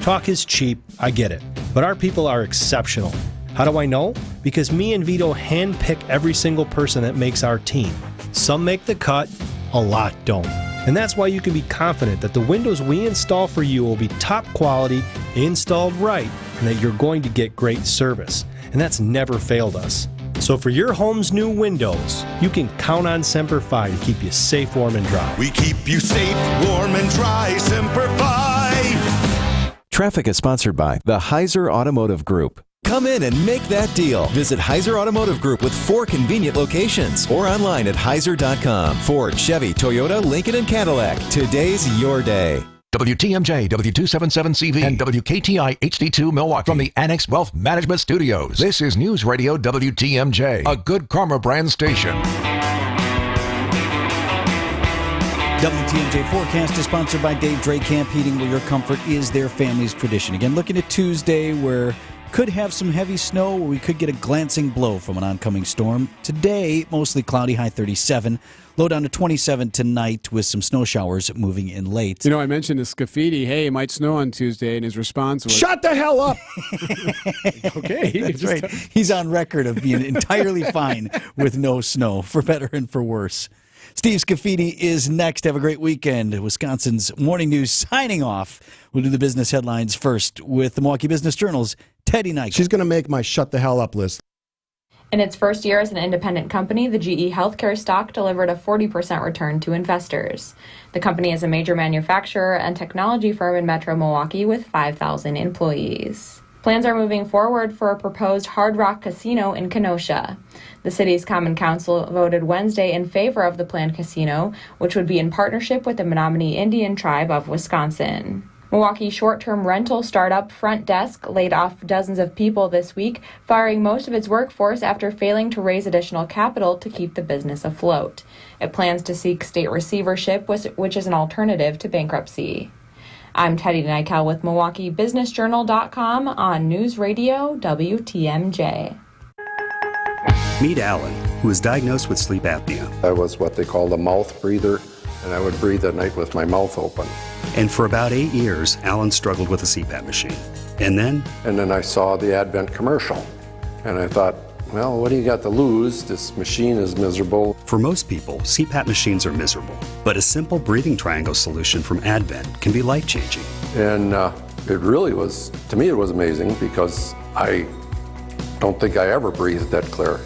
Talk is cheap, I get it, but our people are exceptional. How do I know? Because me and Vito handpick every single person that makes our team. Some make the cut, a lot don't. And that's why you can be confident that the windows we install for you will be top quality, installed right, and that you're going to get great service. And that's never failed us. So for your home's new windows, you can count on Semper Fi to keep you safe, warm, and dry. We keep you safe, warm, and dry. Semper Fi. Traffic is sponsored by the Heiser Automotive Group. Come in and make that deal. Visit Heiser Automotive Group with 4 convenient locations or online at heiser.com. Ford, Chevy, Toyota, Lincoln, and Cadillac. Today's your day. WTMJ, W277CV, and WKTI HD2 Milwaukee from the Annex Wealth Management Studios. This is News Radio WTMJ, a Good Karma brand station. WTMJ forecast is sponsored by Dave Dre Camp Heating, where your comfort is their family's tradition. Again, looking at Tuesday, where could have some heavy snow, or we could get a glancing blow from an oncoming storm. Today, mostly cloudy, high 37. Low down to 27 tonight with some snow showers moving in late. You know, I mentioned to Scafidi, hey, it might snow on Tuesday, and his response was, shut the hell up! Okay. That's right. He's on record of being entirely fine with no snow, for better and for worse. Steve Scafidi is next. Have a great weekend. Wisconsin's Morning News signing off. We'll do the business headlines first with the Milwaukee Business Journal's Teddy Knight. She's going to make my shut the hell up list. In its first year as an independent company, the GE Healthcare stock delivered a 40% return to investors. The company is a major manufacturer and technology firm in Metro Milwaukee with 5,000 employees. Plans are moving forward for a proposed Hard Rock casino in Kenosha. The city's Common Council voted Wednesday in favor of the planned casino, which would be in partnership with the Menominee Indian Tribe of Wisconsin. Milwaukee short-term rental startup Front Desk laid off dozens of people this week, firing most of its workforce after failing to raise additional capital to keep the business afloat. It plans to seek state receivership, which is an alternative to bankruptcy. I'm Teddy Nykel with MilwaukeeBusinessJournal.com on News Radio WTMJ. Meet Alan, who was diagnosed with sleep apnea. I was what they call a mouth breather, and I would breathe at night with my mouth open. And for about 8 years, Alan struggled with a CPAP machine. And then I saw the Advent commercial, and I thought, well, what do you got to lose? This machine is miserable. For most people, CPAP machines are miserable, but a simple breathing triangle solution from Advent can be life-changing. And it really was, to me, it was amazing because I don't think I ever breathed that clear.